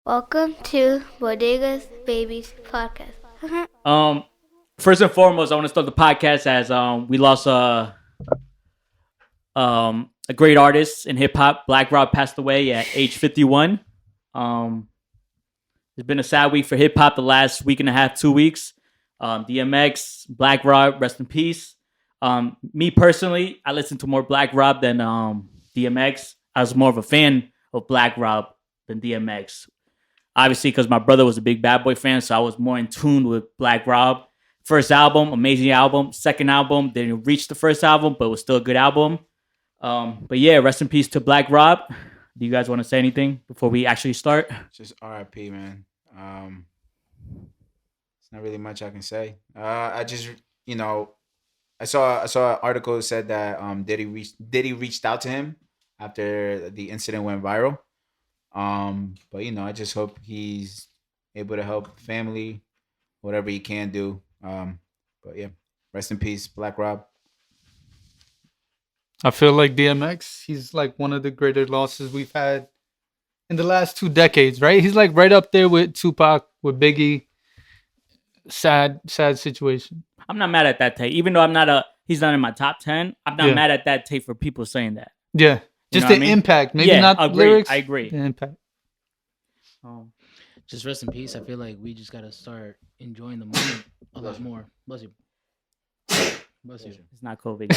Welcome to Bodega Babies podcast. First and foremost, I want to start the podcast as we lost a great artist in hip hop. Black Rob passed away at age 51. It's been a sad week for hip hop the last week and a half, 2 weeks. DMX, Black Rob, rest in peace. Me personally, I listened to more Black Rob than DMX. I was more of a fan of Black Rob than DMX. Obviously, because my brother was a big Bad Boy fan, so I was more in tune with Black Rob. First album, amazing album. Second album, didn't reach the first album, but it was still a good album. But yeah, rest in peace to Black Rob. Do you guys want to say anything before we actually start? Just RIP, man. It's not really much I can say. I just, I saw an article that said that Diddy reached out to him after the incident went viral. But I just hope he's able to help family, whatever he can do. But yeah, rest in peace, Black Rob. I feel like DMX, he's like one of the greater losses we've had in the last 2 decades, right? He's like right up there with Tupac, with Biggie. Sad situation. I'm not mad at that tape, even though he's not in my top 10. I'm not mad at that tape for people saying that. Yeah, just the impact, maybe not lyrics. I agree. The impact. Just rest in peace. I feel like we just gotta start enjoying the moment a lot more. Bless you. Bless you. It's not COVID.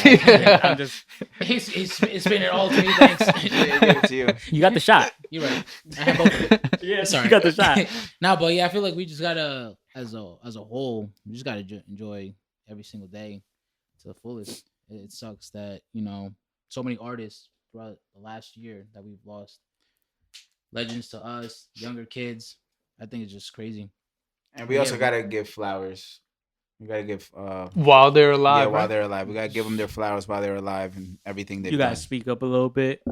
I'm just. It's been it all to me. Thanks. To you. You got the shot. You're right. I have both of it. Yeah, Sorry. you got the shot. No, but yeah, I feel like we just gotta, as a whole, we just gotta enjoy every single day to the fullest. It sucks that so many artists throughout the last year that we've lost. Legends to us, younger kids. I think it's just crazy. And we also gotta give flowers. We gotta give while they're alive. Yeah, while they're alive. We gotta give them their flowers while they're alive and everything they've You done. guys speak up a little bit.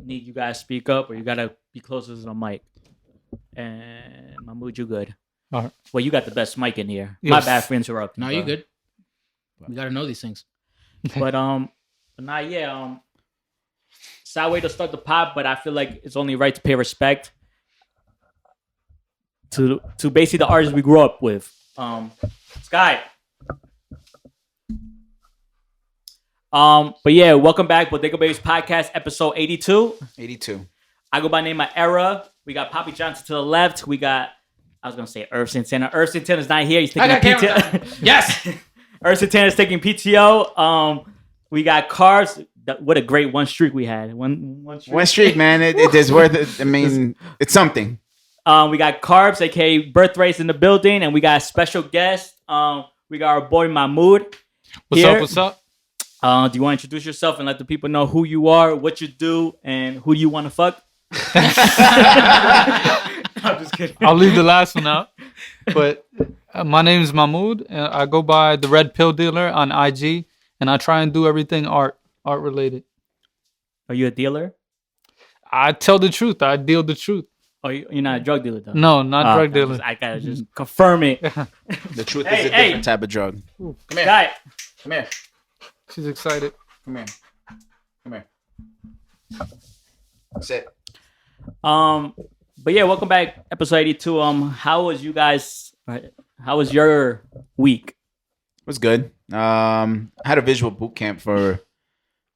Need you guys speak up, or you gotta be closer to the mic. And Mahmud, you good? All right. Well, you got the best mic in here. Yes. My bad for interrupting. No, you good. We gotta know these things. But sad way to start the pod, but I feel like it's only right to pay respect to basically the artists we grew up with. Sky. But yeah, welcome back, Bodega Babiez podcast, episode 82. 82. I go by name of Era. We got Poppy Johnson to the left. We got, I was gonna say Irv Santana. Irv Santana's not here. He's taking a PTO. Yes. Irv Santana's taking PTO. We got Carbs. What a great one streak we had. One streak, man. It is worth it. I mean, it's something. We got Carbs, aka Birthrates, in the building, and we got a special guest. We got our boy Mahmud. What's up? Do you want to introduce yourself and let the people know who you are, what you do, and who you want to fuck? I'm just kidding. I'll leave the last one out. But my name is Mahmud. And I go by the Red Pill Dealer on IG, and I try and do everything art related. Are you a dealer? I tell the truth. I deal the truth. Oh, you're not a drug dealer, though? No, not drug dealer. I gotta just confirm it. The truth is a different type of drug. Come here. Guy. Come here. She's excited. Come here. Sit. But yeah, welcome back, episode 82. How was your week? It was good. I had a visual boot camp for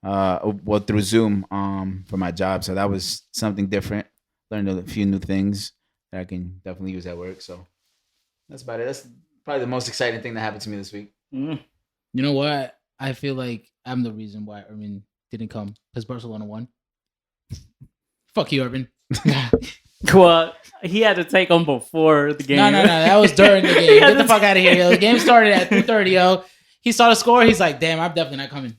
through Zoom for my job, so that was something different. Learned a few new things that I can definitely use at work. So that's about it. That's probably the most exciting thing that happened to me this week. Mm. You know what? I feel like I'm the reason why Urban didn't come because Barcelona won. Fuck you, Urban. Well, he had to take them before the game. No. That was during the game. Get the fuck out of here, yo. The game started at 3:30, yo. He saw the score. He's like, damn, I'm definitely not coming.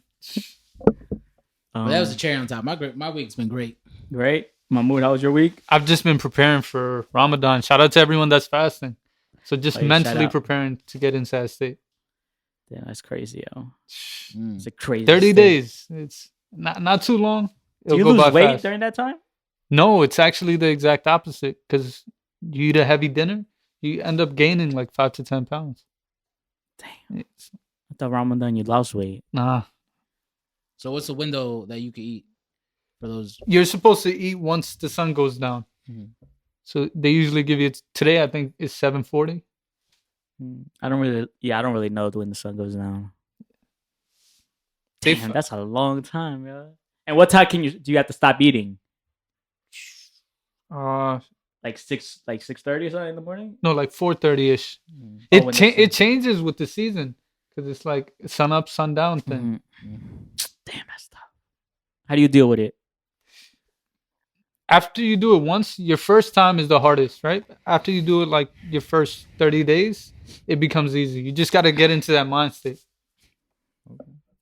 But that was the cherry on top. My week's been great. Great. Mahmud, how was your week? I've just been preparing for Ramadan. Shout out to everyone that's fasting. So just mentally preparing to get into that state. Yeah, that's crazy, yo. It's a crazy 30 state. days. It's not too long. Do you lose weight during that time? No, it's actually the exact opposite. Because you eat a heavy dinner, you end up gaining like 5 to 10 pounds. Damn. I thought Ramadan you lost weight. Nah. So what's the window that you could eat for those? You're supposed to eat once the sun goes down. Mm-hmm. So they usually give you today. I think it's 7:40. I don't really know when the sun goes down. They Damn, that's a long time, yo. And what time do you have to stop eating? Like 6:30 or something in the morning? No, like 4:30 ish. Oh, It when the sun- it changes with the season because it's like sun up, sun down thing. Damn, that's tough. How do you deal with it? After you do it once, your first time is the hardest, right? After you do it like your first 30 days, it becomes easy. You just got to get into that mind state.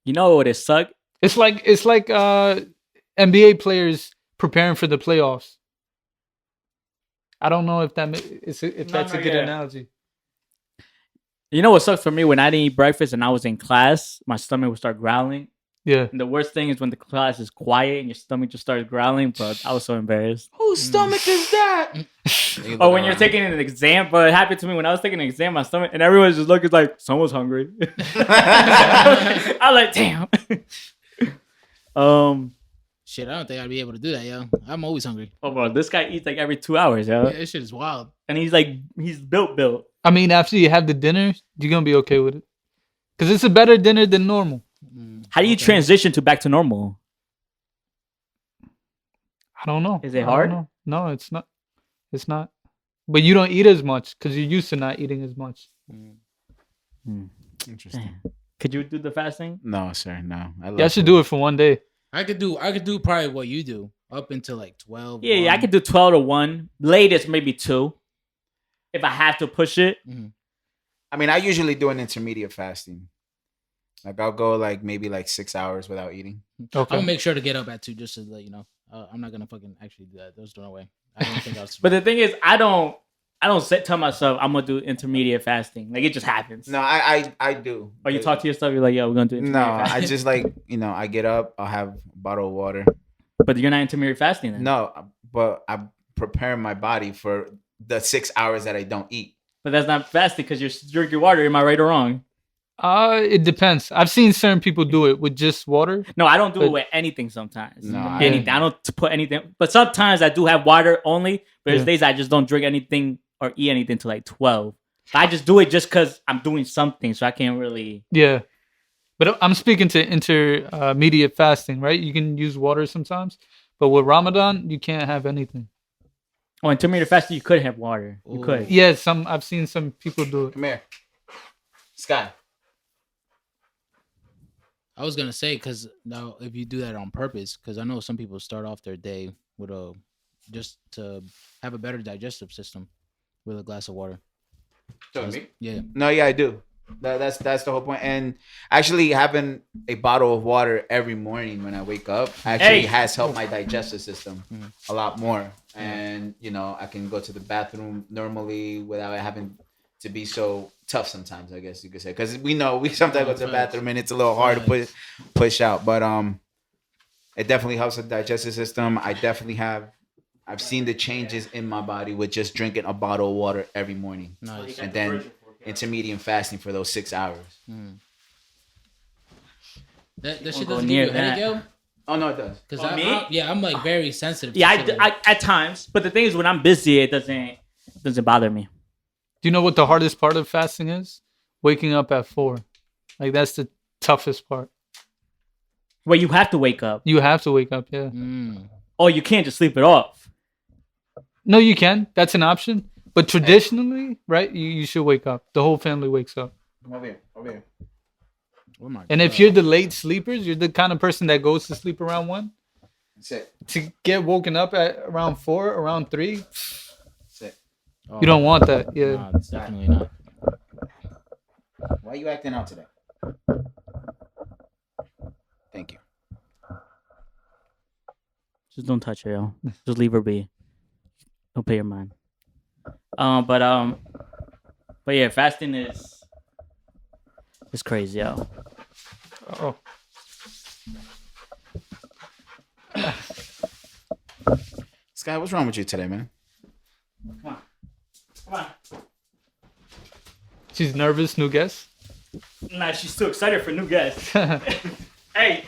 You know what it suck? It's like NBA players preparing for the playoffs. I don't know if that's a good analogy. You know what sucks for me? When I didn't eat breakfast and I was in class, my stomach would start growling. Yeah. And the worst thing is when the class is quiet and your stomach just starts growling. But I was so embarrassed. Whose stomach is that? Oh, when you're taking an exam, but it happened to me when I was taking an exam, my stomach, and everyone's just looking like someone's hungry. I'm like, damn. Shit, I don't think I'd be able to do that, yo. I'm always hungry. Oh, bro, this guy eats like every 2 hours, yo. Yeah, this shit is wild. And he's built. I mean, after you have the dinner, you're gonna be okay with it because it's a better dinner than normal. How do you transition to back to normal? I don't know. Is it I don't hard? know. No, it's not. It's not. But you don't eat as much because you're used to not eating as much. Interesting. Could you do the fasting? No, sir. No. I should do it for one day. I could do probably what you do up until like 12. Yeah, I could do 12 to 1. Latest, maybe 2. If I have to push it. I mean, I usually do an intermediate fasting. Like I'll go like maybe like 6 hours without eating. Okay. I'm gonna make sure to get up at 2 just to let you know. I'm not gonna fucking actually do that. There's no way. I don't think I'll. But the thing is, I don't tell myself I'm gonna do intermediate fasting. Like it just happens. No, I do. Or you talk to yourself, you're like, yo, we're gonna do intermediate No, fasting. I just like, I get up, I'll have a bottle of water. But you're not intermediate fasting then. No, but I'm preparing my body for the 6 hours that I don't eat. But that's not fasting because you're drinking water. Am I right or wrong? It depends. I've seen certain people do it with just water. No, I don't do it with anything sometimes. No, anything. I don't put anything. But sometimes I do have water only. But there's days I just don't drink anything or eat anything till like 12. I just do it just because I'm doing something. So I can't really. Yeah. But I'm speaking to intermediate fasting, right? You can use water sometimes. But with Ramadan, you can't have anything. Oh, intermediate fasting, you could have water. You could. Yeah, I've seen some people do it. Come here. Sky. I was gonna say because now if you do that on purpose, because I know some people start off their day with just to have a better digestive system with a glass of water. Me? Yeah. No, yeah, I do. That's the whole point. And actually having a bottle of water every morning when I wake up actually has helped my digestive system a lot more. And I can go to the bathroom normally without having to be so tough sometimes, I guess you could say. Because we sometimes go to the bathroom and it's a little hard to push out. But it definitely helps the digestive system. I've seen the changes in my body with just drinking a bottle of water every morning. Nice. And then intermediate fasting for those 6 hours. That shit doesn't give you a headache, yo? Oh, no, it does. Because I'm like very sensitive. Yeah, I at times. But the thing is, when I'm busy, it doesn't bother me. Do you know what the hardest part of fasting is? Waking up at 4. Like that's the toughest part. Well, you have to wake up. You have to wake up, yeah. Oh, you can't just sleep it off. No, you can. That's an option. But traditionally, right, you should wake up. The whole family wakes up. Come over here. Oh my and God. if you're the late sleepers, you're the kind of person that goes to sleep around 1. That's it. To get woken up at around 4, around 3, That's it. you don't want that. Yeah. Nah, it's definitely not. Why are you acting out today? Thank you. Just don't touch her, yo. Just leave her be. Don't pay your mind. But yeah, fasting is crazy, yo. Oh. Sky, what's wrong with you today, man? Come on. She's nervous, new guest. Nah, she's too excited for new guests. Hey.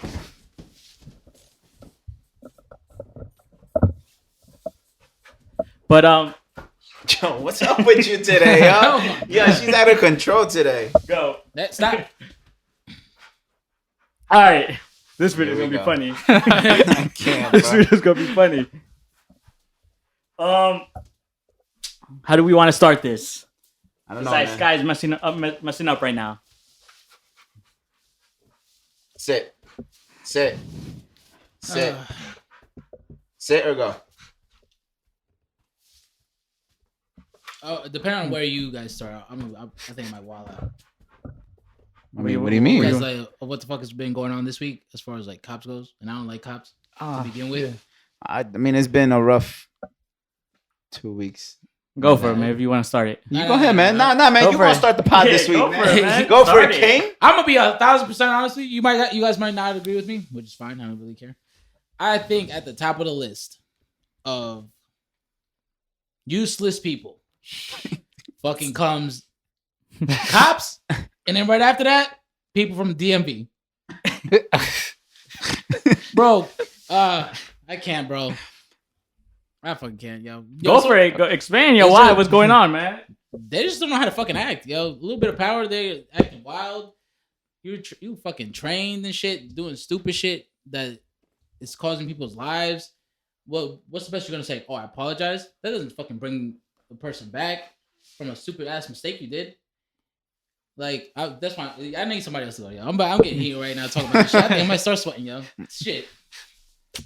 But Yo, what's up with you today, yo? Yo, she's out of control today. Go. Stop. All right. This video's Here gonna we be go. funny. I can't, This bro. video's gonna be funny. How do we want to start this? I don't know, Besides, man. Sky's messing up right now. Sit. Sit or go. Depending on where you guys start, I think I might wall out. I mean, what do you mean? You guys like what the fuck has been going on this week as far as like cops goes, and I don't like cops to begin with. Yeah. I mean, it's been a rough 2 weeks. Go for it, man. If you want to start it. You go ahead, man. Nah, man. Go You for gonna it. start the pod Yeah, this week, go man. for it, man. Go for Start it, it. King. I'm gonna be 1,000% honestly. You guys might not agree with me, which is fine. I don't really care. I think at the top of the list of useless people, fucking comes cops, and then right after that, people from the DMV. Bro, I can't, bro. I fucking can't, yo. Go for it. Go expand, yo. Why? What's going on, man? They just don't know how to fucking act, yo. A little bit of power, they acting wild. You fucking trained and shit, doing stupid shit that is causing people's lives. Well, what's the best you're gonna say? Oh, I apologize. That doesn't fucking bring the person back from a stupid ass mistake you did. Like, that's fine. I need somebody else to go, yo. I'm getting heated right now talking about this shit. I think I might start sweating, yo. Shit.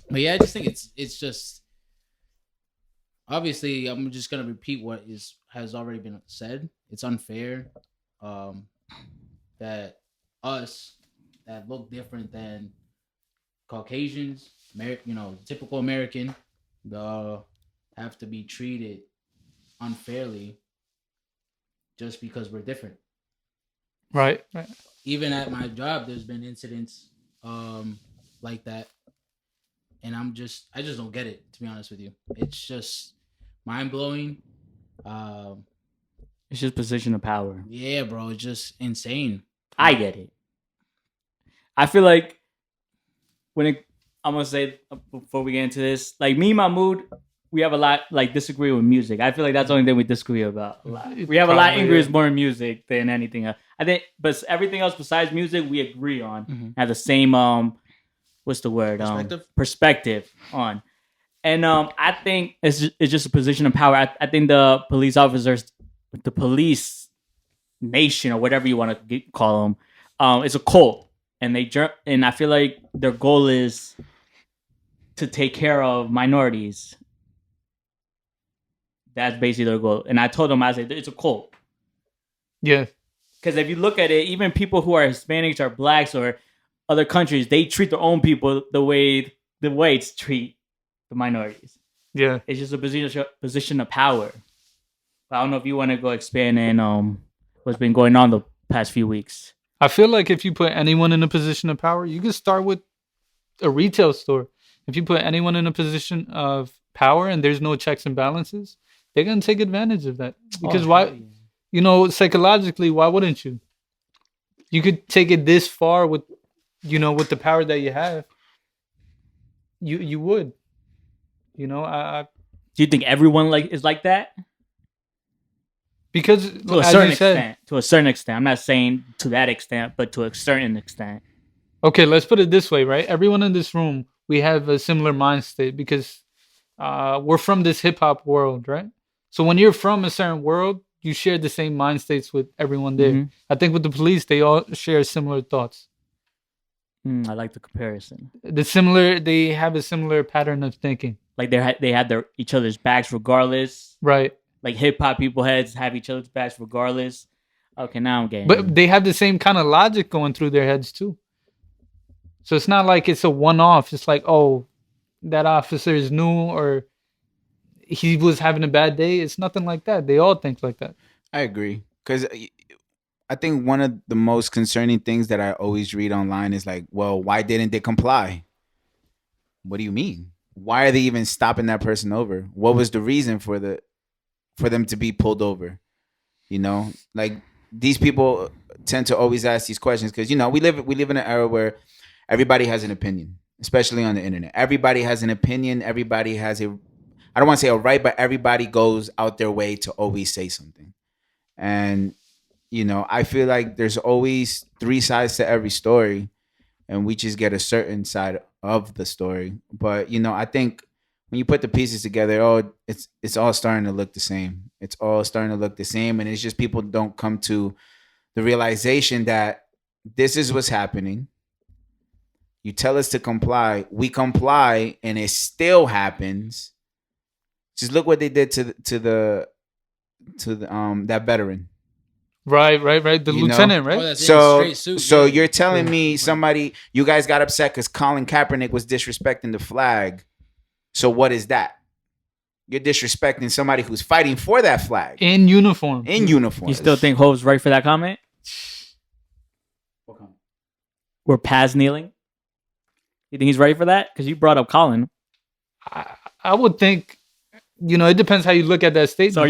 But yeah, I just think it's just. Obviously, I'm just gonna repeat what has already been said. It's unfair that us that look different than Caucasians, typical American, have to be treated unfairly just because we're different. Right. Even at my job, there's been incidents like that, and I just don't get it. To be honest with you, it's just mind blowing. It's just position of power. Yeah, bro, it's just insane. I get it. I feel like I'm gonna say before we get into this, like me and Mahmud, we have a lot like disagree with music. I feel like that's the only thing we disagree about a lot. We have a lot of inquiries more in music than anything else. I think, but everything else besides music, we agree on. Have the same what's the word? Perspective on. And I think it's just a position of power. I think the police officers, the police nation, or whatever you want to call them, it's a cult, and I feel like their goal is to take care of minorities. That's basically their goal. And I told them, I said, it's a cult. Yeah. Because if you look at it, even people who are Hispanics or blacks or other countries, they treat their own people the way the whites treat the minorities. Yeah. It's just a position of power. I don't know if you want to go expand in what's been going on the past few weeks. I feel like if you put anyone in a position of power, you can start with a retail store. If you put anyone in a position of power and there's no checks and balances, they're going to take advantage of that. Because psychologically, why wouldn't you? You could take it this far with the power that you have. You would. Do you think everyone is like that? Because to a certain extent. To a certain extent. I'm not saying to that extent, but to a certain extent. Okay, let's put it this way, right? Everyone in this room, we have a similar mind state because we're from this hip hop world, right? So when you're from a certain world, you share the same mind states with everyone there. Mm-hmm. I think with the police, they all share similar thoughts. I like the comparison. They have a similar pattern of thinking. Like they had each other's backs regardless. Right. Like hip hop people heads have each other's backs regardless. Okay, now I'm getting. But they have the same kind of logic going through their heads too. So it's not like it's a one-off. It's like, oh, that officer is new or he was having a bad day. It's nothing like that. They all think like that. I agree. Because I think one of the most concerning things that I always read online is like, well, why didn't they comply? What do you mean? Why are they even stopping that person over? What was the reason for them to be pulled over? Like these people tend to always ask these questions because we live in an era where everybody has an opinion, especially on the internet. Everybody has an opinion. Everybody has a I don't want to say a right, but everybody goes out their way to always say something. And, I feel like there's always three sides to every story, and we just get a certain side of the story. But, I think when you put the pieces together, it's all starting to look the same. It's all starting to look the same. And it's just people don't come to the realization that this is what's happening. You tell us to comply, we comply, and it still happens. Just look what they did to the that veteran. Right. The lieutenant, right? that's So, straight suit, so yeah. you're telling me you guys got upset because Colin Kaepernick was disrespecting the flag. So what is that? You're disrespecting somebody who's fighting for that flag In uniform. You still think Hove's right for that comment? We're past kneeling. You think he's ready for that? Because you brought up Colin. I would think, it depends how you look at that statement. So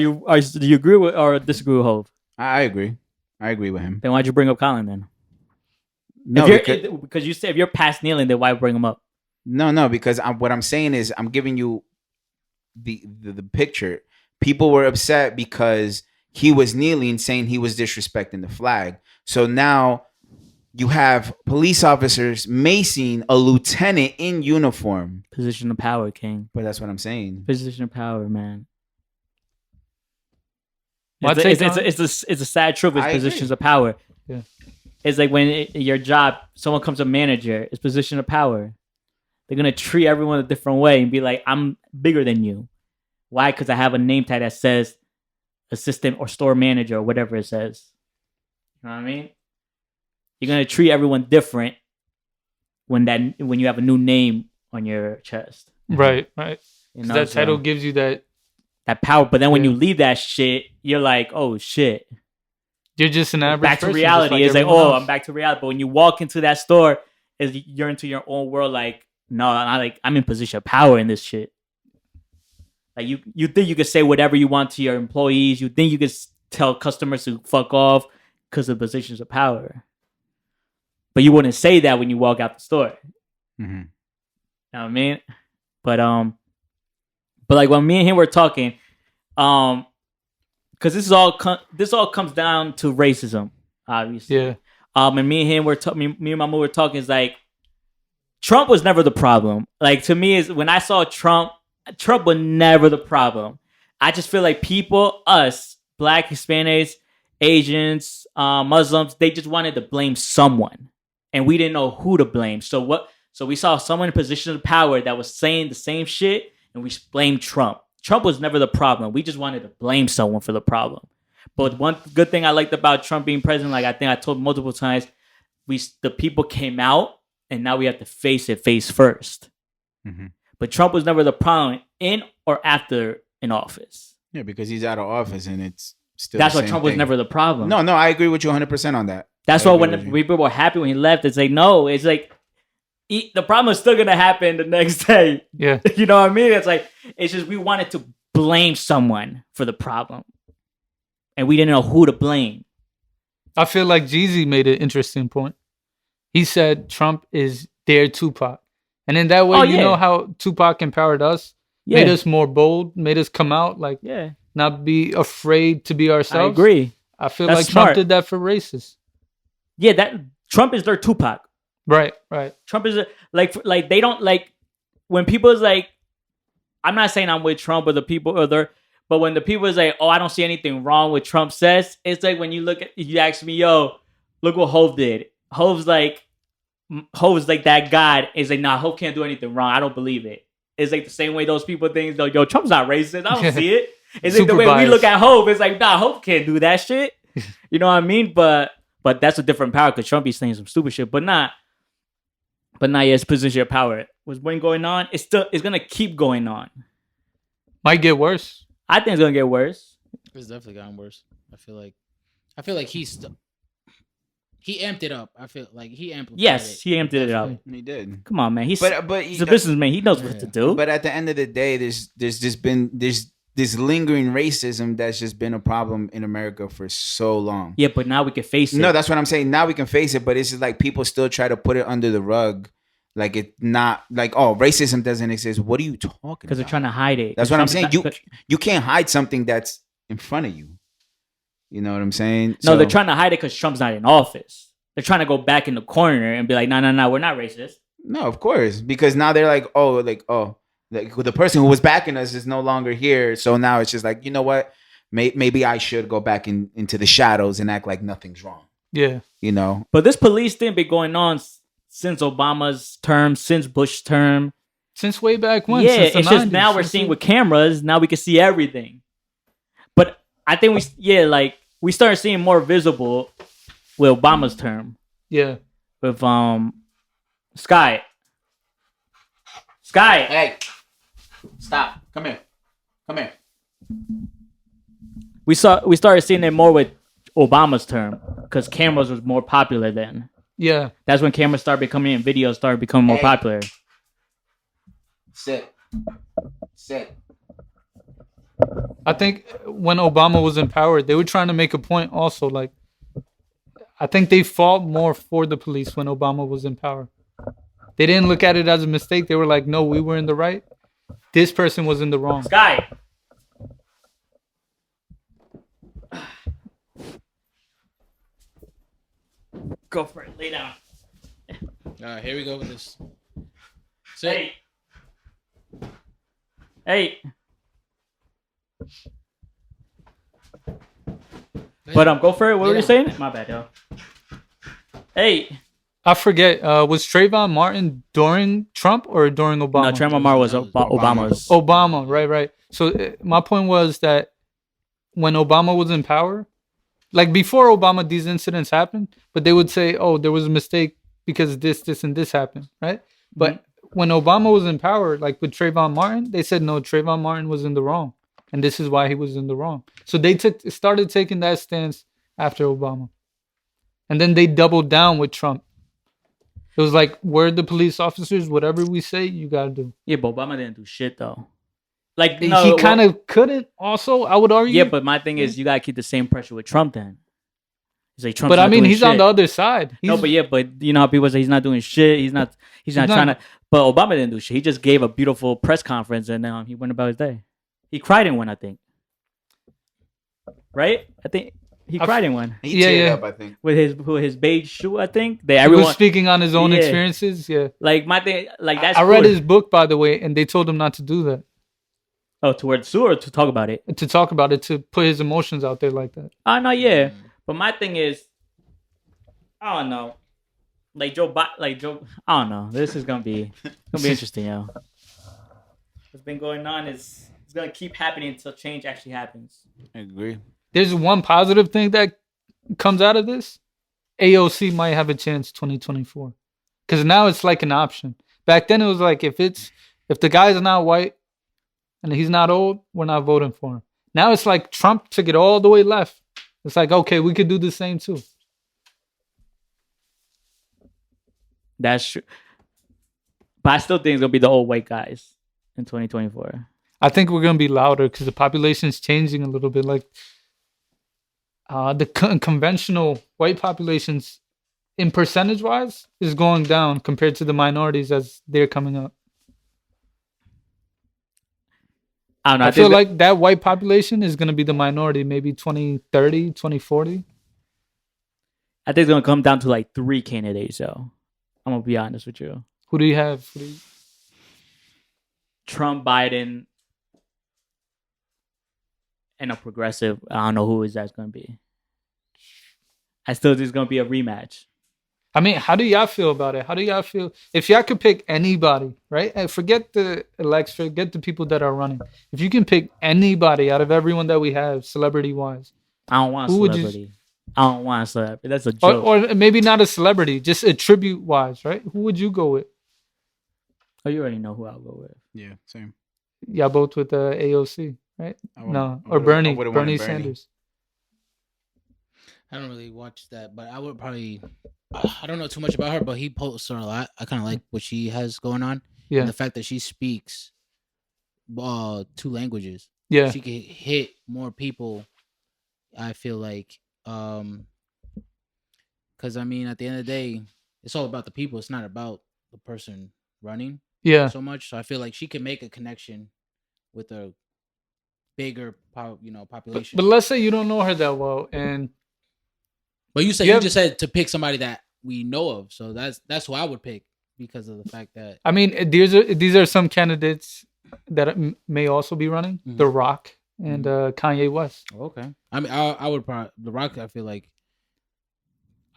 do you agree with or disagree with Hove? I agree. I agree with him. Then why'd you bring up Colin then? No, because you said if you're past kneeling, then why bring him up? No, because what I'm saying is I'm giving you the picture. People were upset because he was kneeling, saying he was disrespecting the flag. So now you have police officers macing a lieutenant in uniform. Position of power, King. But that's what I'm saying. Position of power, man. What's It's a sad truth. It's positions of power. Yeah. It's like when your job, someone comes a manager, it's position of power. They're going to treat everyone a different way and be like, I'm bigger than you. Why? Because I have a name tag that says assistant or store manager or whatever it says. You know what I mean? You're going to treat everyone different when you have a new name on your chest. Right. That So title gives you that power. But then when you leave that shit, you're like, oh, shit. You're just an average back to person, reality. just It's like, everyone else. I'm back to reality. But when you walk into that store, you're into your own world. Like, no, I'm in position of power in this shit. Like you think you could say whatever you want to your employees. You think you could tell customers to fuck off because of positions of power. But you wouldn't say that when you walk out the store. Mm-hmm. You know what I mean? But like when me and him were talking, because this all comes down to racism, obviously. Yeah. And me and him me and Mahmud were talking. It's like Trump was never the problem. Like to me, is when I saw Trump was never the problem. I just feel like people, us, Black, Hispanics, Asians, Muslims, they just wanted to blame someone, and we didn't know who to blame. So we saw someone in position of power that was saying the same shit, and we blamed Trump. Trump was never the problem. We just wanted to blame someone for the problem. But one good thing I liked about Trump being president, like I think I told multiple times, the people came out, and now we have to face it face first. Mm-hmm. But Trump was never the problem in or after in office. Yeah, because he's out of office and it's still. That's the why same Trump thing. was never the problem. No, I agree with you 100% on that. That's why when people were happy when he left, it's like, no, it's like the problem is still going to happen the next day. Yeah. You know what I mean? It's just we wanted to blame someone for the problem. And we didn't know who to blame. I feel like Jeezy made an interesting point. He said Trump is their Tupac. And in that way, you know how Tupac empowered us? Yeah. Made us more bold, made us come out, like not be afraid to be ourselves. I agree. I feel That's like smart. Trump did that for racists. Yeah, that Trump is their Tupac. Right. Trump is like they don't like when people is like, I'm not saying I'm with Trump or the people but when the people is like, oh, I don't see anything wrong with Trump says, it's like when you ask me, yo, look what Hove did. Hove's like that God is like, nah, Hove can't do anything wrong. I don't believe it. It's like the same way those people think, yo, Trump's not racist. I don't see it. It's like the way we look at Hove. It's like, nah, Hove can't do that shit. You know what I mean? But that's a different power because Trump is saying some stupid shit. But yeah, it's position of power. What's been going on? It's gonna keep going on. Might get worse. I think it's gonna get worse. It's definitely gotten worse. I feel like he amped it up. I feel like he amplified it. He amped it up. He did. Come on, man. He's But a businessman. He knows what to do. But at the end of the day, there's just been this lingering racism that's just been a problem in America for so long. Yeah, but now we can face it. No, that's what I'm saying. Now we can face it, but it's just like people still try to put it under the rug. Like it's not like, oh, racism doesn't exist. What are you talking about? Because they're trying to hide it. That's what I'm saying. Not, You can't hide something that's in front of you. You know what I'm saying? No, they're trying to hide it because Trump's not in office. They're trying to go back in the corner and be like, no, we're not racist. No, of course, because now they're like, the person who was backing us is no longer here. So now it's just like, you know what? Maybe I should go back into the shadows and act like nothing's wrong. Yeah. You know? But this police thing been going on since Obama's term, since Bush's term. Since way back when. Yeah, since the it's 90s, just now we're seeing with cameras. Now we can see everything. But I think we started seeing more visible with Obama's term. Yeah. With Sky. Hey, stop. Come here. We started seeing it more with Obama's term because cameras was more popular then. Yeah. That's when cameras started becoming and videos started becoming more popular. Sit. I think when Obama was in power, they were trying to make a point also. Like, I think they fought more for the police when Obama was in power. They didn't look at it as a mistake. They were like, no, we were in the right. This person was in the wrong. Sky. Go for it. Lay down. All right, here we go with this. Hey. Hey. But go for it. What were you saying? My bad, yo. Hey. I forget. Was Trayvon Martin during Trump or during Obama? No, Trayvon Martin was Obama's. Obama, right. So my point was that when Obama was in power, like before Obama, these incidents happened, but they would say, oh, there was a mistake because this, and this happened, right? But when Obama was in power, like with Trayvon Martin, they said, no, Trayvon Martin was in the wrong. And this is why he was in the wrong. So they started taking that stance after Obama. And then they doubled down with Trump. It was like, we're the police officers, whatever we say, you got to do. Yeah, but Obama didn't do shit, though. Like, no, he kind of couldn't also, I would argue. Yeah, but my thing is, you got to keep the same pressure with Trump then. He's like, Trump's but I mean, he's shit. on the other side. But you know how people say he's not doing shit. He's not trying to. But Obama didn't do shit. He just gave a beautiful press conference and he went about his day. He cried in one, I think. Right? I think he cried in one. He teared up, I think. With his beige shoe, I think. He was speaking on his own experiences. Yeah. Like my thing, like that's. I read his book, by the way, and they told him not to do that. Oh, towards Sue or to talk about it? To talk about it, to put his emotions out there like that. Oh, no, yeah. But my thing is, I don't know. Like Joe, I don't know. This is gonna be interesting, yo. What's been going on is it's gonna keep happening until change actually happens. I agree. There's one positive thing that comes out of this. AOC might have a chance 2024, because now it's like an option. Back then it was like if the guy's not white and he's not old, we're not voting for him. Now it's like Trump took it all the way left. It's like, okay, we could do the same too. That's true. But I still think it's going to be the old white guys in 2024. I think we're going to be louder because the population's changing a little bit. Like the conventional white populations in percentage-wise is going down compared to the minorities as they're coming up. I don't know. I feel like that white population is going to be the minority, maybe 2030, 2040. I think it's going to come down to like 3 candidates, though. I'm going to be honest with you. Who do you have? Trump, Biden, and a progressive. I don't know who that's going to be. I still think it's going to be a rematch. I mean, how do y'all feel about it? How do y'all feel? If y'all could pick anybody, right? And forget the elects, forget the people that are running. If you can pick anybody out of everyone that we have, celebrity-wise. I don't want a celebrity. I don't want a celebrity. That's a joke. Or maybe not a celebrity, just a tribute-wise, right? Who would you go with? Oh, you already know who I'll go with. Yeah, same. Y'all both with AOC, right? Or Bernie Sanders. I don't really watch that, but I would probably. I don't know too much about her, but he posts her a lot. I kind of like what she has going on. Yeah. And the fact that she speaks 2 languages. Yeah. She can hit more people. I feel like, because I mean, at the end of the day, it's all about the people. It's not about the person running Yeah. so much. So I feel like she can make a connection with a bigger, population. But let's say you don't know her that well, and But you said You you have- just said to pick somebody that we know of. So that's who I would pick because of the fact that I mean, these are some candidates that may also be running: Mhm. The Rock and Kanye West. okay. I mean, I would probably The Rock.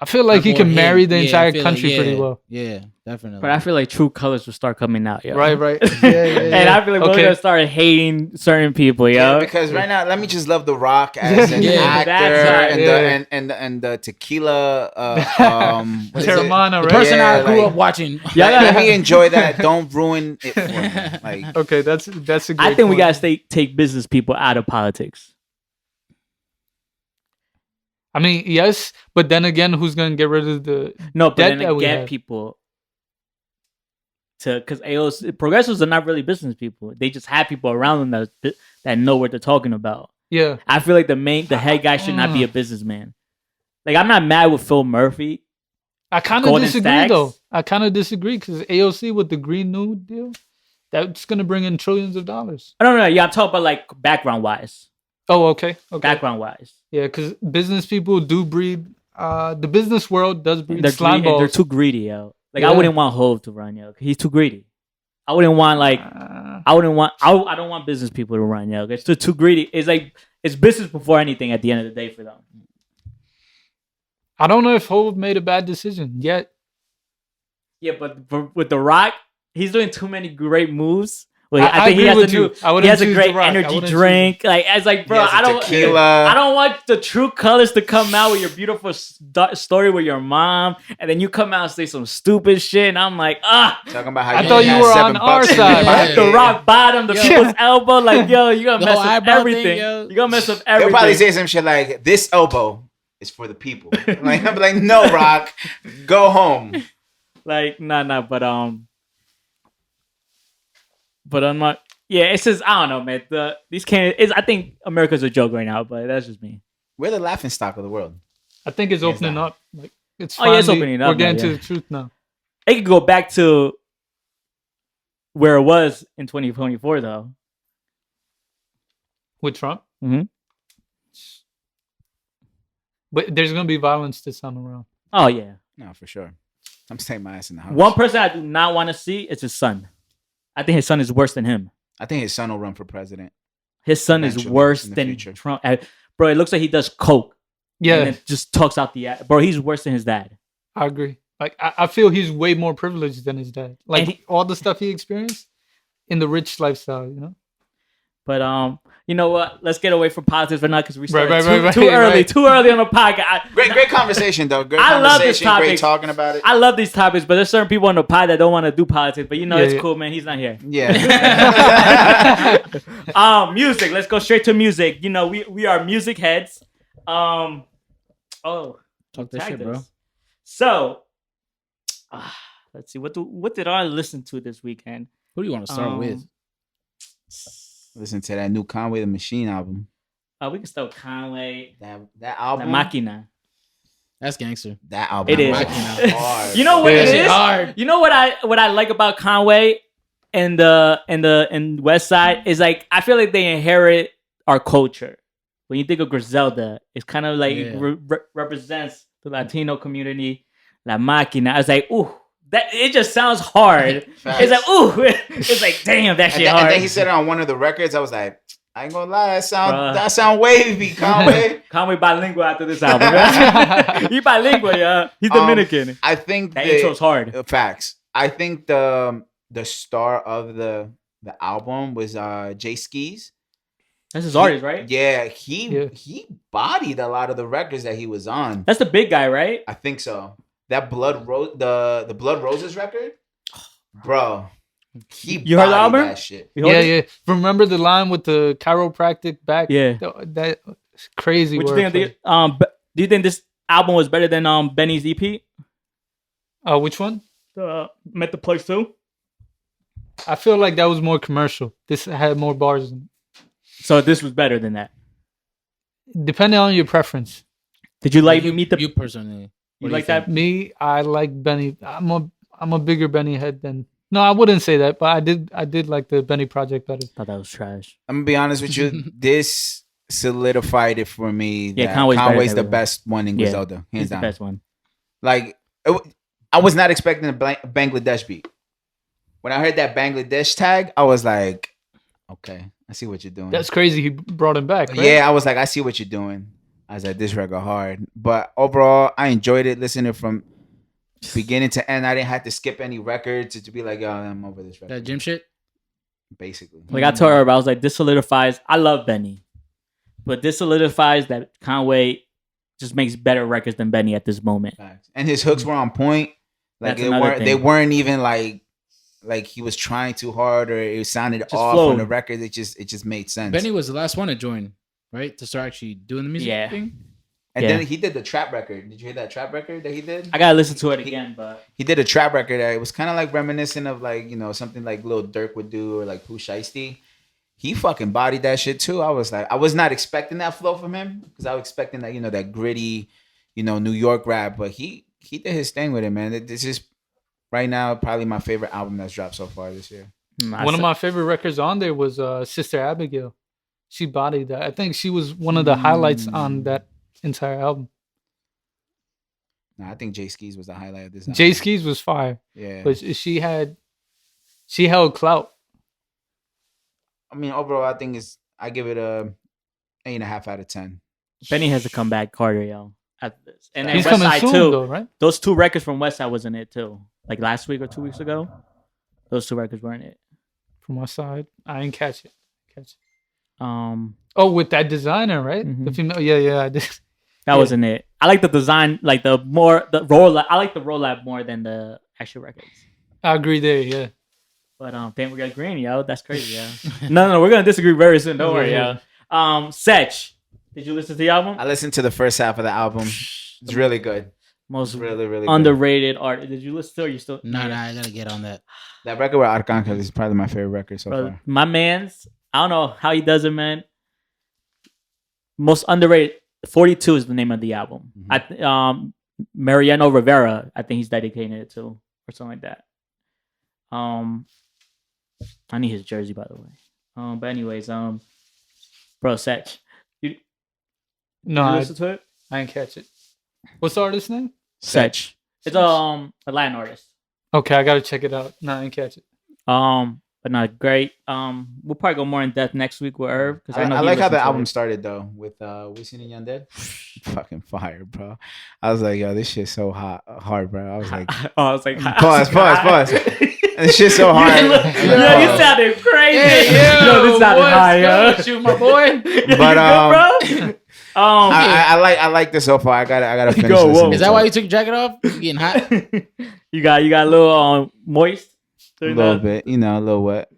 I feel like he can marry the I entire feel country like, pretty well. Yeah, definitely. But I feel like true colors will start coming out, yo. Right. Yeah. And I feel like we're gonna start hating certain people, yo. Yeah, because right now, let me just love The Rock as an Yeah, actor that's right. and the tequila. What is it? Terramana, the right? person Yeah, I grew like- up watching. Yeah. Let me enjoy that. Don't ruin it for me. Like, Okay, that's a great I think we point. gotta take business people out of politics. I mean, yes, but then again, who's gonna get rid of the? No, but That- then that we get have. people to because AOC progressives are not really business people. They just have people around them that know what they're talking about. Yeah, I feel like the head guy should not be a businessman. Like I'm not mad with Phil Murphy. I kind of Golden disagree Stacks? though. I kind of disagree because AOC with the Green New Deal, that's gonna bring in trillions of dollars. I don't know. Yeah, I'm talking about like background wise. Oh, okay. Background wise. Yeah, because business people do breed. The business world does breed slime They're balls. too greedy, yo. Like Yeah. I wouldn't want Hove to run, yo. He's too greedy. I wouldn't want like I don't want business people to run, yo. It's too greedy. It's like it's business before anything at the end of the day for them. I don't know if Hove made a bad decision yet. Yeah, but with The Rock, he's doing too many great moves. Like, I I think he agree has with a you. new. I wouldn't He has a choose great The Rock. I energy wouldn't drink. Like it's like, bro, He has a I don't. tequila. I don't want the true colors to come out with your beautiful story with your mom, and then you come out and say some stupid shit, and I'm like, talking about how I you thought only you had were $7 on our in your side. pocket. The rock bottom, the Yo. people's elbow, like yo, you gonna The mess whole up eyebrow thing, everything. yo. You gonna mess up They'll everything. probably say some shit like, "This elbow is for the people." Like I'm like, "No, Rock, go home." Like nah, but I'm not. Yeah, it's just I don't know, man. These candidates, I think America's a joke right now, but that's just me. We're the laughing stock of the world. I think it's Yes, opening that. up. Like it's Oh, yeah, it's finally- opening up We're getting now, to yeah. the truth now. It could go back to where it was in 2024, though. With Trump. Mhm. But there's gonna be violence this time around. Oh yeah. No, for sure. I'm staying my ass in the house. One person I do not want to see is his son. I think his son is worse than him. I think his son will run for president. His son is Eventually, worse in the than future. Trump. Bro, it looks like he does coke. Yeah, And then just talks out the ass. Bro, he's worse than his dad. I agree. Like I feel he's way more privileged than his dad. Like And all the stuff he experienced in the rich lifestyle, you know. But you know what? Let's get away from politics right now because we started Right, too early. right. Too early on the podcast. Great conversation though. Great I love this conversation. Great topic. talking about it. I love these topics, but there's certain people on the pod that don't want to do politics. But you know, Yeah, it's yeah. cool, man. He's not here. Yeah. Music. Let's go straight to music. You know, we are music heads. Talk that tagged shit, bro. us. So, let's see. What did I listen to this weekend? Who do you want to start with? Listen to that new Conway the Machine album. We can start with Conway. That La album. Máquina. That's gangster. That album. It is. was hard. You know what Yeah. it is? Hard. You know what I like about Conway and the West Side is like I feel like they inherit our culture. When you think of Griselda, it's kind of like Yeah. represents the Latino community. La Máquina. I was like, ooh, that it just sounds hard. Facts. It's like, ooh, it's like, damn, that shit And hard. then he said it on one of the records. I was like, I ain't gonna lie, Bruh. that sound wavy, Conway. Conway bilingual after this album. Right? He bilingual, yeah. He's Dominican. I think That intro's hard. Facts. I think the star of the album was Jay Skis. That's his artist, right? Yeah, Yeah. he bodied a lot of the records that he was on. That's the big guy, right? I think so. That the Blood Roses record, bro. He You heard the bodied album? that shit. You heard Yeah, it? yeah. Remember the line with the chiropractic back? Yeah. That crazy. What you think of the, do you think this album was better than Benny's EP? Which one? Met the Plug 2? I feel like that was more commercial. This had more bars in So this was better than that. it. Depending on your preference. Did you like you Meet the you personally? You what do like think? that? Me, I like Benny. I'm a bigger Benny head than. No, I wouldn't say that, but I did like the Benny project better. Thought that was trash. I'm gonna be honest with you. This solidified it for me. Yeah, That Conway's better Conway's than the everyone. best one in Yeah, Griselda, hands He's the down. best one. Like, I was not expecting a Bangladesh beat. When I heard that Bangladesh tag, I was like, okay, I see what you're doing. That's crazy. He brought him back. Right? Yeah, I was like, I see what you're doing. I was like, this record hard. But overall, I enjoyed it listening from beginning to end. I didn't have to skip any records to be like, yo, I'm over this record. That gym shit. Basically. Like I told her, I was like, this solidifies. I love Benny, but this solidifies that Conway just makes better records than Benny at this moment. Facts. And his hooks were on point. Like That's another they thing. weren't even like he was trying too hard or it sounded off flowed. on the record. It just made sense. Benny was the last one to join, right? To start actually doing the music Yeah. thing. And Yeah. then he did the trap record. Did you hear that trap record that he did? I gotta listen to it again, but He did a trap record that it was kind of like reminiscent of like, you know, something like Lil Durk would do or like Pooh Shiesty. He fucking bodied that shit too. I was like, I was not expecting that flow from him because I was expecting that, you know, that gritty, you know, New York rap. But he did his thing with it, man. This is right now probably my favorite album that's dropped so far this year. One of my favorite records on there was Sister Abigail. She bodied that. I think she was one of the highlights on that entire album. Nah, I think Jay Skis was the highlight of this album. Jay Skis was fire, Yeah. but she held clout. I mean, overall, I think I give it a 8.5 out of 10. Benny has to come back harder, yo. After this. And then He's West coming Side soon, too. though, right? Those 2 records from West Side was in it too. Like last week or 2 weeks ago. Those 2 records were in it. From my side, I didn't catch it. Um, Oh, with that designer, right? Mhm. The female. Yeah, I did. that wasn't it. I like the design, like the roll. I like the roll-up more than the actual records. I agree there. Yeah. But damn, we got green, yo. That's crazy, yo. no, we're gonna disagree very soon. Don't worry, yo. Setch, did you listen to the album? I listened to the first half of the album. It's really good. Most Really, really good. underrated art. Did you listen to it? Or you still? Nah, I gotta get on that. That record with Arcángel is probably my favorite record so Bro, far. my man's. I don't know how he does it, man. Most underrated. 42 is the name of the album. Mariano Rivera. I think he's dedicated it to, or something like that. I need his jersey, by the way. But anyways, bro, Setch, No, did you I listen to it? didn't catch it. What's the artist's name? Setch. It's a Latin artist. Okay, I gotta check it out. No, I didn't catch it. But not great. We'll probably go more in depth next week with Irv because I like how the album started though with Wisin and Yandel. Fucking fire, bro. I was like, yo, this shit's so hard, bro. I was like, I was like, pause. This shit's so hard. Yeah, you sounded crazy. Yo, this sounded high, yo. You, my boy. But bro. I like this so far. I gotta finish Go, listening whoa. Is to that why it. you took your jacket off? You getting hot? you got a little moist. A little bit, you know, a little wet.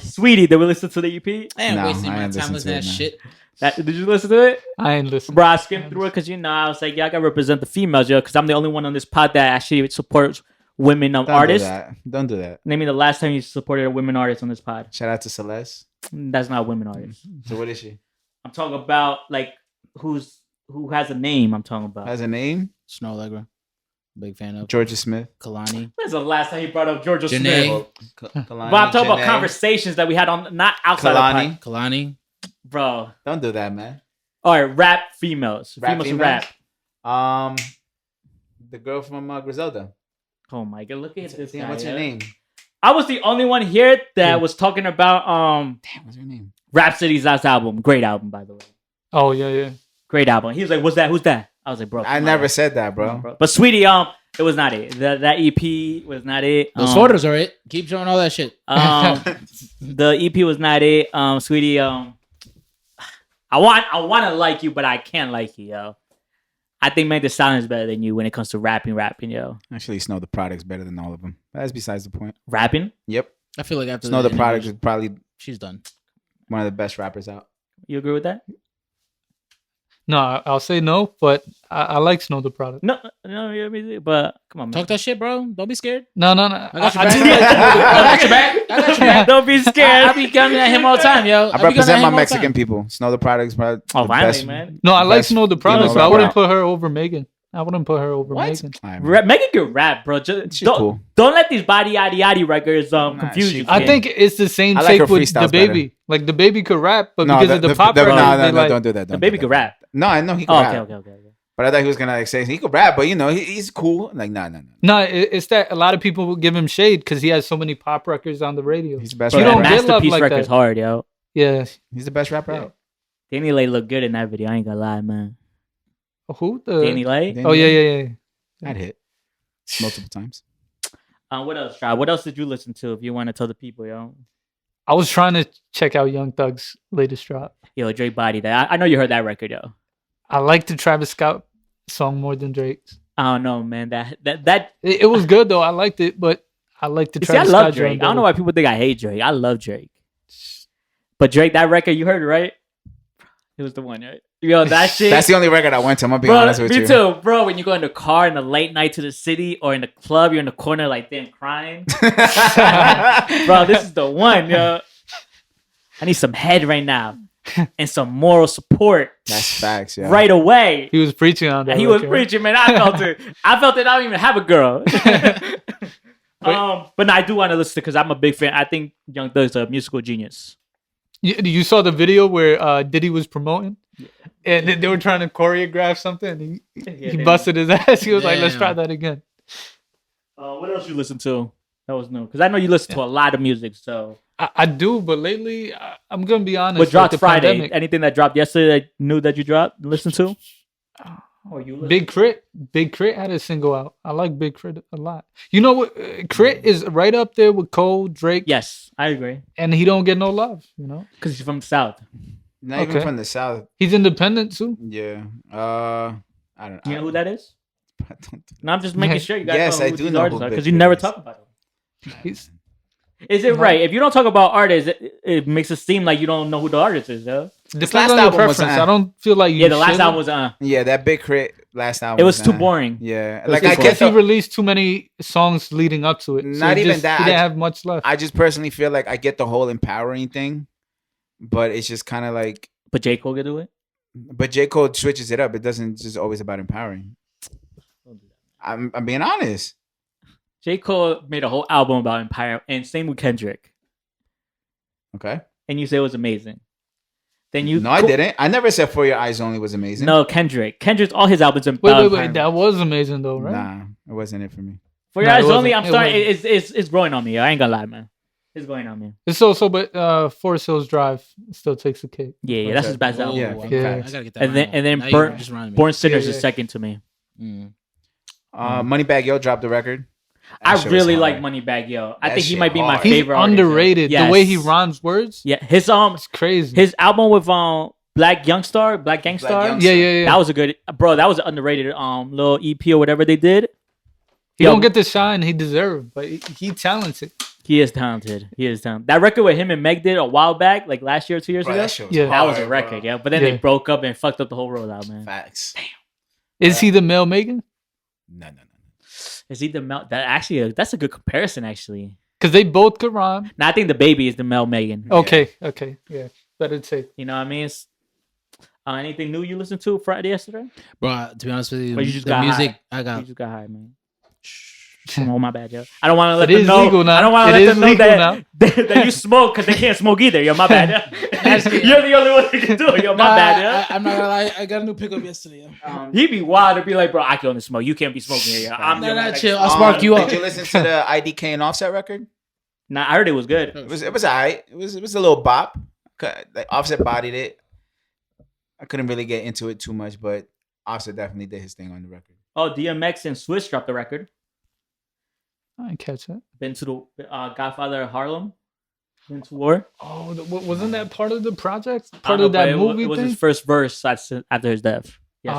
Sweetie, did we listen to the EP? I ain't No, wasting I my ain't time listened listening to to it, that man. shit. Did you listen to it? I ain't listening. Bro, I skimmed through it because I was like, yeah, I gotta represent the females, yo, because I'm the only one on this pod that actually supports women artists. Don't do that. Name me the last time you supported a women artist on this pod. Shout out to Celeste. That's not a women artist. So what is she? I'm talking about like who has a name. I'm talking about. Has a name? Snow Allegra. Big fan of. Georgia Smith. Kalani. When's the last time you brought up Georgia Janae. Smith? But I'm talking about conversations that we had on, not outside of the pod. Kalani. Bro. Don't do that, man. All right, rap females. Females who rap. The girl from Griselda. Oh my god, look at this guy. What's her name? I was the only one here that was talking about Damn, what's her name? Rhapsody's last album. Great album, by the way. Oh yeah. Great album. He was like, "What's that? Who's that?" I was like, "Bro." I never said that, bro. But Sweetie, it was not it. That EP was not it. Those photos are it. Keep showing all that shit. The EP was not it. Sweetie, I want to like you, but I can't like you, yo. I think Meg Thee Stallion is better than you when it comes to rapping, yo. Actually, Snow the Product's better than all of them. That's besides the point. Rapping? Yep. I feel like after Snow the interviews, Product is probably she's done. one of the best rappers out. You agree with that? No, I'll say no, but I like Snow the Product. No, but come on, man. Talk that shit, bro. Don't be scared. No. I got your back. I got your back. I got your back. Don't be scared. I be coming at him all the time, yo. I be coming represent at my him all the Mexican time. people. Snow the Product's probably Oh, the finally, best. man. No, I like Best Snow the Product, female but I wouldn't rapper. put her over Megan. I wouldn't put her over What? Megan. All right, man. Megan can rap, bro. Just She's don't, cool. don't let these body yaddy yaddy records confuse she you. cool. I kid. think it's the same I like take her with freestyles the baby. Like the baby could rap, but No, because of the pop no, records, no, they no, like, don't do that. the Don't baby do can that. rap. No, I know he can Oh, rap. okay. But I thought he was gonna like say he could rap, but you know he's cool. Like no. No, it's that a lot of people will give him shade because he has so many pop records on the radio. He's the best You rapper. don't out. get love Masterpiece like record's that. hard, yo. Yeah. He's the best rapper Yeah. out. Danny Lay looked good in that video. I ain't gonna lie, man. Who? Danny Lay. Danny Oh Lay? yeah. That hit multiple times. What else, Rob? What else did you listen to? If you want to tell the people, yo. I was trying to check out Young Thug's latest drop. Yo, Drake body that. I know you heard that record, yo. I like the Travis Scott song more than Drake's. I don't know, man. That It was good though. I liked it, but I like the You see, I Travis love Scott Drake. joint I don't know better. why people think I hate Drake. I love Drake. But Drake, that record, you heard it, right? It was the one, right? Yo, that shit. That's the only record I went to. I'm gonna be Bro, honest with me you. too, bro. When you go in the car in the late night to the city or in the club, you're in the corner like damn crying. Bro, this is the one, yo. I need some head right now and some moral support That's facts, yeah. right away. He was preaching on that. He was record. preaching, man. I felt it. I felt it. I don't even have a girl. But no, I do want to listen to because I'm a big fan. I think Young Thug's a musical genius. You saw the video where Diddy was promoting, and they were trying to choreograph something. And he busted his ass. He was like, "Let's try Damn. that again." What else you listen to? That was new because I know you listen to a lot of music. So I do, but lately I'm gonna be honest. what dropped the Friday? pandemic- Anything that dropped yesterday that knew that you dropped? Listen to? Or you listen? Big Crit had a single out. I like Big Crit a lot. You know what? Crit is right up there with Cole, Drake, Yes, I agree. and he don't get no love. You know, Because he's from the South. Not even Okay. from the South. he's independent too. Yeah. I don't. You know who that is? I don't. No, I'm just making Yeah. sure you guys Yes, know I who do these know artists who are Big because you Crit never is. talk about them. He's Is it No. right? If you don't talk about artists, it makes it seem like you don't know who the artist is, though. depends last on your album was, preference. I don't feel like you Yeah, the last should. album was Yeah, that Big Crit last album. it was too boring. Yeah, was like too I boring. get Because he the, released too many songs leading up to it. So Not it even just- that, He didn't I- have much left. I just personally feel like I get the whole empowering thing, but it's just kind of like. But J. Cole could do it. But J. Cole switches it up. It doesn't just always about empowering. I'm being honest. J. Cole made a whole album about Empire, and same with Kendrick. Okay. And you say it was amazing. Then you No, I didn't. I never said For Your Eyes Only was amazing. No, Kendrick's all his albums about Wait. empowerment. That was amazing though, right? Nah, it wasn't it for me. For Your No, it Eyes Only, wasn't. I'm It sorry, wasn't. it's growing on me. Yo. I ain't gonna lie, man. It's going on me. It's also, but Forest Hills Drive still takes the cake. Yeah, that's his best Oh, album. Yeah, I yeah. gotta get that. And then right and then now. Now Born you just reminded me. Born Sinners Yeah, is yeah. second to me. Mm. Moneybag Yo dropped the record. That I shit was really hard. like Moneybag Yo. I That think he shit might be my hard. He's favorite artist, yo. underrated. Yes. The way he rhymes words, Yeah, his it's crazy. his album with Black Gangstar, Youngstar. yeah. that was a good bro. That was an underrated little EP or whatever they did. He Yo, don't get the shine he deserved, but he talented. He is talented. He is talented. That record with him and Meg did a while back, like last year or 2 years Bro, ago. that shit was Yeah. That was a hard, record, bro. yeah. But then Yeah. they broke up and fucked up the whole rollout, man. Facts. Is he the male Megan? No. Is he the Mel? That actually, that's a good comparison, actually. Because they both could rhyme. Now I think the baby is the Mel Megan. Okay, yeah. Better take. You know what I mean? Anything new you listened to Friday yesterday? Bro, to be honest with you, Or you just the got music high? I got. You just got high, man. Oh my bad, yo. I don't want to let It them is know. legal now. I don't want It to let is them know legal that, now. that you smoke because they can't smoke either. Yo, my bad. Yo. You're the only one that can do it. Yo, my bad. Yo. I'm not gonna lie. I got a new pickup yesterday. Yo. He'd be wild to be like, bro, I can only smoke. You can't be smoking here. Yo. I'm the Nah, one nah, that chill. can I'll smoke. spark you up. Did you listen to the IDK and Offset record? Nah, I heard it was good. It was alright. It was a little bop. Like Offset bodied it. I couldn't really get into it too much, but Offset definitely did his thing on the record. Oh, DMX and Swiss dropped the record. I didn't catch that. Been to the Godfather of Harlem. Been to war. Oh, wasn't that part of the project? I Part don't of know, but that movie It was thing? his first verse after his death. Yes.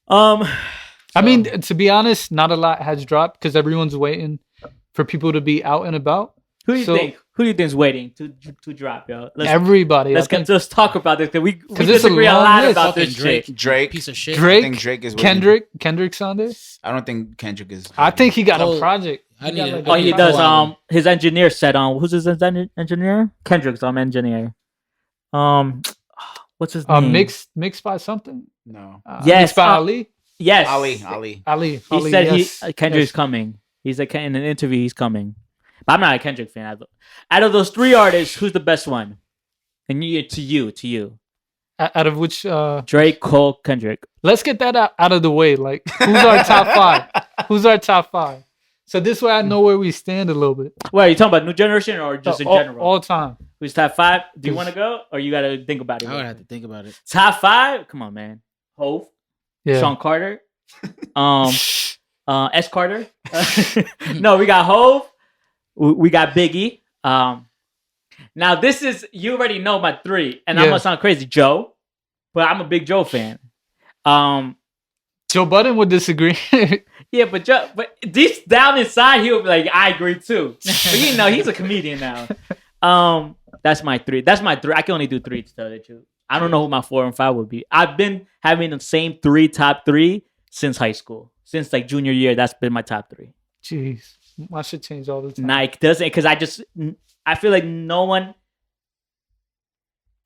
I mean, to be honest, not a lot has dropped because everyone's waiting for people to be out and about. Who do you So- think? Who do you think is waiting to drop, yo? Everybody. Let's I think just talk about this because we it's a disagree a long lot list. about this Fucking shit. Drake. Piece of shit. I Drake, think Drake is winning. Kendrick's on there. I don't think Kendrick is. I think he got Cole- a project. I He need got it. like Oh, a he Yeah. does. Wow. His engineer said, who's his engineer? Kendrick's engineer. What's his name? Mixed by something. No. Yes, Mixed by Ali. Yes, Ali. He said yes. Kendrick's Yes. coming. He said in an interview he's coming. But I'm not a Kendrick fan. Out of those 3 artists, who's the best one? And to you. Out of which Drake, Cole, Kendrick. let's get that out of the way. Like, who's our top 5? Who's our top 5? So this way I know where we stand a little bit. Wait, are you talking about new generation or just in general? All time. Who's top 5? Do you want to go or you got to think about it? I would have to think about it. Top 5? Come on, man. Hove, Yeah. Sean Carter, S Carter. No, we got Hove. We got Biggie. Now this is, you already know my 3, and I'm gonna sound crazy, Joe, but I'm a big Joe fan. Joe Budden would disagree. Yeah, but deep down inside, he would be like, I agree too. But he's a comedian now. That's my 3. I can only do 3 to tell the truth. I don't know who my 4 and 5 would be. I've been having the same top 3 since high school. Since like junior year, that's been my top 3. Jeez, my shit change all the time. Nike doesn't, because I feel like no one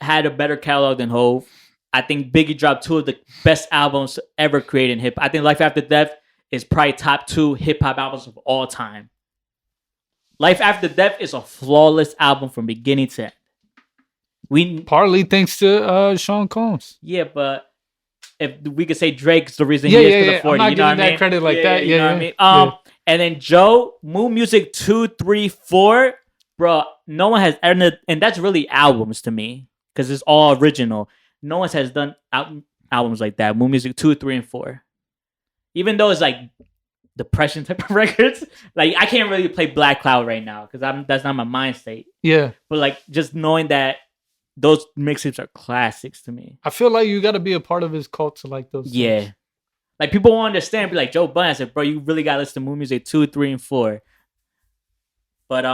had a better catalog than Hove. I think Biggie dropped 2 of the best albums ever created in hip hop. I think Life After Death is probably top 2 hip hop albums of all time. Life After Death is a flawless album from beginning to end. Partly thanks to Sean Combs. Yeah, but if we could say Drake's the reason Yeah, he is yeah, because yeah. of 40, I'm not you know what giving I that mean? credit like that. You know Yeah, what I mean? yeah. And then Joe, Moon Music 2, 3, 4, bro, no one has ever, and that's really albums to me because it's all original. No one has done albums like that. Moon Music 2, 3, and 4. Even though it's like depression type of records, like I can't really play Black Cloud right now because that's not my mind state. Yeah. But like just knowing that those mixtapes are classics to me. I feel like you got to be a part of his cult to like those. Yeah. Things. Like people won't understand. Be like, Joe Budden. I said, bro, you really got to listen to Moon Music 2, 3, and 4. But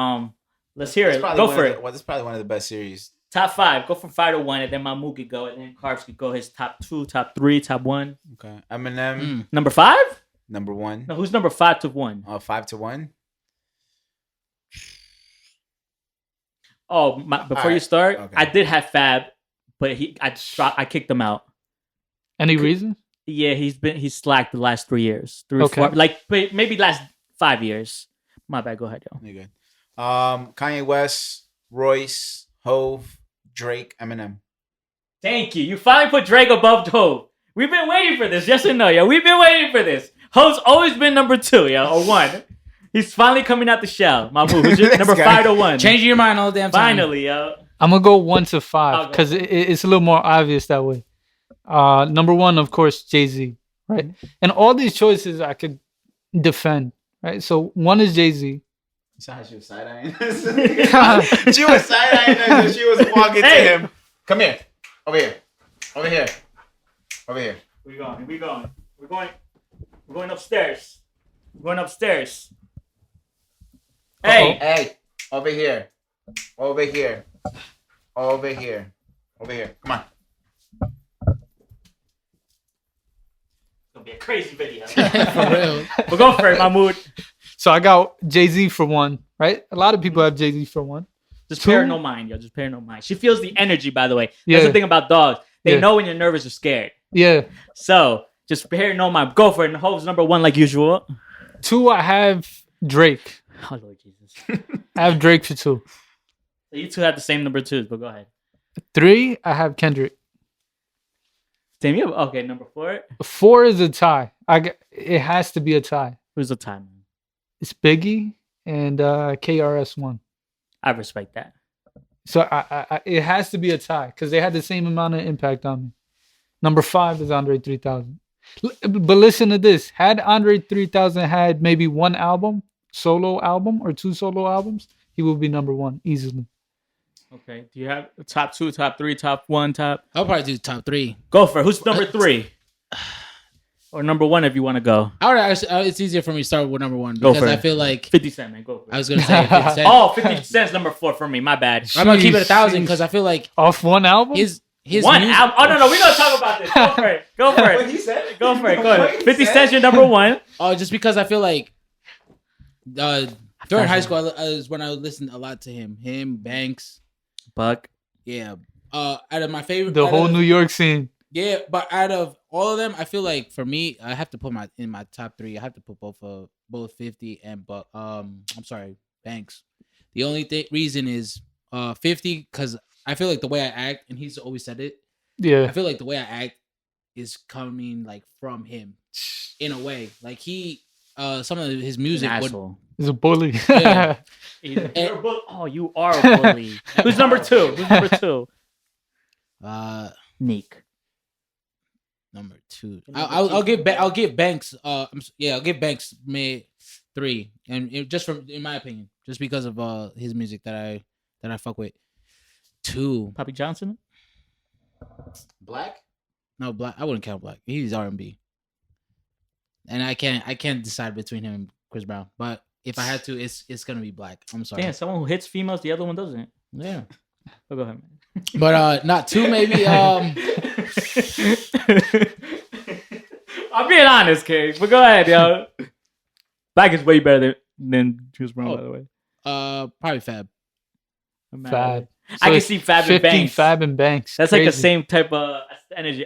let's hear it. Go for it. It's probably one of the best series. Top 5. Go from 5 to 1, and then Mahmud could go, and then Carbs could go his top 2, top 3, top 1. Okay. Eminem, Number 5? number 1. No, who's number 5 to 1? 5 to 1. Oh, before you start, okay. I did have Fab, but I kicked him out. Any reason? Yeah, he's slacked the last 3 years. 3 or Okay. 4, like maybe last 5 years. My bad. Go ahead, yo. You're good. Kanye West, Royce, Hove, Drake, Eminem. Thank you. You finally put Drake above Hove. We've been waiting for this, yes or no, yo? We've been waiting for this. Hove's always been number 2, yo, or 1. He's finally coming out the shell. Mahmud, who's your number 5 to 1? Changing your mind all the damn time. Finally, yo. I'm gonna go 1 to I'll 5 go. because it's a little more obvious that way. Number 1, of course, Jay-Z, right? And all these choices I could defend, right? So 1 is Jay-Z. You saw how she was side-eyeing us? She was side-eyeing us and she was walking to him. Come here. Over here. Over here. Over here. We're going upstairs. We're going upstairs. Hey. Hey. Over here. Over here. Over here. Over here. Come on. It's going to be a crazy video. For real. We're going for it, Mahmud. So I got Jay-Z for 1, right? A lot of people have Jay-Z for 1. Just 2. pay her no mind, yo. Just pay her no mind. She feels the energy, by the way. That's Yeah. the thing about dogs. They Yeah. know when you're nervous or scared. Yeah. So, just pay her no mind. Go for it. And Hove's number 1 like usual. 2, I have Drake. Oh, Lord Jesus. I have Drake for 2. So you two have the same number 2s, but go ahead. 3, I have Kendrick. Damn, you have, okay, number 4. 4 is a tie. It has to be a tie. Who's the time? It's Biggie and KRS-One. I respect that. So I it has to be a tie because they had the same amount of impact on me. Number 5 is Andre 3000. But listen to this. Had Andre 3000 had maybe 1 solo album or 2 solo albums, he would be number 1 easily. Okay. Do you have top 2, top 3, top 1, top? I'll probably do top 3. Go for it. Who's number 3? Or number 1 if you want to go. I would actually, it's easier for me to start with number 1 Go because for I it. feel like 50 Cent, man. Go for it. I was gonna say 50 Cent. Oh, 50 Cent's number 4 for me. My bad. I'm gonna keep it 1,000 Sheesh. because I feel like Off 1 album? his One music- album. Oh, no. We're going to talk about this. Go for it. Go for What it. he said? Go for it. Go What ahead. he 50 said? Cent's your number 1. Oh, just because I feel like during high school is when I listened a lot to him. Him, Banks. Buck. Yeah. Out of my favorite, The whole New York scene. Yeah, but out of all of them, I feel like for me, I have to put in my top 3. I have to put both 50 and I'm sorry, Banks. The only reason is 50 because I feel like the way I act, and he's always said it. Yeah, I feel like the way I act is coming like from him in a way. Like he, some of his music would. He's a bully. Yeah. Oh, you are a bully. Who's number 2? Who's number 2? Neek. Number 2. I'll give Banks. I'll give Banks 3, and just from in my opinion, just because of his music that I fuck with. 2. Poppy Johnson. Black. No, Black. I wouldn't count Black. He's R&B, and I can't decide between him and Chris Brown. But if I had to, it's gonna be Black. I'm sorry. Damn, someone who hits females, the other one doesn't. Yeah. Oh, go ahead, man. But not 2, maybe. I'm being honest, King. But go ahead, yo. Black is way better than Chris Brown, by the way. Probably Fab. Fab. I can see Fab 50, and Banks. Fab and Banks. That's Crazy. like the same type of energy.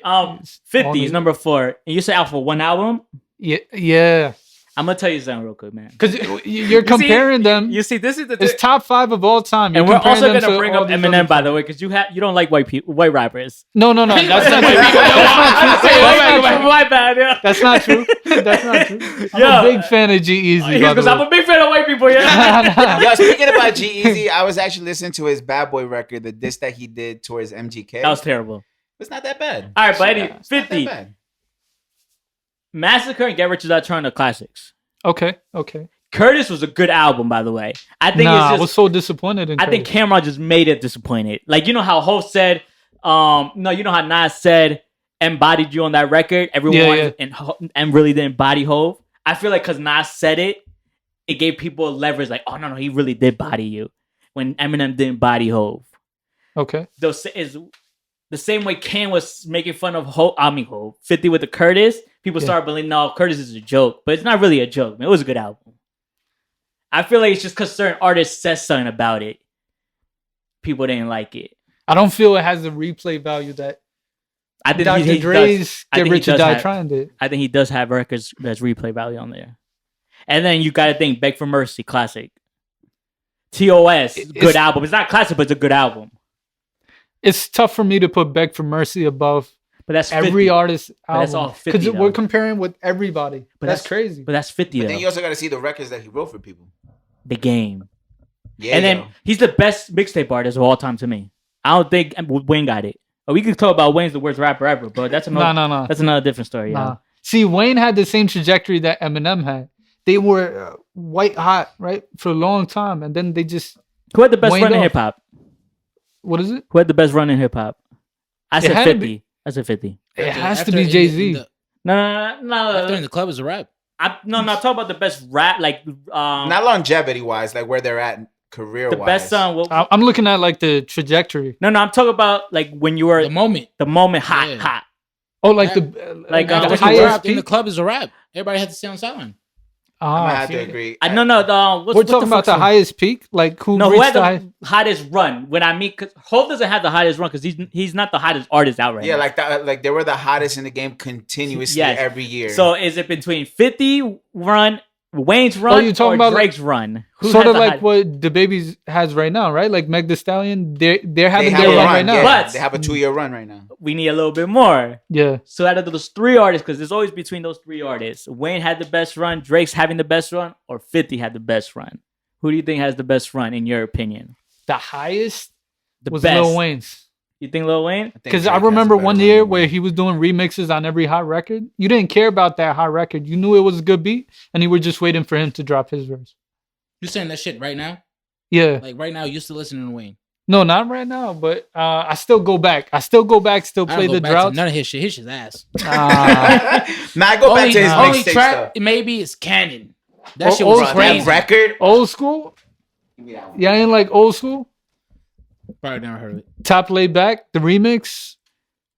50 is number 4, and you say out for one album. Yeah. I'm gonna tell you something real quick, man. Because you're comparing them. You see, this is the It's top 5 of all time. And we're also gonna bring up Eminem, by the way, because you don't like white rappers. No. That's not true. My bad. Yeah. That's not true. That's not true. I'm a big fan of G-Eazy. Because I'm a big fan of white people. Yeah. Yo, speaking about G-Eazy, I was actually listening to his Bad Boy record, the diss that he did towards MGK. That was terrible. It's not that bad. All right, but anyway, It's not 50. that bad. Massacre and Get Rich or Die Trying are classics. Okay. Curtis was a good album, by the way. I was so disappointed in I think Cameron just made it disappointed. Like, you know how Hov said, you know how Nas said, embodied you on that record? Everyone and really didn't body Hov. I feel like because Nas said it, it gave people leverage like, oh, no, he really did body you. When Eminem didn't body Hov. Okay. The same way Kane was making fun of Hov, 50 with the Curtis, people started believing, no, Curtis is a joke. But it's not really a joke, man. It was a good album. I feel like it's just because certain artists said something about it. People didn't like it. I don't feel it has the replay value that I think Dr. Dre's Get Rich or Die Trying did. I think he does have records that's replay value on there. And then you got to think Beg for Mercy, classic. TOS, good album. It's not classic, but it's a good album. It's tough for me to put Beg for Mercy above every artist's album. That's all 50. Because we're comparing with everybody. But that's crazy. But that's 50, But then you also got to see the records that he wrote for people. The Game. Yeah. And then he's the best mixtape artist of all time to me. I don't think Wayne got it. We could talk about Wayne's the worst rapper ever, but that's another no. That's another different story. Yeah. See, Wayne had the same trajectory that Eminem had. They were white hot, right, for a long time, and then they just. Who had the best run in hip hop? What is it? Who had the best run in hip hop? I said 50. I said 50. It has to be Jay-Z. No. After In the Club is a rap. I'm talking about the best rap, like not longevity wise, like where they're at career wise. The best song. I'm looking at like the trajectory. No, I'm talking about like when you were the moment hot. Oh, like the highest peak? In the Club is a rap. Everybody had to stay on sideline. I have to agree. We're talking about the highest peak, like who had the hottest run. When I mean, because Hov doesn't have the hottest run because he's not the hottest artist out right now. Yeah, like that. Like they were the hottest in the game continuously every year. So is it between 50 run, Wayne's run, or Drake's run? Sort of like what the Babies has right now, right? Like Meg Thee Stallion, they're having their run right now. But they have a 2-year run right now. We need a little bit more. Yeah. So out of those 3 artists, because there's always between those 3 artists, Wayne had the best run, Drake's having the best run, or 50 had the best run. Who do you think has the best run in your opinion? The highest was best. Lil Wayne's. You think Lil Wayne? Because I remember one year where he was doing remixes on every hot record. You didn't care about that hot record. You knew it was a good beat, and you were just waiting for him to drop his verse. You saying that shit right now? Yeah. Like right now, you still listening to Wayne? No, not right now, but I still go back. Still play the droughts. None of his shit. His shit's ass. I go back to his only mixtape track. stuff. Maybe it's Cannon. That shit was crazy. That record, old school. Yeah, I ain't like old school. Probably never heard of it. Top Laid Back, the remix.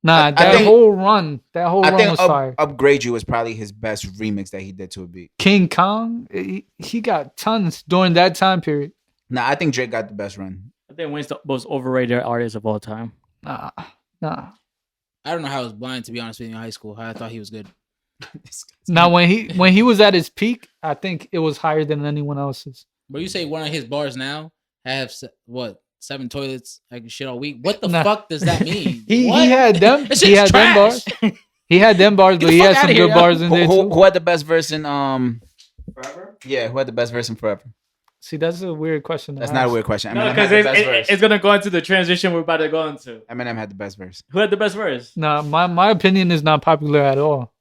That whole run was fire. Upgrade You was probably his best remix that he did to a beat. King Kong, he got tons during that time period. I think Drake got the best run. I think Wayne's the most overrated artist of all time. Nah. I don't know how I was blind, to be honest with you, in high school. I thought he was good. Now when he was at his peak, I think it was higher than anyone else's. But you say one of his bars now have 7 toilets, I can shit all week. What the Nah. fuck does that mean? He What? had them. That He shit's had them trash. bars. He had them bars, Get but the he fuck had some outta here, good yo. bars in there too. Who had the best verse in Forever? Yeah, who had the best verse in Forever? See, that's a weird question. That's not a weird question. No, Eminem because had the best verse. it's gonna go into the transition we're about to go into. Eminem had the best verse. Who had the best verse? No, my opinion is not popular at all.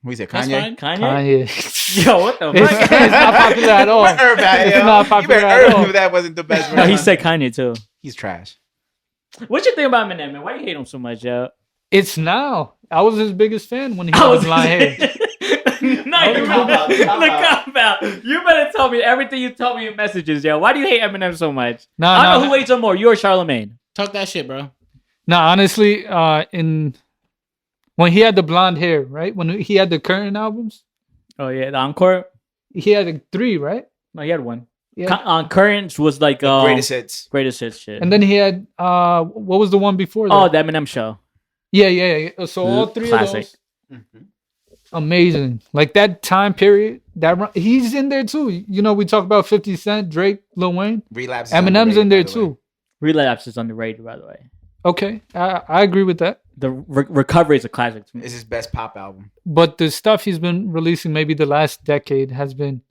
Who is it? That's Kanye? fine. Kanye? Kanye. Yo, what the It's, fuck? it's not popular at all. Herb at, It's yo. not You popular better at Herb all. knew that wasn't the best verse. No, he said Kanye too. He's trash. What you think about Eminem, man? Why you hate him so much, yo? It's now. I was his biggest fan when he I was was blonde hair. No, you cop out. You better tell me everything you told me in messages, yo. Why do you hate Eminem so much? I don't know who hates him more, you or Charlemagne. Talk that shit, bro. No, honestly, when he had the blonde hair, right? When he had the current albums, Oh yeah, the Encore. he had 3, right? No, he had one. Yeah. On Currents was like Greatest hits. greatest hits shit. And then he had what was the one before that? Oh, the Eminem show. Yeah. So all 3 Classic. of those, amazing. Like that time period, he's in there too. You know, we talk about 50 Cent, Drake, Lil Wayne. Relapse. is Eminem's in underrated, there by the way. too. Relapse is underrated, by the way. Okay, I agree with that. The Recovery is a classic to me. It's his best pop album. But the stuff he's been releasing maybe the last decade has been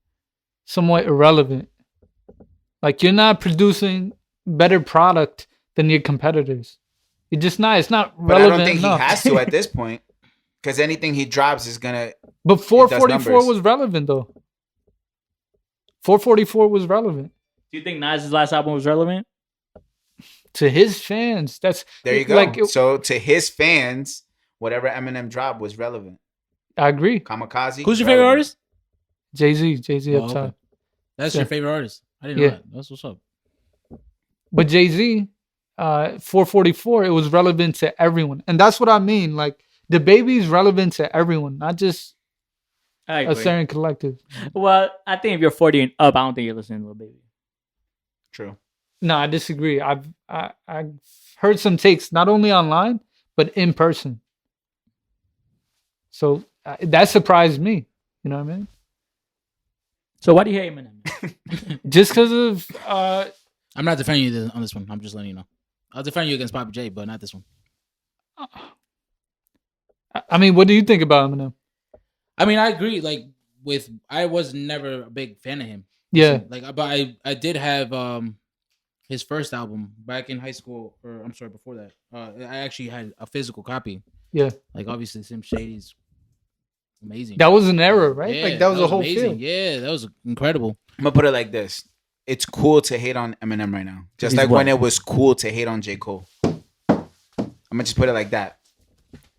somewhat irrelevant. Like you're not producing better product than your competitors. You're just not. It's not But I relevant don't think enough. he has to at this point. Because anything he drops is gonna. But does 444 numbers. was relevant though. 444 was relevant Do you think Nas's last album was relevant? to his fans. That's There you go. Like So to his fans, whatever Eminem dropped was relevant. I agree. Kamikaze. Who's your favorite relevant. artist? Jay-Z Oh, up top. okay. That's Yeah. your favorite artist. I didn't Yeah. know that. That's what's up. But Jay-Z, 444, it was relevant to everyone. And that's what I mean. Like the baby's relevant to everyone, not just I a agree. certain collective. Well, I think if you're 40 and up, I don't think you're listening to Lil Baby. True. No, I disagree. I've heard some takes not only online but in person. So that surprised me. You know what I mean? So why do you hate Eminem? Just because of I'm not defending you on this one. I'm just letting you know. I'll defend you against Papa J, but not this one. I mean, what do you think about Eminem? I mean, I agree. Like I was never a big fan of him. Yeah. Like, but I did have his first album back in high school, or I'm sorry, before that. I actually had a physical copy. Yeah. Like obviously, Slim Shady's amazing. That was an era, right? Yeah, Like that was a whole amazing. field. Yeah, that was incredible. I'm gonna put it like this: it's cool to hate on Eminem right now, just He's like what? when it was cool to hate on J. Cole. I'm gonna just put it like that.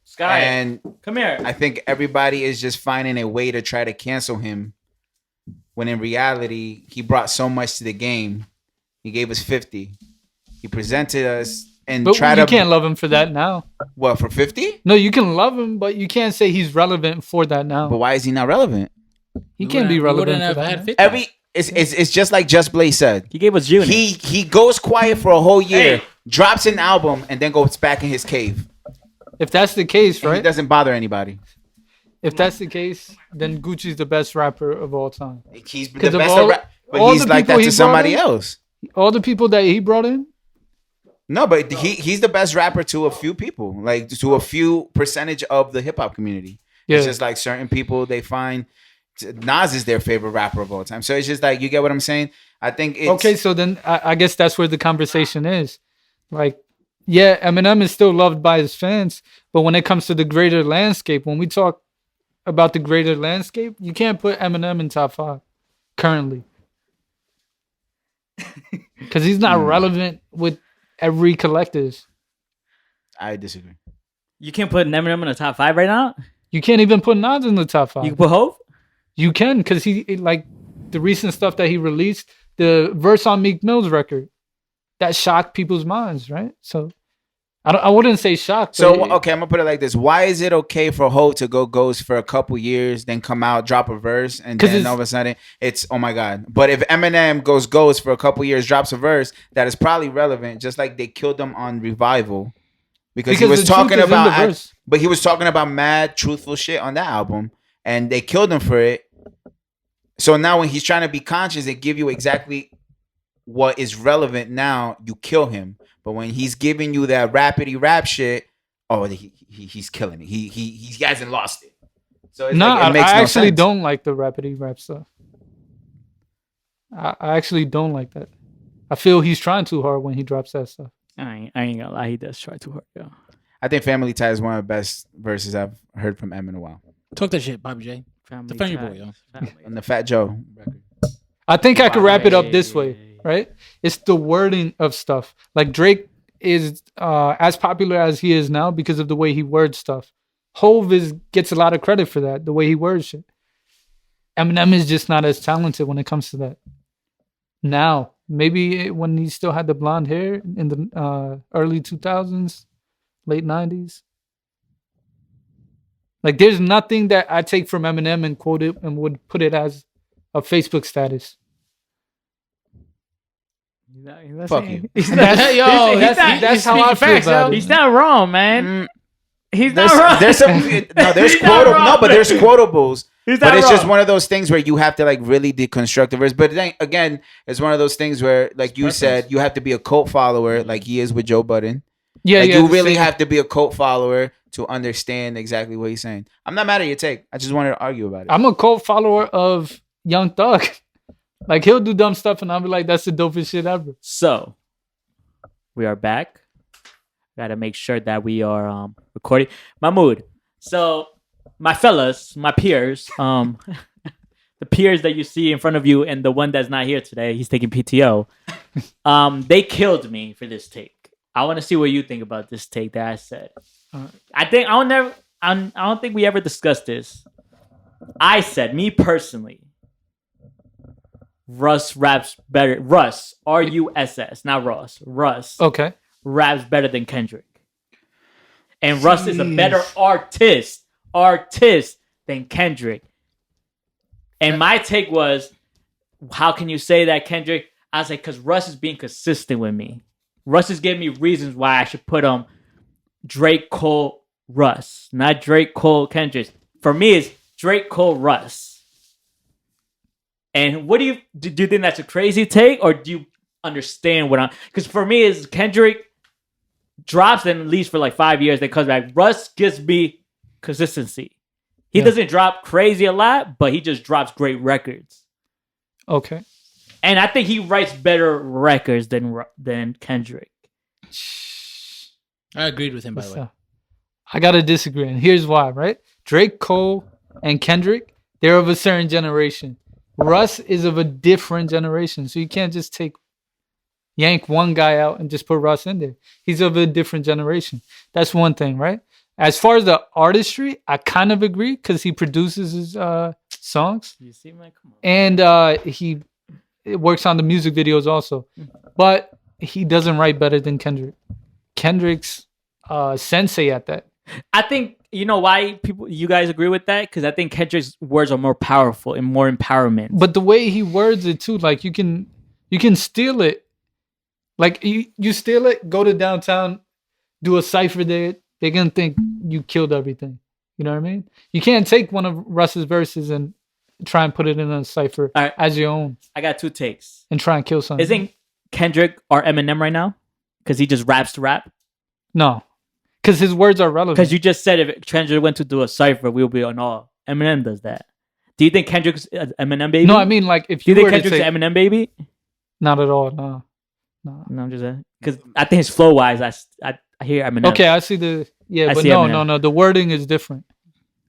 Sky, And come here. I think everybody is just finding a way to try to cancel him, when in reality he brought so much to the game. He gave us 50. He presented us and But tried you to can't love him for that now. what for 50. No, you can love him, but you can't say he's relevant for that now. But why is he not relevant? He can't be relevant Wouldn't for have that. had now. 50. It's just like Just Blaze said. He gave us June. He goes quiet for a whole year, Hey. drops an album, and then goes back in his cave. If that's the case, And he right? doesn't bother anybody. If that's the case, then Gucci's the best rapper of all time. He's the 'Cause of best, all- but all he's the like people that he to brought somebody in? else. All the people that he brought in, No, but he's the best rapper to a few people, like to a few percentage of the hip hop community. yeah. It's just like certain people they find Nas is their favorite rapper of all time. So it's just like, you get what I'm saying? I think it's Okay, so then I guess that's where the conversation is. Like, yeah, Eminem is still loved by his fans, but when it comes to the greater landscape, when we talk about the greater landscape, you can't put Eminem in top 5 currently. Because he's not relevant with every collectors. I disagree. You can't put Eminem in the top 5 right now. You can't even put Nas in the top 5. You can put Hove. You can, because like the recent stuff that he released, the verse on Meek Mill's record, that shocked people's minds, right? So I wouldn't say shocked. So but okay, I'm gonna put it like this: why is it okay for Hope to go ghost for a couple years, then come out, drop a verse, and 'Cause then it's- all of a sudden it's oh my god? But if Eminem goes ghost for a couple years, drops a verse that is probably relevant, just like they killed him on Revival, because he was the truth talking is in the about, verse. but he was talking about mad truthful shit on that album, and they killed him for it. So now when he's trying to be conscious and give you exactly what is relevant now, you kill him. But when he's giving you that rapidy rap shit, oh, he's killing it. He hasn't lost it. So it's No, like, it makes I no actually sense. don't like the rapidy rap stuff. I actually don't like that. I feel he's trying too hard when he drops that stuff. I ain't gonna lie, he does try too hard, yo. I think Family Tie is one of the best verses I've heard from M in a while. Talk that shit, Bobby J. Family Defend your boy, ties, yo. family On the Fat Joe record. I think I could wrap it up this way, right? It's the wording of stuff. Like Drake is as popular as he is now because of the way he words stuff. Hove gets a lot of credit for that, the way he words shit. Eminem is just not as talented when it comes to that. Now, maybe when he still had the blonde hair in the early 2000s, late 90s. Like, there's nothing that I take from Eminem and quote it and would put it as a Facebook status. Fuck you. That's how I feel about it. He's not wrong, man. He's not There's, wrong. there's some there's He's not quotable wrong, no, but there's man. quotables. He's But not it's just wrong. one of those things where you have to like really deconstruct the verse. But then again, it's one of those things where, like you said, you have to be a cult follower, like he is with Joe Budden. Yeah, Like yeah. you the really same. have to be a cult follower to understand exactly what he's saying. I'm not mad at your take. I just wanted to argue about it. I'm a cult follower of Young Thug. Like, he'll do dumb stuff and I'll be like, that's the dopest shit ever. So, we are back. Gotta make sure that we are recording. Mahmud. So, my fellas, my peers, the peers that you see in front of you and the one that's not here today, he's taking PTO. They killed me for this take. I want to see what you think about this take that I said. I don't think we ever discussed this. I said, me personally, Russ raps better. Russ, R-U-S-S, not Ross. Russ Okay. raps better than Kendrick. And Russ is a better artist than Kendrick. And my take was, how can you say that, Kendrick? I was like, because Russ is being consistent with me. Russ is giving me reasons why I should put Drake, Cole, Russ, not Drake, Cole, Kendrick. For me, it's Drake, Cole, Russ. And what do you think that's a crazy take, or do you understand what I'm? Because for me, is Kendrick drops and leaves for like 5 years, then comes back. Russ gives me consistency. He doesn't drop crazy a lot, but he just drops great records. Okay. And I think he writes better records than Kendrick. I agreed with him, by the way. So, I gotta disagree, and here's why. Right? Drake, Cole, and Kendrick, they're of a certain generation. Russ is of a different generation, so you can't just yank one guy out and just put Russ in there. He's of a different generation. That's one thing, right? As far as the artistry, I kind of agree because he produces his songs, You see, man, come on. and he works on the music videos also. But he doesn't write better than Kendrick. Kendrick's sensei at that. I think you know why you guys agree with that, because I think Kendrick's words are more powerful and more empowerment. But the way he words it too, like you can steal it. Like you steal it, go to downtown, do a cipher there. They're gonna think you killed everything. You know what I mean? You can't take one of Russ's verses and try and put it in a cipher All right. as your own I got two takes. and try and kill something. Isn't Kendrick or Eminem right now? Because he just raps to rap. No, because his words are relevant. Because you just said if Kendrick went to do a cipher, we'll be on all. Eminem does that. Do you think Kendrick's Eminem baby? No, I mean like if Do you you were think to Kendrick's say, Eminem baby? not at all. No. No, I'm just because I think his flow wise, I hear Eminem. Okay, I see the I but see no, Eminem. no. The wording is different.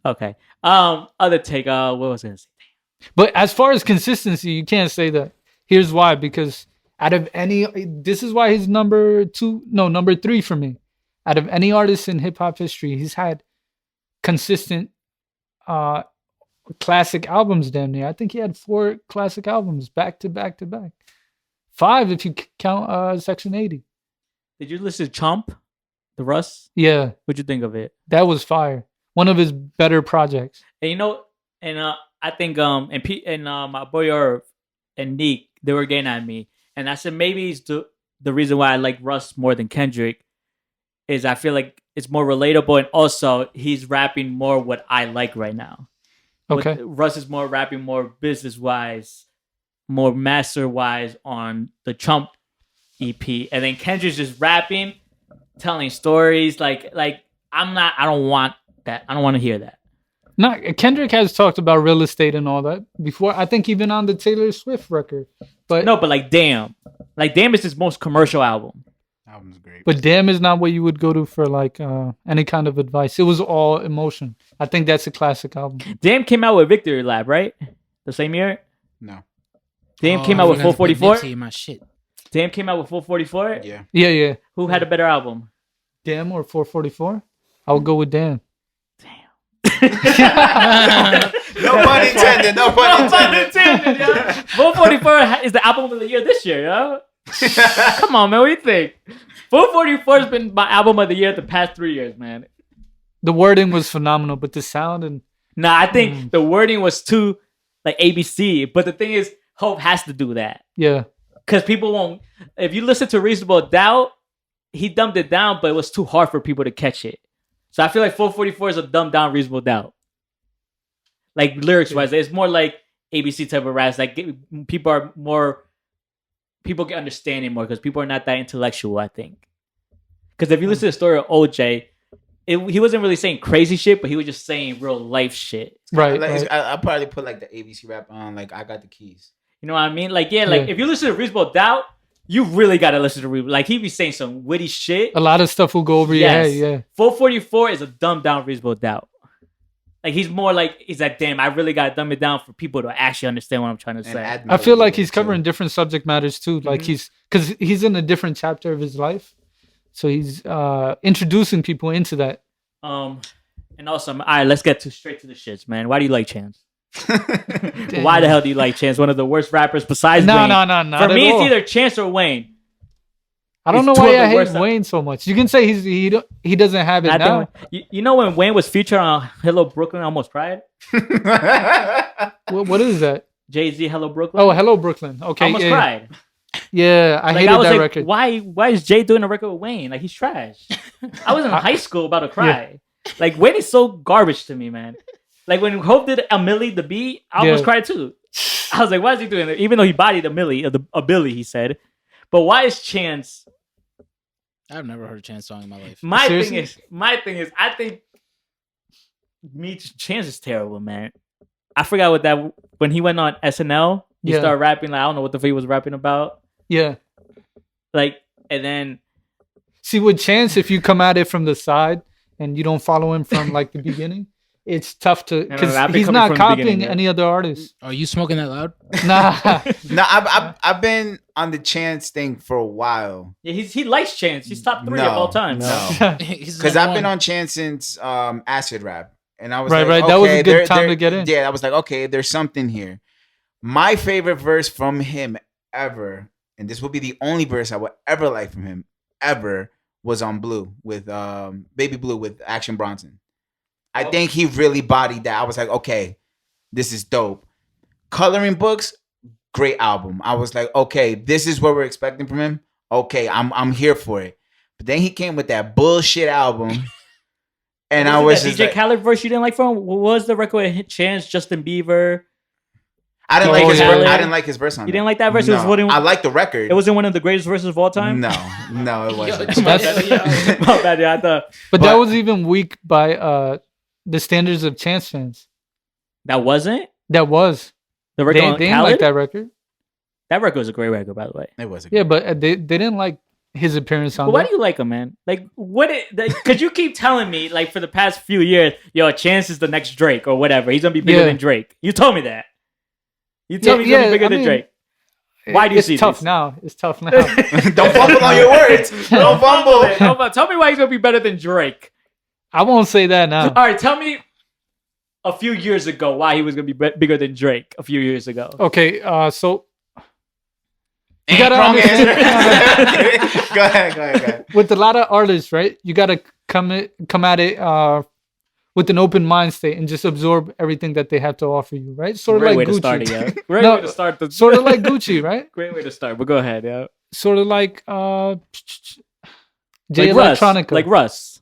Okay. Other take. What was I gonna say? But as far as consistency, you can't say that. Here's why: because out of this is why he's number 3 for me. Out of any artist in hip hop history, he's had consistent, classic albums. Damn near, I think he had 4 classic albums back to back to back. 5 if you count Section 80. Did you listen to Chomp, the Russ? Yeah, What'd you think of it? that was fire. One of his better projects. And I think my boy Irv and Neek, they were getting at me, and I said maybe it's the reason why I like Russ more than Kendrick is I feel like it's more relatable, and also he's rapping more what I like right now. Okay. Russ is more rapping more business wise, more master wise on the Trump EP, and then Kendrick's just rapping, telling stories. Like I don't want that. I don't want to hear that. No, Kendrick has talked about real estate and all that before. I think even on the Taylor Swift record. But No, but like Damn is his most commercial album. Album's great. But Damn is not what you would go to for like any kind of advice. It was all emotion. I think that's a classic album. Damn came out with Victory Lab, right? The same year. No. Damn came out with 444. My shit. Damn came out with 444. Yeah. Yeah. Who had a better album? Damn or 444? I would go with Damn. No pun intended. No pun intended. Yo. 444 is the album of the year this year, yo. Come on, man. What do you think? 444 has been my album of the year the past 3 years, man. The wording was phenomenal, but the sound and Nah, I think the wording was too like ABC. But the thing is, Hope has to do that. yeah. Because people won't. If you listen to Reasonable Doubt, he dumbed it down, but it was too hard for people to catch it. So I feel like 444 is a dumbed down Reasonable Doubt. Like lyrics wise, it's more like ABC type of raps. Like people can understand it more because people are not that intellectual, I think. Because if you listen to the story of OJ, he wasn't really saying crazy shit, but he was just saying real life shit. Right. Like, I'll probably put like the ABC rap on. Like I got the keys. You know what I mean? Like if you listen to Reasonable Doubt, you really got to listen to Reasonable. Like he be saying some witty shit. A lot of stuff will go over your head. Yeah. 444 is a dumbed down Reasonable Doubt. Like he's like, damn, I really got to dumb it down for people to actually understand what I'm trying to say. I feel like he's covering different subject matters too. Like because he's in a different chapter of his life, so he's introducing people into that. And also, all right, let's get straight to the shits, man. Why do you like Chance? Why the hell do you like Chance? One of the worst rappers besides Wayne. No. For me, it's either Chance or Wayne. I don't know why I hate Wayne so much. You can say he doesn't have it now. You know when Wayne was featured on Hello Brooklyn, I almost cried. What is that? Jay-Z, Hello Brooklyn. Oh, Hello Brooklyn. Okay, I almost cried. Yeah, I hated that record. Why is Jay doing a record with Wayne? Like he's trash. I was in high school about to cry. Yeah. Like Wayne is so garbage to me, man. Like when Hope did a Millie the beat, I almost cried too. I was like, why is he doing that? Even though he bodied a Billy, he said. But why is Chance? I've never heard a Chance song in my life. My thing is, I think Chance is terrible, man. I forgot when he went on SNL, he started rapping. Like I don't know what the fuck he was rapping about. Yeah. Like, and then see with Chance, if you come at it from the side and you don't follow him from like the beginning, it's tough to because he's not copying any other artists. Are you smoking that loud? Nah. No, I've been on the Chance thing for a while. Yeah, he likes Chance. He's top 3 of all time. No, because I've been on Chance since Acid Rap, and I was right. Okay, that was a good time to get in. Yeah, I was like, okay, there's something here. My favorite verse from him ever, and this will be the only verse I will ever like from him ever, was on Blue with Baby Blue with Action Bronson. I think he really bodied that. I was like, okay, this is dope. Coloring Books, great album. I was like, okay, this is what we're expecting from him. Okay, I'm here for it. But then he came with that bullshit album, and I was just DJ Khaled verse you didn't like from him? What was the record with Chance, Justin Bieber? I didn't like his verse. I didn't like his verse on. You didn't like that verse? No. It was I like the record. It wasn't one of the greatest verses of all time. No, it wasn't. My bad, yeah, I thought. But that was even weak by the standards of Chance fans. That wasn't? That was. The record they didn't like that record. That record was a great record, by the way. It was. But they didn't like his appearance on. But why do you like him, man? Like, because you keep telling me, like, for the past few years, yo, Chance is the next Drake or whatever. He's gonna be bigger than Drake. You told me that. You told me he's gonna be bigger than Drake. Why do you see this? It's tough now. Don't fumble on your words. Don't fumble it. Tell me why he's gonna be better than Drake. I won't say that now. All right, tell me a few years ago why he was gonna be bigger than Drake. A few years ago. Okay, so you gotta understand. Go ahead. With a lot of artists, right? You gotta come at it with an open mind state and just absorb everything that they have to offer you, right? Sort of Great like way Gucci. To start it, yeah. Great way to start. Sort of like Gucci, right? Great way to start. But go ahead, yeah. Sort of like Jay Like Russ. Electronica. Like Russ.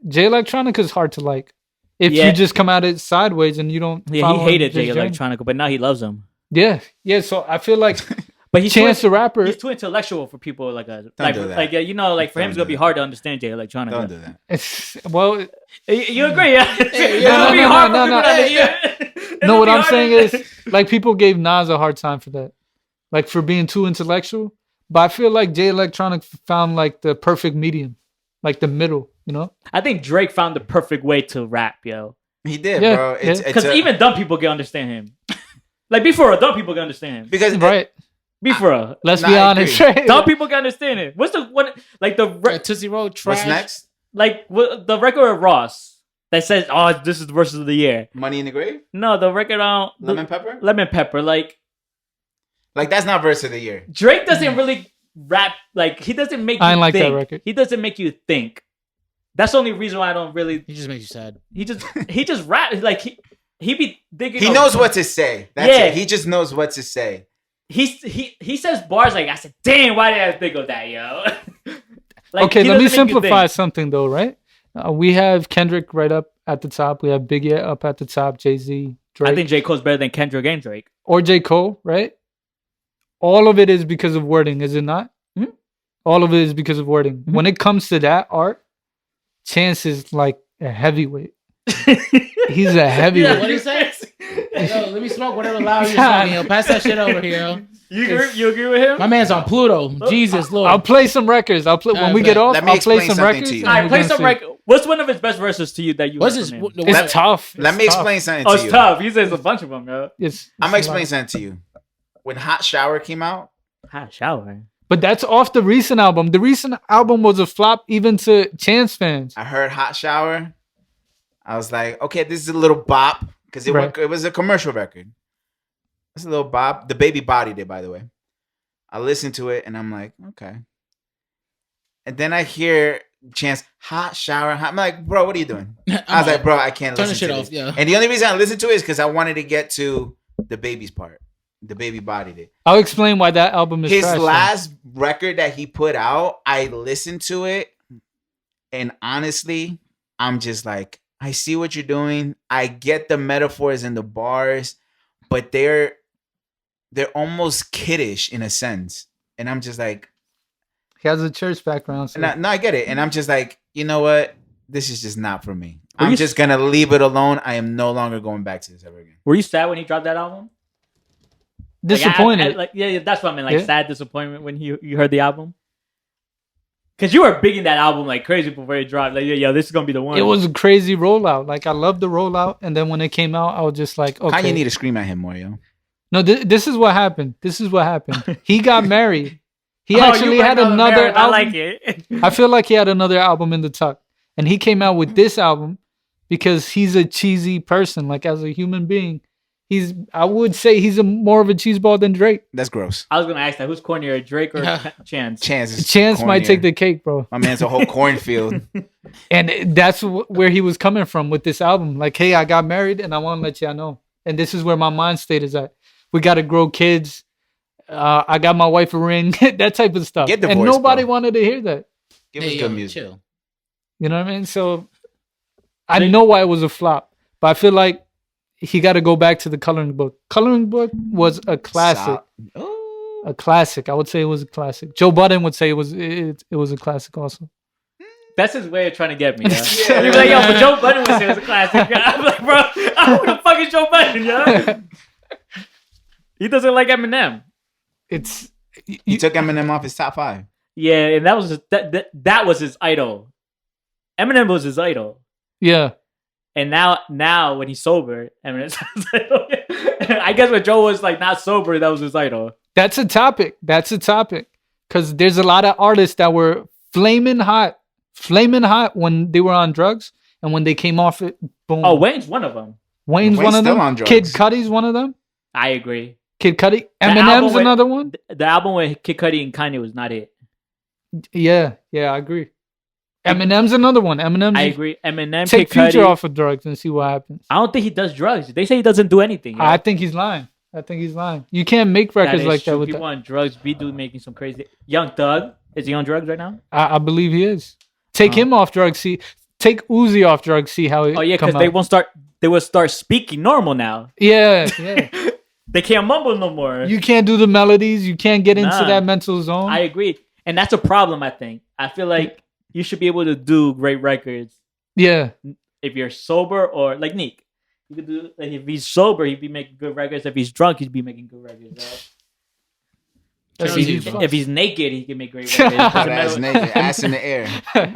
Jay Electronica is hard to like. If Yeah. you just come at it sideways and you don't. Yeah, he follow hated his Jay journey. Electronica, but now he loves him. Yeah. So I feel like But he's Chance too, the Rapper. He's too intellectual for people like do that. like you know, like for him Don't it's do gonna be that. hard to understand Jay Electronica. Don't do that. Well, You agree? Yeah. It's No, gonna be no, hard no, for no, people to understand. It's no. gonna What be I'm hard saying to- is, like, people gave Nas a hard time for that, like for being too intellectual. But I feel like Jay Electronic found like the perfect medium, like the middle. You know? I think Drake found the perfect way to rap, yo. He did, Yeah, bro. yeah. Because even dumb people can understand him. Like before, dumb people can understand him. because Right. Before, Let's Nah, be I honest. agree. Right? dumb people can understand it. What's the one? Like Tootsie Roll trash. what's next? the record of Ross that says, "Oh, this is the verses of the year." Money in the Grave, No, the record on Lemon Pepper. Lemon Pepper. Like Like that's not verse of the year. Drake doesn't really rap. Like he doesn't make. I you ain't like that think. record. He doesn't make you think. That's the only reason why I don't really. He just makes you sad. He just rap like he be thinking. He of- knows what to say. That's Yeah. it. He just knows what to say. He says bars like I said. Damn, why did I think of that, yo? Like, Okay, he let me doesn't make you simplify think. something though. Right? We have Kendrick right up at the top. We have Biggie up at the top. Jay-Z, Drake, I think J Cole's better than Kendrick and Drake. or J. Cole. Right? All of it is because of wording, is it not? Hmm? All of it is because of wording. Mhm. When it comes to that art, Chance is like a heavyweight. He's a heavyweight. What do you say? Yo, let me smoke whatever loud you're smoking. Yo, pass that shit over here. Yo. You agree with him? My man's on Pluto. Jesus Lord. I'll play some records. I'll play when Alright, we get off. let me I'll play explain some something records. to you. and All right, we're play gonna some see. record. What's one of his best verses to you that you? What's heard his? from him? It's tough. Let It's me tough. explain something Oh, to it's you. tough. He says a bunch of them, bro. I'm gonna it's a lot. explain something to you. When Hot Shower came out, Hot shower. But that's off the recent album. The recent album was a flop even to Chance fans. I heard Hot Shower. I was like, okay, this is a little bop because Right. it was a commercial record. It's a little bop. The Baby bodied it, by the way. I listened to it and I'm like, okay. And then I hear Chance Hot Shower. I'm like, bro, what are you doing? I was like, bro, I can't Turn the listen shit to off. this. Yeah. And the only reason I listened to it is because I wanted to get to the Baby's part. The Baby bodied it. I'll explain why that album is His trash, though. last record that he put out, I listened to it, and honestly, I'm just like, I see what you're doing. I get the metaphors and the bars, but they're almost kiddish in a sense. And I'm just like, He has a church background. So. no, I get it. And I'm just like, you know what? This is just not for me. Were I'm you just gonna leave it alone. I am no longer going back to this ever again. Were you sad when he dropped that album? Disappointed. Yeah, that's what I mean. Like Yeah. sad disappointment when you heard the album. Cause you were bigging that album like crazy before it dropped. Like, yo, this is gonna be the one. It was a crazy rollout. Like I loved the rollout, and then when it came out, I was just like, okay. Kanye need to scream at him more, yo. No, this is what happened. This is what happened. He got married. He Oh, you actually went had on the another marathon. album. I like it. I feel like he had another album in the tuck, and he came out with this album because he's a cheesy person. Like as a human being, I would say he's more of a cheeseball than Drake. That's gross. I was gonna ask that. Who's cornier, Drake or Chance? Chance is Chance might cornier. take the cake, bro. My man's a whole cornfield. And that's where he was coming from with this album. Like, hey, I got married, and I want to let y'all know. And this is where my mind state is at. We got to grow kids. I got my wife a ring. That type of stuff. Get And divorced, nobody bro. wanted to hear that. Give Hey, us yo, good music. chill. You know what I mean? So I know why it was a flop, but I feel like he got to go back to the Coloring Book. Coloring Book was a classic. Oh. A classic. I would say it was a classic. Joe Budden would say it was a classic also. That's his way of trying to get me. Yeah. He's like, yo, but Joe Budden would say it was a classic. I'm like, bro, who the fuck is Joe Budden, yo? He doesn't like Eminem. It's He took Eminem off his top 5. Yeah, and that was that was his idol. Eminem was his idol. yeah. And now when he's sober, Eminem's his idol. I guess when Joe was like not sober, that was his idol. That's a topic. Because there's a lot of artists that were flaming hot when they were on drugs, and when they came off it, boom. Oh, Wayne's one of them. Wayne's one Wayne's of still them. on drugs. Kid Cudi's one of them. I agree. Kid Cudi. album Eminem's with- another one. The album with Kid Cudi and Kanye was not it. Yeah, I agree. Eminem's another one. I agree. Eminem, Take Kid Future Cudi. off of drugs and see what happens. I don't think he does drugs. They say he doesn't do anything. I think he's lying. You can't make records like that with people that. on drugs. Be do making some crazy. Young Thug is he on drugs right now? I believe he is. Take him off drugs. Take Uzi off drugs. See how it. Oh yeah, because come they out. won't start. They will start speaking normal now. Yeah. They can't mumble no more. You can't do the melodies. You can't get into Nah. that mental zone. I agree, and that's a problem. I think. I feel like you should be able to do great records Yeah. if you're sober or like Nick. You could do like if he's sober, he'd be making good records. If he's drunk, he'd be making good records. Right? That's If a he's- huge If plus. he's naked, he can make great records. Doesn't Ass matter, naked, ass in the air.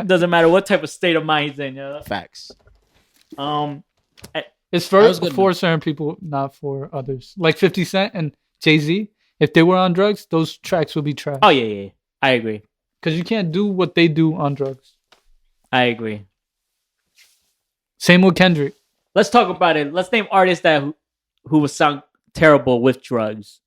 doesn't matter what type of state of mind he's in. You know? Facts. It's That was for good, for man. certain people, not for others. Like 50 Cent and Jay-Z, if they were on drugs, those tracks would be trash. Oh yeah. I agree. Because you can't do what they do on drugs. I agree. Same with Kendrick. Let's talk about it. Let's name artists that who would sound terrible with drugs.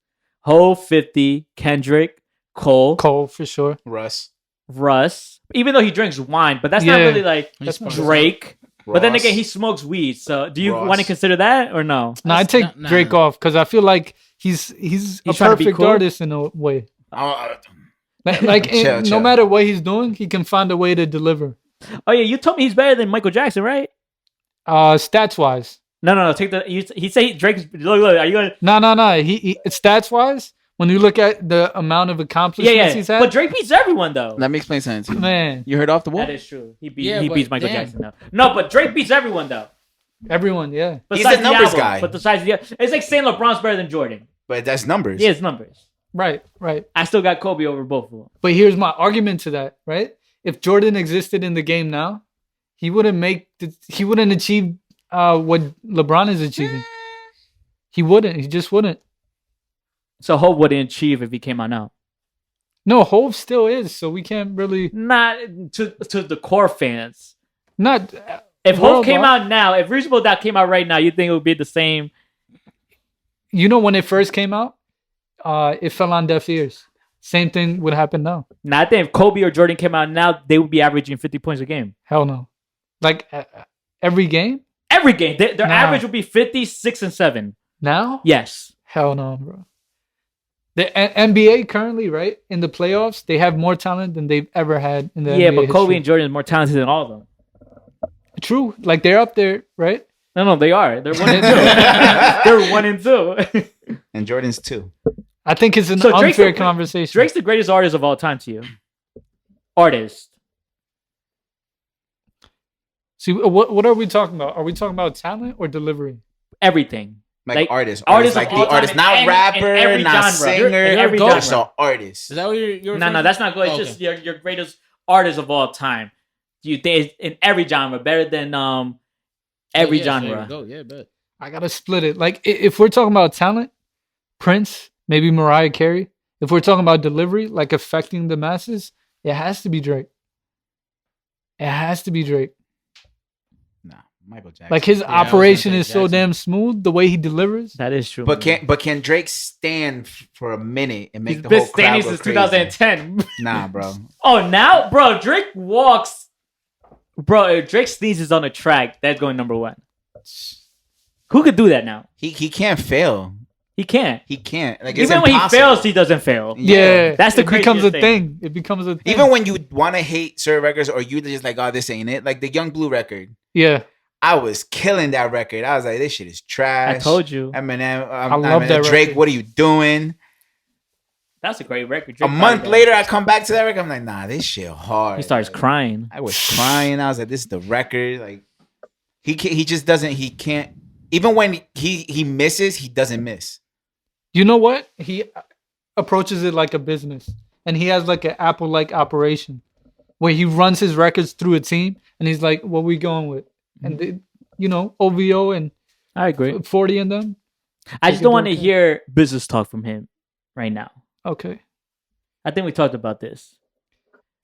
Ho, 50, Kendrick, Cole, Cole, for sure. Russ. Russ. Even though he drinks wine, but that's not Yeah. really like He's part of Drake. But then Ross. again, he smokes weed. So do you Ross. want to consider that or no? No, I That's take not- Drake nah. off because I feel like he's a trying to be perfect cool? artist in a way. Oh, Like Chill. no matter what he's doing, he can find a way to deliver. Oh yeah, you told me he's better than Michael Jackson, right? Stats wise, No. Take the. He said Drake's. Look. Are you gonna? no. He stats wise, when you look at the amount of accomplishments he's had, But Drake beats everyone though. let me explain something to you. man, You heard Off the Wall? That is true. He Yeah, beats but Michael damn. Jackson though. No, but Drake beats everyone though. everyone, yeah. He's Besides a numbers the album, guy. But besides it's like saying LeBron's better than Jordan. But that's numbers. He has numbers. Right. I still got Kobe over both of them. But here's my argument to that, right? If Jordan existed in the game now, he wouldn't achieve what LeBron is achieving. He wouldn't. He just wouldn't. So Hope wouldn't achieve if he came out now. No, Hove still is, so we can't really Not to the core fans. not. If Hope came worldwide. out now, if Reasonable Doubt came out right now, you think it would be the same? You know, when it first came out, it fell on deaf ears. Same thing would happen now. Nah, I think if Kobe or Jordan came out now, they would be averaging 50 points a game. Hell no. Like every game Every game. Their Nah. average would be 50, 6, and 7. now. Yes. Hell no, bro. The NBA currently, right, in the playoffs, they have more talent than they've ever had in the Yeah, NBA but Kobe history. and Jordan is more talented than all of them. True. Like they're up there, right? No, they are. They're 1 and 2. They're 1 and 2. And Jordan's too. I think it's an So Drake's unfair the- conversation. Drake's the greatest artist of all time to you. Artist. See, what are we talking about? Are we talking about talent or delivery? Everything. Like artists. artists Like of the all time artist. in Not every- rapper, in every not genre. singer. In every Just genre. an artist. Is that what you're No, that's not good. It's Oh, just your greatest artist of all time. Do you think it's in every genre better than every genre? Go, yeah, bet. I gotta split it. Like if we're talking about talent, Prince, maybe Mariah Carey. If we're talking about delivery, like affecting the masses, it has to be Drake. It has to be Drake. Nah, Michael Jackson. Like his I was gonna operation say is so Jackson. damn smooth. The way he delivers. That is true. But can Drake stand for a minute and make He's the been whole crowd standing go since crazy? 2010. Nah, bro. Oh, now, bro, Drake walks. Bro, if Drake sneezes on a track, that's going number 1. Who could do that now? He can't fail. He can't. He can't. Like it's Even when he impossible. fails, he doesn't fail. Yeah, That's the it becomes craziest a thing. thing. It becomes a thing. Even when you want to hate certain records or you just like, oh, this ain't it. Like the Young Blue record. yeah, I was killing that record. I was like, this shit is trash. I told you. Eminem, I love that Drake, record. what are you doing? That's a great record. A Drake month probably later, I come back to that record. I'm like, nah, this shit hard. He starts Like, crying. I was crying. I was like, this is the record. Like, he just doesn't. He can't. Even when he misses, he doesn't miss. you know what? He approaches it like a business, and he has like an Apple-like operation where he runs his records through a team, and he's like, "What we going with?" And they, OVO and I agree. 40 in them. I just can don't do want to it. hear business talk from him right now. Okay. I think we talked about this.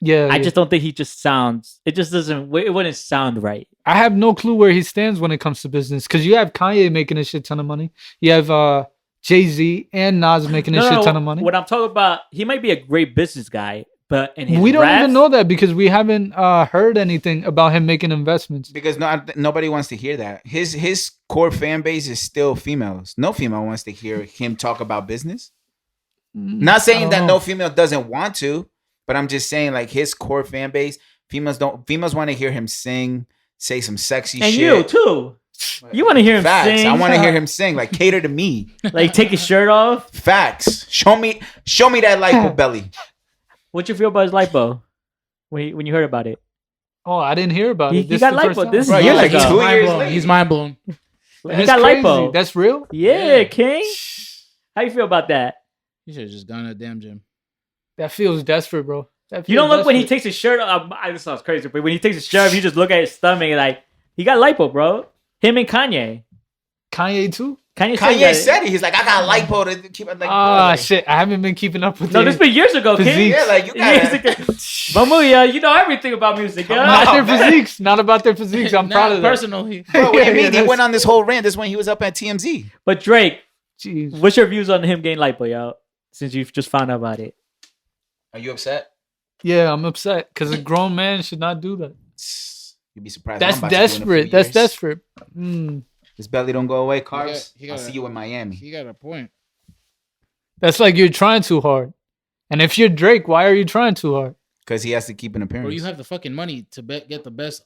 Yeah. I yeah. just don't think he just sounds. It just doesn't. It wouldn't sound right. I have no clue where he stands when it comes to business because you have Kanye making a shit ton of money. You have Jay-Z and Nas making a shit ton of money. What I'm talking about, he might be a great business guy, but in his We don't raps, even know that because we haven't heard anything about him making investments. Because nobody wants to hear that. His core fan base is still females. No female wants to hear him talk about business. Not saying that no female doesn't want to, but I'm just saying like his core fan base, Females want to hear him sing, say some sexy And shit. you too. You want to hear him Facts. sing? I want to hear him sing. Like cater to me. Like take his shirt off. Facts. Show me that lipo belly. What you feel about his lipo when you heard about it? Oh, I didn't hear about He it. This got is the first lipo. time. This is Bro, years you're like ago. 2 years blown. late. He's mind blown. He That's got crazy. lipo. That's real. Yeah, King. How you feel about that? He should have just gone to the damn gym. That feels desperate, bro. That You don't feels look when he desperate. takes his shirt off. This sounds crazy, but when he takes his shirt off, you just look at his stomach and like he got lipo, bro. Him and Kanye. Kanye too. Kanye said it. He's like, I got lipo to keep it like. Ah, shit. I haven't been keeping up with No, it. this been years ago, King. Physique. Yeah, like you Years got. ago. Mahmud, yeah, you know everything about music, Come yeah. on. Not their man. physiques. Not about their physiques. I'm proud of that. Personally. Bro, what do you Yeah, mean? He that's- went on this whole rant. This when he was up at TMZ. But Drake, Jeez. what's your views on him getting lipo, yo? Since you've just found out about it. Are you upset? Yeah, I'm upset because a grown man should not do that. You'd be surprised. That's I'm about to do it in a few desperate. That's years. desperate. Mm. His belly don't go away. Carbs. He I'll got see a- you in Miami. He got a point. That's like you're trying too hard. And if you're Drake, why are you trying too hard? Because he has to keep an appearance. Bro, you have the fucking money to get the best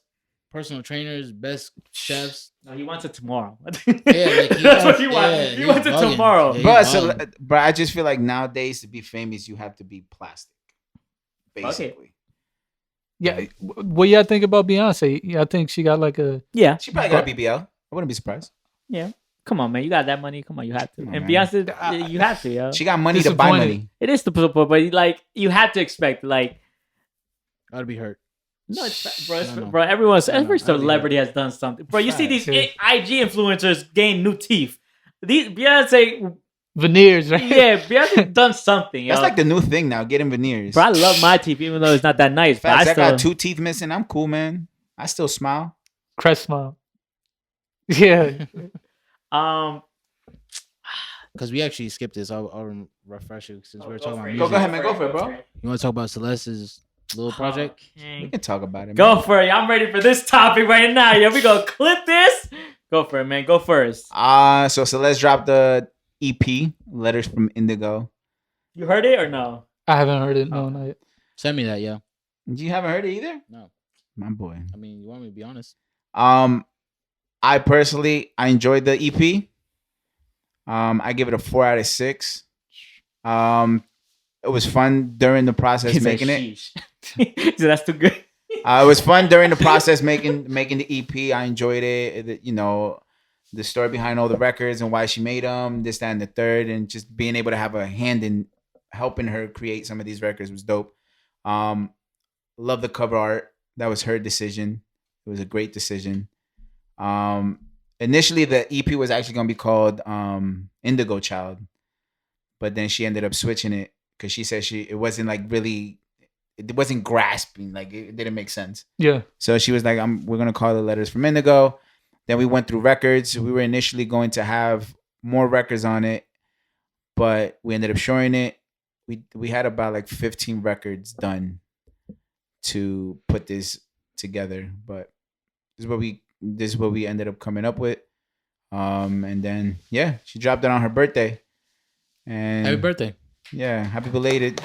personal trainers, best chefs. No, he wants it tomorrow. Yeah, like That's what he wants. yeah, he he's wants it bugging. tomorrow. Yeah, Bro, he's so, bugging. bro, I just feel like nowadays to be famous, you have to be plastic. Basically. Yeah. What y'all think about Beyonce? Y'all think she got like a. Yeah, She probably got a BBL. I wouldn't be surprised. yeah. Come on, man. You got that money. Come on, you have to. Come on, And man. Beyonce, you have to, yo. She got money to buy Disappointed. money. It is the but like you have to expect like I'd be hurt. no, it's, bro, I know. bro. Every I know. celebrity has done something, bro. You see these Yeah. IG influencers gain new teeth. These Beyonce, Veneers, right? yeah, Beyonce done something. Yo. That's like the new thing now, getting veneers. Bro, I love my teeth, even though it's not that nice. But Facts, I I got still, 2 teeth missing. I'm cool, man. I still smile. Crest smile. Yeah. um, Because we actually skipped this. I'll refresh you since we were talking about it. music. Go ahead, man. Go for it, bro. You want to talk about Celeste's little project? We can talk about it. Go man. for it. I'm ready for this topic right now. Yeah, we gonna clip this. Go for it, man. Go first. So Celeste dropped the EP, Letters from Indigo. You heard it or no? I haven't heard it. No, not yet. Send me that, yo. You haven't heard it either? No. My boy. I mean, you want me to be honest? I personally I enjoyed the EP. I give it a 4 out of 6. It was fun during the process He's like, making it. "Sheesh." So that's too good. It was fun during the process making the EP. I enjoyed it. You know, the story behind all the records and why she made them, this, that, and the third, and just being able to have a hand in helping her create some of these records was dope. Love the cover art. That was her decision. It was a great decision. Initially, the EP was actually going to be called Indigo Child, but then she ended up switching it because she said it wasn't like really, it wasn't grasping, like it didn't make sense. Yeah. So she was like, we're going to call it Letters from Indigo. Then we went through records. We were initially going to have more records on it, but we ended up showing it. We had about like 15 records done to put this together, but this is what we ended up coming up with. And then yeah, she dropped it on her birthday. And Happy birthday. yeah, happy belated.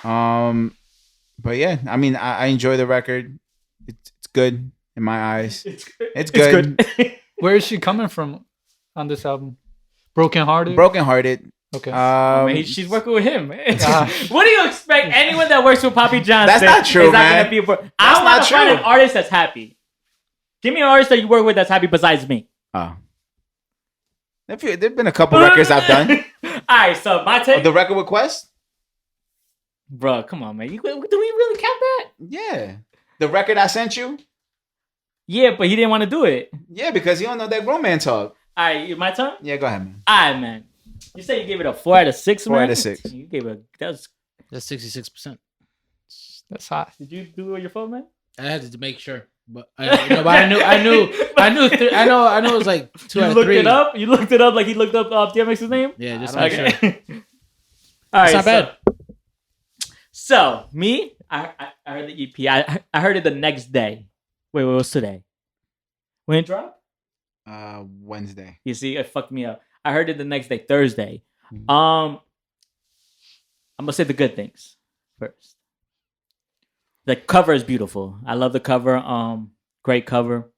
But yeah, I mean, I enjoy the record. It's good in my eyes. It's good. Where is she coming from on this album? Broken hearted. Brokenhearted. Okay. She's working with him. Ah. What do you expect? Anyone that works with Poppy Johnson, That's not true, is not man. gonna be. I That's want not to find true. an artist that's happy. Give me an artist that you work with that's happy besides me. Oh. There've been a couple records I've done. All right, so my take, The record with Quest? bro. Come on, man. Do we really count that? Yeah. The record I sent you? Yeah, but he didn't want to do it. Yeah, because you don't know that grown man talk. All right, my turn. Yeah, go ahead, man. All right, man. You said you gave it a 4 out of 6, 4 man. out of 6. You gave it. That's. That's 66%. That's hot. Did you do it on your phone, man? I had to make sure, but I knew. I know. It was like 2 You out of looked 3. it up. You looked it up like he looked up DMX's name. Yeah, just to make sure. Okay. All right, It's not bad. So me, I heard the EP. I heard it the next day. Wait, what was today? When it dropped? Wednesday. You see, it fucked me up. I heard it the next day, Thursday. Mhm. I'm gonna say the good things first. the cover is beautiful. I love the cover. Great cover.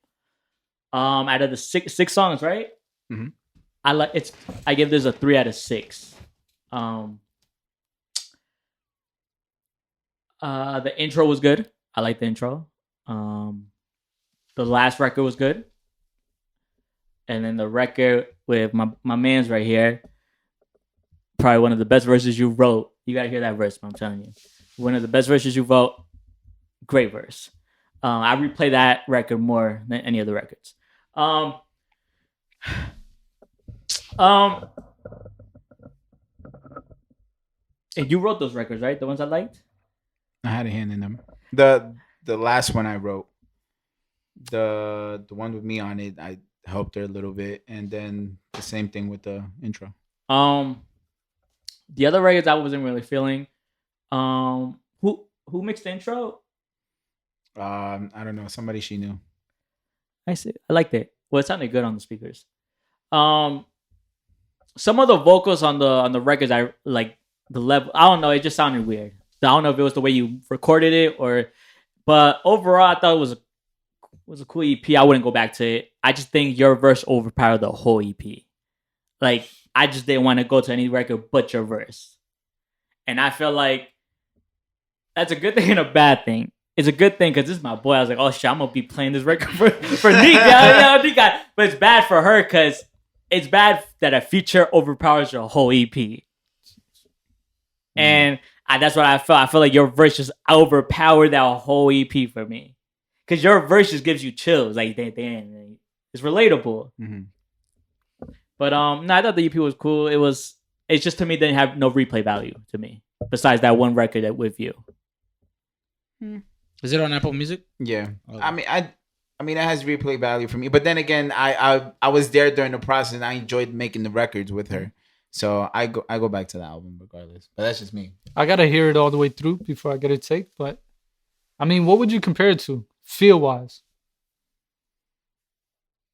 Out of the six songs, right? Mhm. I give this a 3 out of 6. The intro was good. I like the intro. The last record was good. And then the record with my man's right here, probably one of the best verses you wrote. You gotta hear that verse, I'm telling you. One of the best verses you wrote. Great verse. I replay that record more than any of the records. And you wrote those records, right? The ones I liked? I had a hand in them. The last one I wrote, the one with me on it, I helped her a little bit, and then the same thing with the intro. The other records I wasn't really feeling. Who mixed the intro? I don't know, somebody she knew. I see. I liked it. Well, it sounded good on the speakers. Some of the vocals on the records, I like the level. I don't know. It just sounded weird. I don't know if it was the way you recorded it but overall, I thought it was a cool EP. I wouldn't go back to it. I just think your verse overpowered the whole EP. Like, I just didn't want to go to any record but your verse. And I feel like that's a good thing and a bad thing. It's a good thing because this is my boy. I was like, oh shit, I'm gonna be playing this record for Nick. But it's bad for her because it's bad that a feature overpowers your whole EP. And that's what I felt. I feel like your verse just overpowered that whole EP for me. Because your verse just gives you chills. Like, it's relatable. Mm-hmm. But no, I thought the EP was cool. It's just, to me, didn't have no replay value to me. Besides that one record with you. Is it on Apple Music? Yeah. Okay. I mean, it has replay value for me. But then again, I was there during the process, and I enjoyed making the records with her. So I go back to the album regardless. But that's just me. I gotta hear it all the way through before I get a take. But I mean, what would you compare it to, feel wise?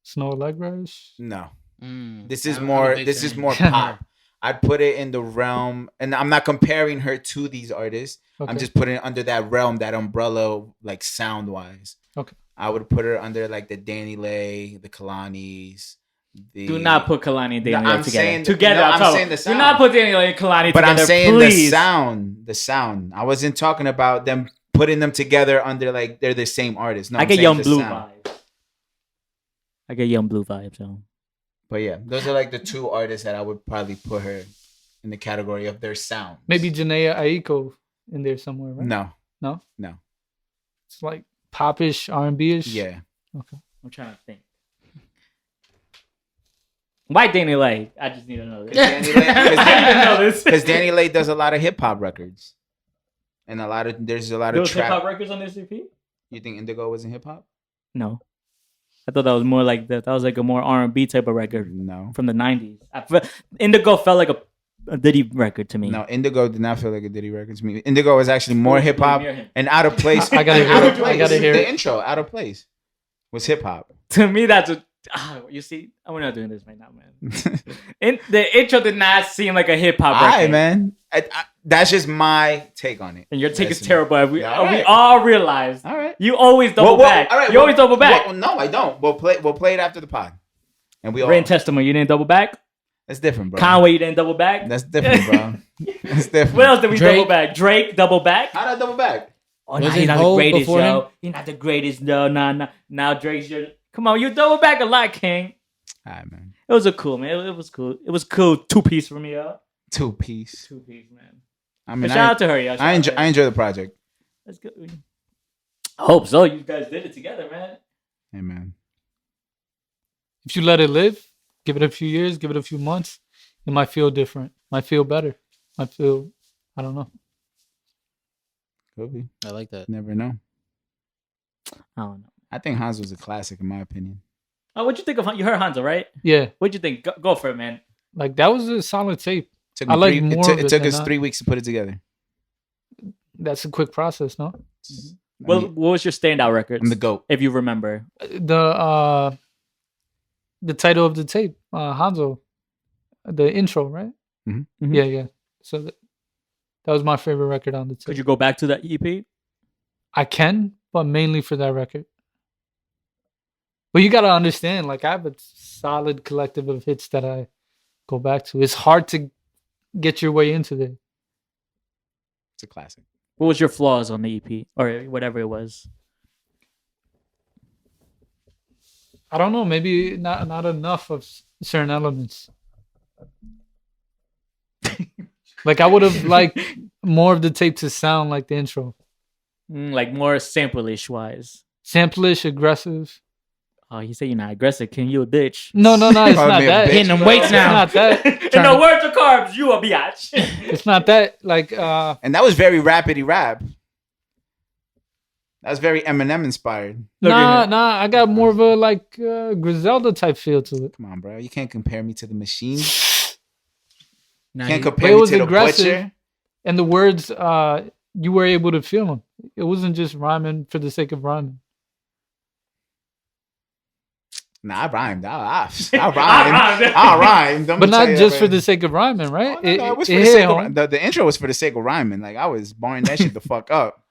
Snow Leg Rush? No. This I'm is a more. big This is fan. more pop. I'd put it in the realm, and I'm not comparing her to these artists. Okay. I'm just putting it under that realm, that umbrella, like sound wise. Okay. I would put her under like the Danny Lay, the Kalanis. Do not put Kalani and Danny No, Lay I'm together. saying- together, no, I'm I'm talking. saying the Do sound. not put Danny Lay and Kalani But together, I'm saying please. the sound. I wasn't talking about them putting them together under like they're the same artist. No, I I'm get saying Young the Blue sound. vibes. I get Young Blue vibes. So. But yeah, those are like the two artists that I would probably put her in the category of their sound. Maybe Janaea Aiko in there somewhere, right? No. It's like popish, R&B-ish. Yeah. Okay. I'm trying to think. Why Danny Lay? I just need to know this. I need to know this. Because Danny Lay does a lot of hip hop records, and there's a lot of Those hip hop trap. records on this EP? You think Indigo was in hip hop? No, I thought that was more like that. That was like a more R&B type of record No. from the '90s. Indigo felt like a Diddy record to me. No, Indigo did not feel like a Diddy record to me. Indigo was actually more hip hop Near him. and out of place. I gotta hear Out it. of place. I gotta hear the it. intro. Out of place was hip hop. To me, that's a. You see, we're not doing this right now, man. The intro did not seem like a hip hop record. All right, man. That's just my take on it. And your take is Listen. terrible. We Yeah, all right. all realized. All right. You always double back. all right, You always double back. Well, no, I don't. We'll play it after the pod, and we all. Written testimony, you didn't double back. That's different, bro. Conway, you didn't double back. That's different, bro. That's different. What else did we Drake. double back? Drake double back. How did I double back? Oh, Was nah, it he's not the Hov greatest, before yo. him? He's not the greatest, no. Nah. Now Drake's your. Come on, you double back a lot, King. All right, man. It was a cool, man. It was cool. It was cool. 2-piece for me, yo. 2-piece. 2-piece, man. I But mean, shout out to her, yo. Shout I out to her. enjoy the project. That's good. I hope so. You guys did it together, man. Hey, man. If you let it live, give it a few years, give it a few months, it might feel different. Might feel better. Might feel, I don't know. Could be. I like that. Never know. I don't know. I think Hans was a classic in my opinion. Oh, what'd you think of you heard Hanzo, right? Yeah, What'd you think? Go for it, man. like that was a solid tape. Took I me like three- more of it it took than us not. 3 weeks to put it together. That's a quick process, no? I What mean, was your standout records? I'm the GOAT. If you remember. The title of the tape, Hanzo, the intro, right? Mhm. Mhm. Yeah. So that was my favorite record on the tape. Could you go back to that EP? I can, but mainly for that record. But you gotta understand, like I have a solid collective of hits that I go back to. It's hard to get your way into there. It's a classic. What was your flaws on the EP or whatever it was? I don't know, maybe not enough of certain elements. Like I would have liked more of the tape to sound like the intro. Like more sample-ish wise. Sample-ish, aggressive. Oh, he said you're not aggressive. Can you a bitch? No, it's Call not me a that. bitch, Hitting them bro. weights It's now. not that. In the words of Carbs, you a biatch. It's not that. Like, And that was very rapidy rap. That was very Eminem inspired. Look at him. nah. I got more of a like Griselda type feel to it. Come on, bro. You can't compare me to the machine. Nah, Can't he- compare It me was to the aggressive. butcher. And the words, you were able to feel them. It wasn't just rhyming for the sake of rhyming. Nah, I rhymed. I rhymed. I rhymed. But not just for the sake of rhyming, right? Oh, no, it was for the hit sake of home. the intro was for the sake of rhyming. Like I was barring that shit the fuck up.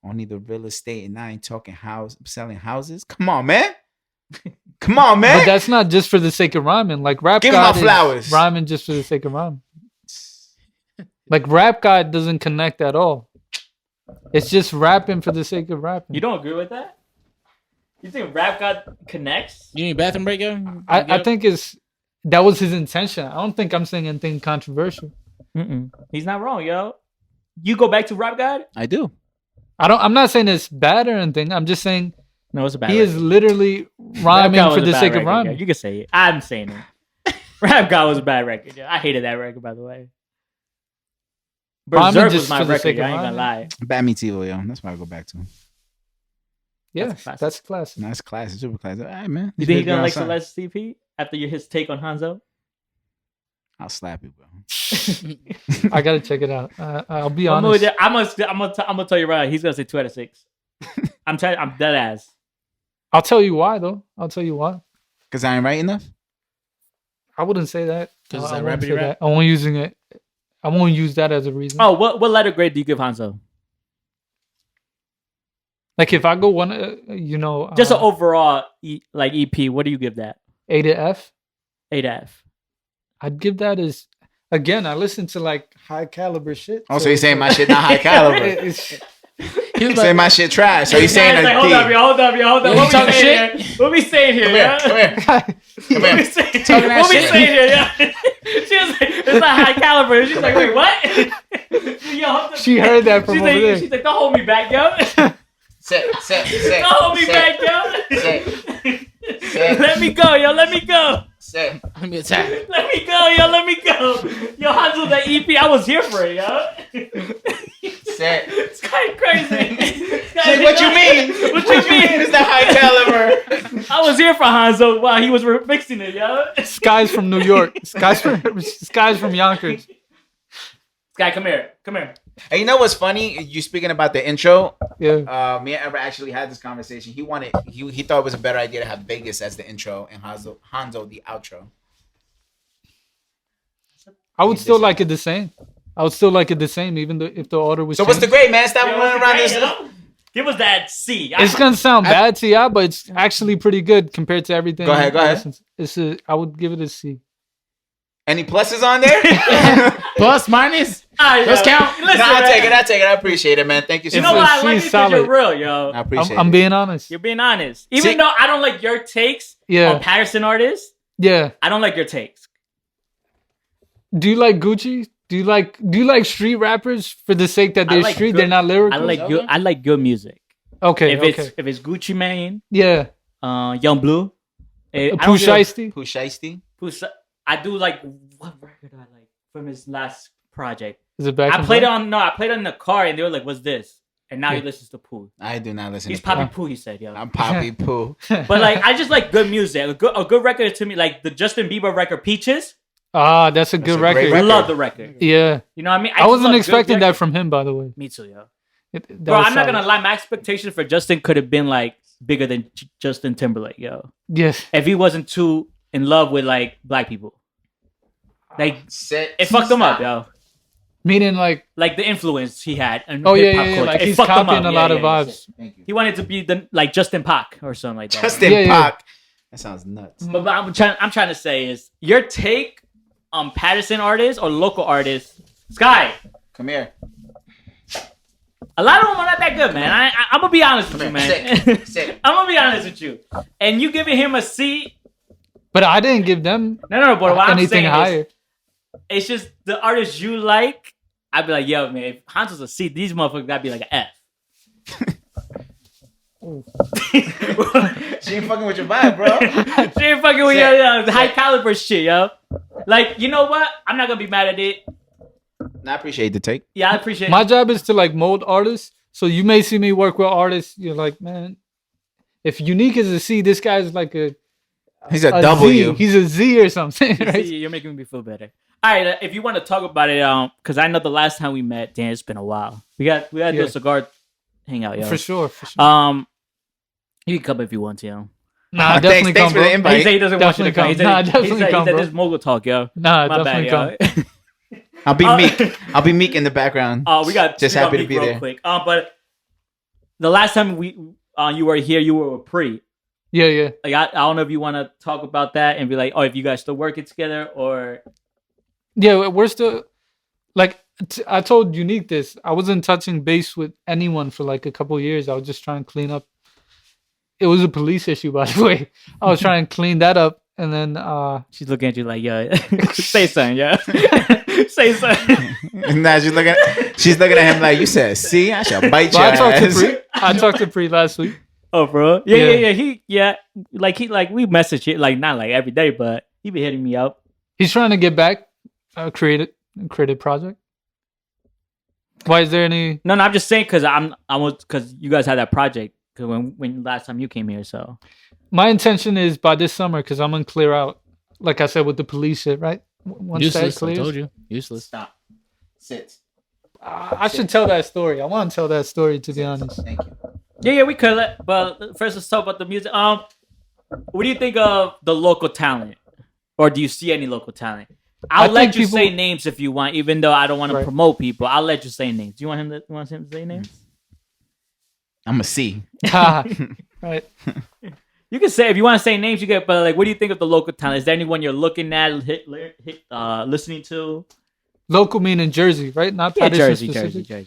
Only the real estate, and I ain't talking selling houses. Come on, man. Come on, man. But that's not just for the sake of rhyming. Like Rap Give me God my is flowers. rhyming just for the sake of rhyming. Like Rap God doesn't connect at all. It's just rapping for the sake of rapping. You don't agree with that? You think Rap God connects? You need a bathroom break, yo? I think that was his intention. I don't think I'm saying anything controversial. Mm-mm. He's not wrong, yo. You go back to Rap God? I do. I'm not saying it's bad or anything. I'm just saying No, it's a bad he record. is literally Rap rhyming God was for a the bad sake of record, rhyming. yeah. You can say it. I'm saying it. Rap God was a bad record. Yeah. I hated that record, by the way. Rhyming Berserk just was my for the record. sake Yeah, of I ain't gonna rhyming. lie. Bad Meets Evil, yo. That's what I go back to. Yeah, That's a classic. that's classic. Nice classic, super classic. All right, man. You think he's gonna like Celeste CP after his take on Hanzo? I'll slap you, bro. I gotta check it out. I'll be I'm honest. gonna tell you right. He's gonna say 2 out of 6. I'm dead ass. I'll tell you why though. I'll tell you why. Because I ain't right enough? I wouldn't say that. 'Cause it's I that won't rapidy say rap? that. I won't using it. I won't use that as a reason. Oh, what letter grade do you give Hanzo? Like if I go one, Just an overall like EP. What do you give that? A to F, 8F. I'd give that as again. I listen to like high caliber shit. Oh, so you're saying my shit not high caliber. It's, He was You saying my shit trash. So you saying Guys, that like, hold up, yo, hold up. You What we talking saying here? What we saying here? Yeah? Come here. What we Come here. saying, Talking that what we shit. saying here? Yeah. She was like, it's not high caliber. She's like, wait, what? Yo, she heard that from she's over like, there. she's like, don't hold me back, yo. Sit. Don't hold me back, yo. Sit. Let me go, yo. Let me go. Sit. Let me attack. Let me go, yo. Let me go. Yo, Hanzo, that EP, I was here for it, yo. Sit. It's kind of crazy. Shit, what you mean? What you mean? It's not high caliber. I was here for Hanzo while he was mixing it, yo. Sky's from New York. Sky's from Yonkers. Sky, come here. Come here. And you know what's funny? You speaking about the intro. Yeah. Me and Ever actually had this conversation. He thought it was a better idea to have Vegas as the intro and Hanzo the outro. I would still like it the same. I would still like it the same, even though if the order was. So what's the changed. grade, man? Stop Yo, running around hey, this. yo. Give us that C. It's gonna sound bad to y'all, but it's actually pretty good compared to everything. Go ahead. I would give it a C. Any pluses on there? Plus, minus. Let's Let's count. Listen, No, I'll man. take it. I appreciate it, man. Thank you so You know much. what? I C like is it because you're solid. real, yo. I appreciate it. I'm being honest. You're being honest. Even See- though I don't like your takes Yeah. on Patterson artists, Yeah. I don't like your takes. Do you like Gucci? Do you like street rappers for the sake that I they're like street? good- They're not lyrical. I like good music. Okay. If it's Gucci Mane, Yeah. Young Blue, Pooh Shiesty. Who's Shiesty? I do like what record do I like from his last project. Is it back? I in played it black? I played it in the car and they were like, "What's this?" And now Yeah. he listens to Pooh. I do not listen He's to Pooh. Poppy Pooh. He said, "Yo." I'm Poppy Pooh. But like, I just like good music. A good record to me, like the Justin Bieber record "Peaches." Ah, that's a good a great record. I record. love the record. Yeah. You know what I mean? I just wasn't love good expecting that records. from him, by the way. Me too, yo. That Bro, was I'm not solid. gonna lie. My expectations for Justin could have been like bigger than Justin Timberlake, yo. Yes. If he wasn't too in love with like black people, like Sit. it fucked him up, yo. Meaning like, the influence he had. In oh yeah, hip-hop yeah, culture. like It he's fucked him copying up. a lot of Yeah. vibes. Thank you. He wanted to be like Justin Pac or something like that. Justin Yeah, yeah. Pac. That sounds nuts. But what I'm trying to say is your take on Patterson artists or local artists. Sky, Come here. a lot of them are not that good, man. I'm gonna be honest with you, man. Sit. I'm gonna be honest with you. And you giving him a C? But I didn't give them No. But what I'm anything saying higher. is, it's just the artists you like. I'd be like, yo, man, if Hanzo's a C, these motherfuckers gotta be like an F. She ain't fucking with your vibe, bro. She ain't fucking with your high caliber shit, yo. Like, you know what? I'm not gonna be mad at it. I appreciate the take. Yeah, I appreciate My it. job is to like mold artists. So you may see me work with artists. You're like, man, if Unique is a C, this guy's like a He's a Z. W. He's a Z or something, You right? see, you're making me feel better. All right, if you want to talk about it, because I know the last time we met, damn, it's been a while. We got to do Yeah. a cigar hangout, yo. For sure. You can come if you want to, yo. Nah, definitely thanks come, for bro. the invite. He said he doesn't want you to come. Definitely come. Nah, definitely come, he said bro. this mogul talk, yo. Nah, My definitely bad, come. yo. I'll be meek. I'll be meek in the background. We got Just we got happy to Meek be real there. quick. But the last time you were here, you were with Pre. Yeah. Like I don't know if you want to talk about that and be like, oh, if you guys still working together or Yeah, we're still like I told Unique this. I wasn't touching base with anyone for like a couple years. I was just trying to clean up. It was a police issue, by the way. I was trying to clean that up, and then she's looking at you like, yo, say something, yeah, say something. Now she's looking at him like, you said, see, I shall bite your but ass. I talked to Pre last week. Oh, bro, Yeah. yeah. We message it like not like every day, but he be hitting me up. He's trying to get back, creative project. Why is there any? No, I'm just saying because you guys had that project because when last time you came here, so My intention is by this summer because I'm gonna clear out, like I said, with the police shit, right? Once Useless. that I clears, told you. Useless. Stop. Sit. I should tell that story. I want to tell that story, to be honest. Thank you. yeah, we could. But first, let's talk about the music. What do you think of the local talent, or do you see any local talent? I'll I let think you people- say names if you want, even though I don't want to Right. promote people. I'll let you say names. Do you want him to say names? I'm a C. Right. You can say if you want to say names, you get. But like, what do you think of the local talent? Is there anyone you're looking at, listening to? Local meaning Jersey, right? Not Yeah, Patterson Jersey. specific.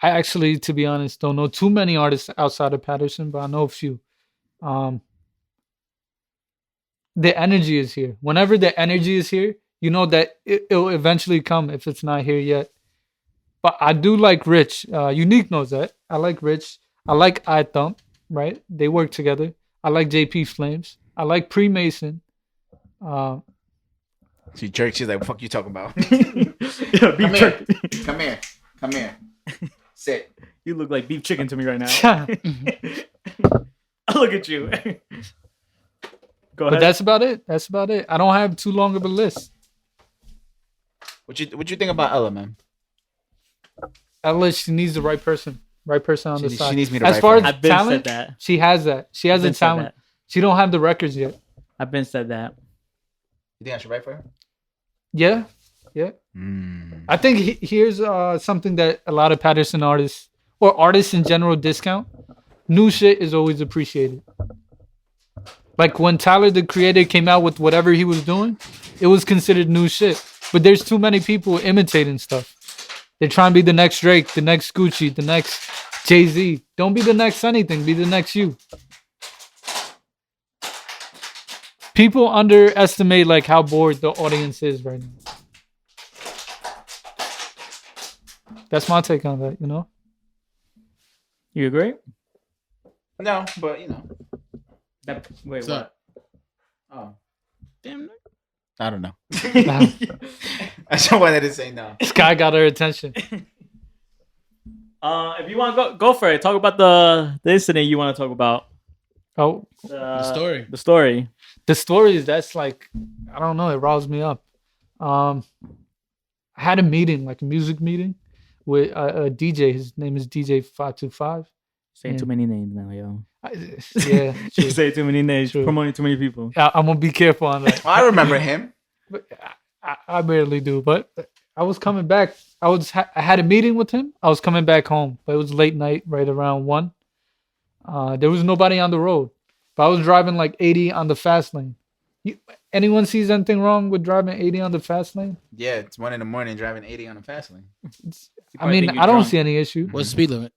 I actually, to be honest, don't know too many artists outside of Patterson, but I know a few. The energy is here. Whenever the energy is here, you know that it'll eventually come if it's not here yet. But I do like Rich. Unique knows that. I like Rich. I like iThump, right? They work together. I like JP Flames. I like Pre-Mason. She jerks. She's like, "Fuck you talking about?" Yeah, Come here. Come here. Come here. Sit. You look like beef chicken to me right now. Look at you. Go ahead. But that's about it. That's about it. I don't have too long of a list. What you think about Ella, man? Ella, she needs the right person. Right person on the side. She needs me to As write far for as her. I've been talent, said that. she has that. She has I've been a said talent. that. She don't have the records yet. I've been said that. You think I should write for her? Yeah. I think here's something that a lot of Patterson artists or artists in general discount. New shit is always appreciated. Like when Tyler the Creator came out with whatever he was doing, it was considered new shit. But there's too many people imitating stuff. They're trying to be the next Drake, the next Gucci, the next Jay-Z. Don't be the next anything. Be the next you. People underestimate like how bored the audience is right now. That's my take on that, you know? You agree? No, but you know. Wait, What's what? up? Oh, Damn. I don't know. Nah, I just wanted to say no. this guy got our attention. If you want to go for it. Talk about the incident you want to talk about. Oh, The story. The story. the stories, that's like, I don't know, it riles me up. I had a meeting, like a music meeting with a DJ. His name is DJ 525. Saying Yeah. too many names now, yo. Yeah, You true. say too many names. True. Promoting too many people. I'm gonna be careful on that. I remember him. I barely do, but I was coming back. I had a meeting with him. I was coming back home, but it was late night, right around 1. There was nobody on the road, but I was driving like 80 on the fast lane. Anyone sees anything wrong with driving 80 on the fast lane? Yeah, it's 1 a.m. driving 80 on the fast lane. I mean, I don't see any issue. What's the speed limit?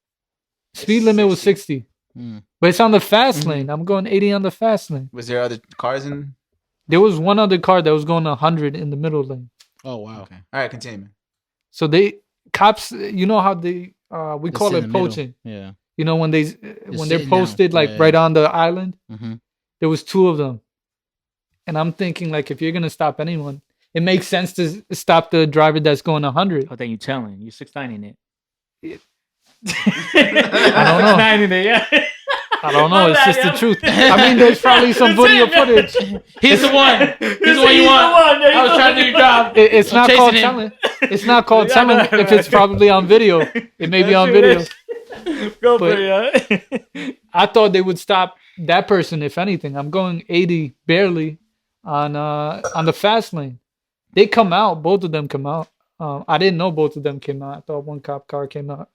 Speed limit was 60. Mm. But it's on the fast lane. I'm going 80 on the fast lane. Was there other cars in? There was one other car that was going 100 in the middle lane. Oh wow. Okay. All right, continue. Man. So cops, you know how we Just call in it the middle. poaching. Yeah. You know when they're sitting posted down. like Yeah. right on the island. Mm-hmm. There was 2 of them, and I'm thinking like if you're gonna stop anyone, it makes sense to stop the driver that's going 100. Oh, then you telling. You're 690 in it. I don't know. 690 in it, yeah. I don't know. My It's bad, just the yeah. truth. I mean, there's probably some That's video it, footage. He's the one. He's the one you want. I was trying to do your job. It's I'm not chasing called him. telling. It's not called Yeah, telling no, if it's probably on video. It may be on video. Go for But- it, yeah. I thought they would stop that person, if anything. I'm going 80 barely on the fast lane. They come out. Both of them come out. I didn't know both of them came out. I thought one cop car came out.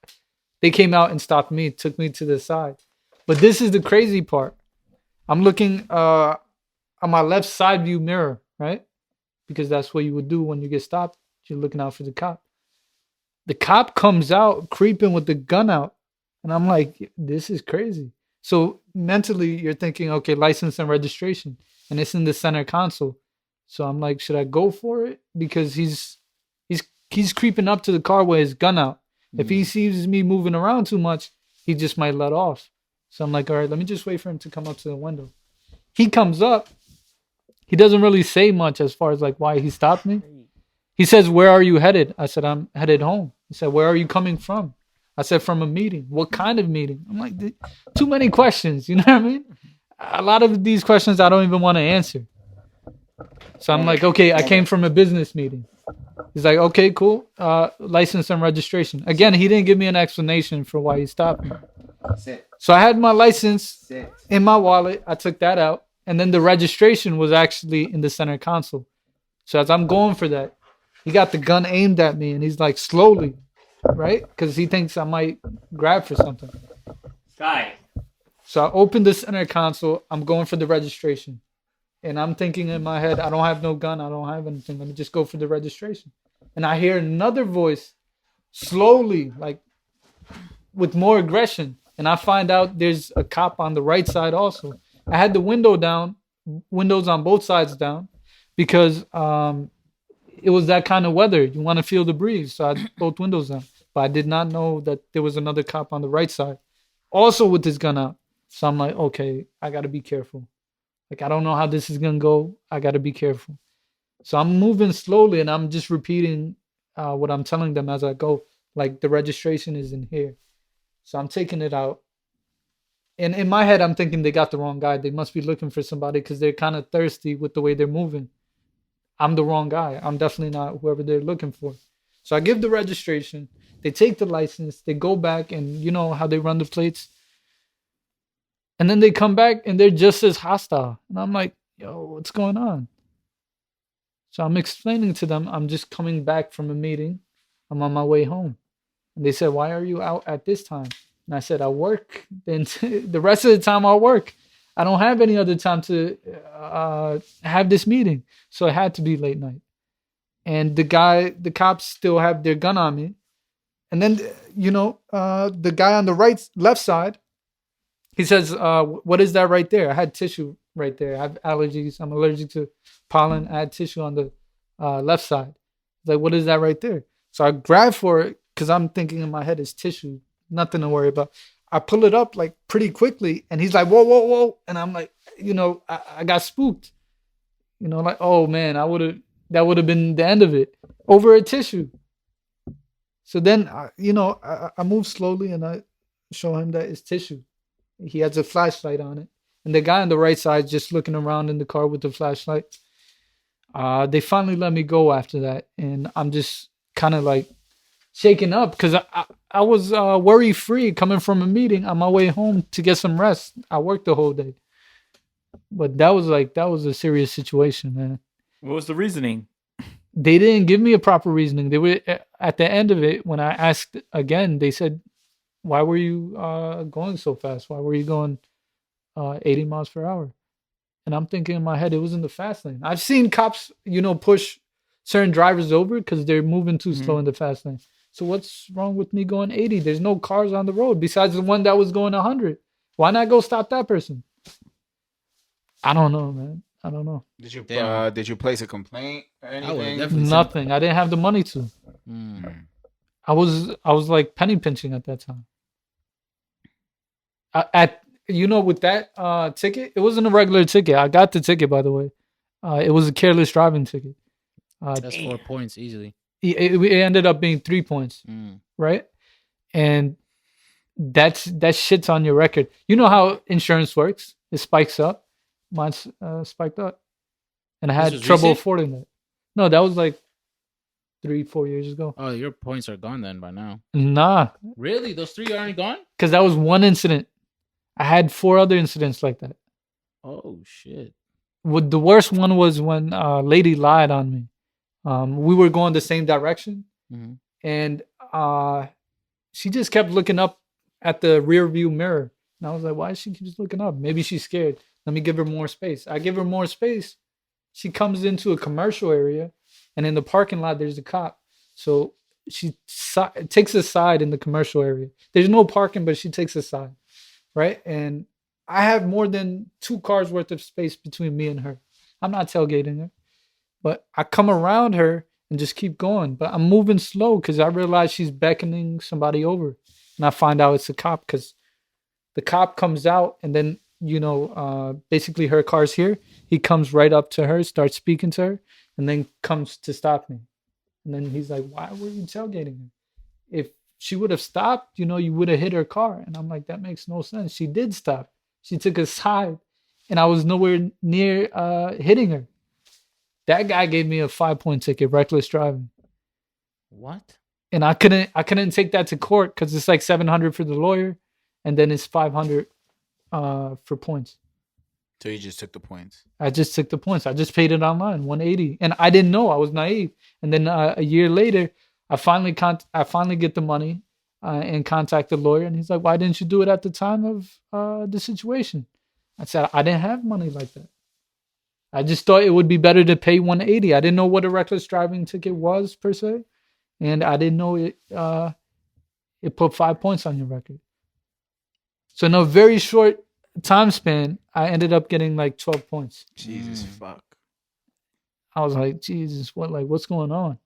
They came out and stopped me, took me to the side. But this is the crazy part. I'm looking on my left side view mirror, right? Because that's what you would do when you get stopped. You're looking out for the cop. The cop comes out creeping with the gun out. And I'm like, this is crazy. So mentally, you're thinking, okay, license and registration. And it's in the center console. So I'm like, should I go for it? Because he's creeping up to the car with his gun out. If he sees me moving around too much, he just might let off. So I'm like, all right, let me just wait for him to come up to the window. He comes up. He doesn't really say much as far as like why he stopped me. He says, where are you headed? I said, I'm headed home. He said, where are you coming from? I said, from a meeting. What kind of meeting? I'm like, too many questions. You know what I mean? A lot of these questions I don't even want to answer. So I'm like, okay, I came from a business meeting. He's like, okay, cool. License and registration. Again, he didn't give me an explanation for why he stopped me. So I had my license in my wallet. I took that out. And then the registration was actually in the center console. So as I'm going for that, he got the gun aimed at me and he's like, slowly, right? Because he thinks I might grab for something. Sky. So I opened the center console. I'm going for the registration. And I'm thinking in my head, I don't have no gun. I don't have anything. Let me just go for the registration. And I hear another voice slowly, like with more aggression. And I find out there's a cop on the right side also. I had the window down, windows on both sides down, because it was that kind of weather. You want to feel the breeze. So I had both windows down. But I did not know that there was another cop on the right side, also with his gun out. So I'm like, okay, I got to be careful. Like, I don't know how this is going to go. I got to be careful. So I'm moving slowly and I'm just repeating what I'm telling them as I go. Like, the registration is in here. So I'm taking it out. And in my head, I'm thinking they got the wrong guy. They must be looking for somebody because they're kind of thirsty with the way they're moving. I'm the wrong guy. I'm definitely not whoever they're looking for. So I give the registration. They take the license. They go back and you know how they run the plates. And then they come back and they're just as hostile. And I'm like, yo, what's going on? So I'm explaining to them, I'm just coming back from a meeting. I'm on my way home. And they said, why are you out at this time? And I said, I work. Then the rest of the time I'll work. I don't have any other time to have this meeting. So it had to be late night. And the cops still have their gun on me. And then, the guy on the left side, he says, what is that right there? I had tissue right there. I have allergies. I'm allergic to pollen. I had tissue on the left side. He's like, what is that right there? So I grab for it because I'm thinking in my head it's tissue. Nothing to worry about. I pull it up like pretty quickly. And he's like, whoa, whoa, whoa. And I'm like, I got spooked. Like, oh, man, that would have been the end of it. Over a tissue. So then, I move slowly and I show him that it's tissue. He has a flashlight on it. And the guy on the right side just looking around in the car with the flashlight. They finally let me go after that. And I'm just kind of like shaken up because I was worry-free coming from a meeting on my way home to get some rest. I worked the whole day. But that was a serious situation, man. What was the reasoning? They didn't give me a proper reasoning. They were at the end of it when I asked again. They said, "Why were you going so fast? Why were you going 80 miles per hour?" And I'm thinking in my head, it was in the fast lane. I've seen cops, push certain drivers over because they're moving too slow in the fast lane. So what's wrong with me going 80? There's no cars on the road besides the one that was going 100. Why not go stop that person? I don't know, man. I don't know. Did you place a complaint or anything? Nothing. I didn't have the money to. I was like penny pinching at that time. With that ticket, it wasn't a regular ticket. I got the ticket, by the way. It was a careless driving ticket. That's 4 points easily. It ended up being 3 points, right? And that shit's on your record. You know how insurance works? It spikes up. Mine's spiked up, and I had trouble affording it. No, that was like 3-4 years ago. Oh, your points are gone then by now. Nah, really? Those 3 aren't gone? Because that was one incident. I had 4 other incidents like that. Oh shit! The worst one was when a lady lied on me. We were going the same direction, and she just kept looking up at the rear view mirror. And I was like, why is she just looking up? Maybe she's scared. Let me give her more space. I give her more space. She comes into a commercial area, and in the parking lot, there's a cop. So she takes a side in the commercial area. There's no parking, but she takes a side, right? And I have more than 2 cars worth of space between me and her. I'm not tailgating her. But I come around her and just keep going. But I'm moving slow because I realize she's beckoning somebody over. And I find out it's a cop because the cop comes out and then, basically her car's here. He comes right up to her, starts speaking to her, and then comes to stop me. And then he's like, why were you tailgating her? If she would have stopped, you would have hit her car. And I'm like, that makes no sense. She did stop. She took a side and I was nowhere near hitting her. That guy gave me a 5-point ticket, reckless driving. What? And I couldn't take that to court because it's like $700 for the lawyer, and then it's $500 for points. So you just took the points. I just took the points. I just paid it online, $180, and I didn't know. I was naive. And then a year later, I finally get the money and contact the lawyer, and he's like, "Why didn't you do it at the time of the situation?" I said, "I didn't have money like that. I just thought it would be better to pay $180. I didn't know what a reckless driving ticket was per se, and I didn't know it put 5 points on your record." So in a very short time span, I ended up getting like 12 points. Jesus fuck. I was like, Jesus, what's going on?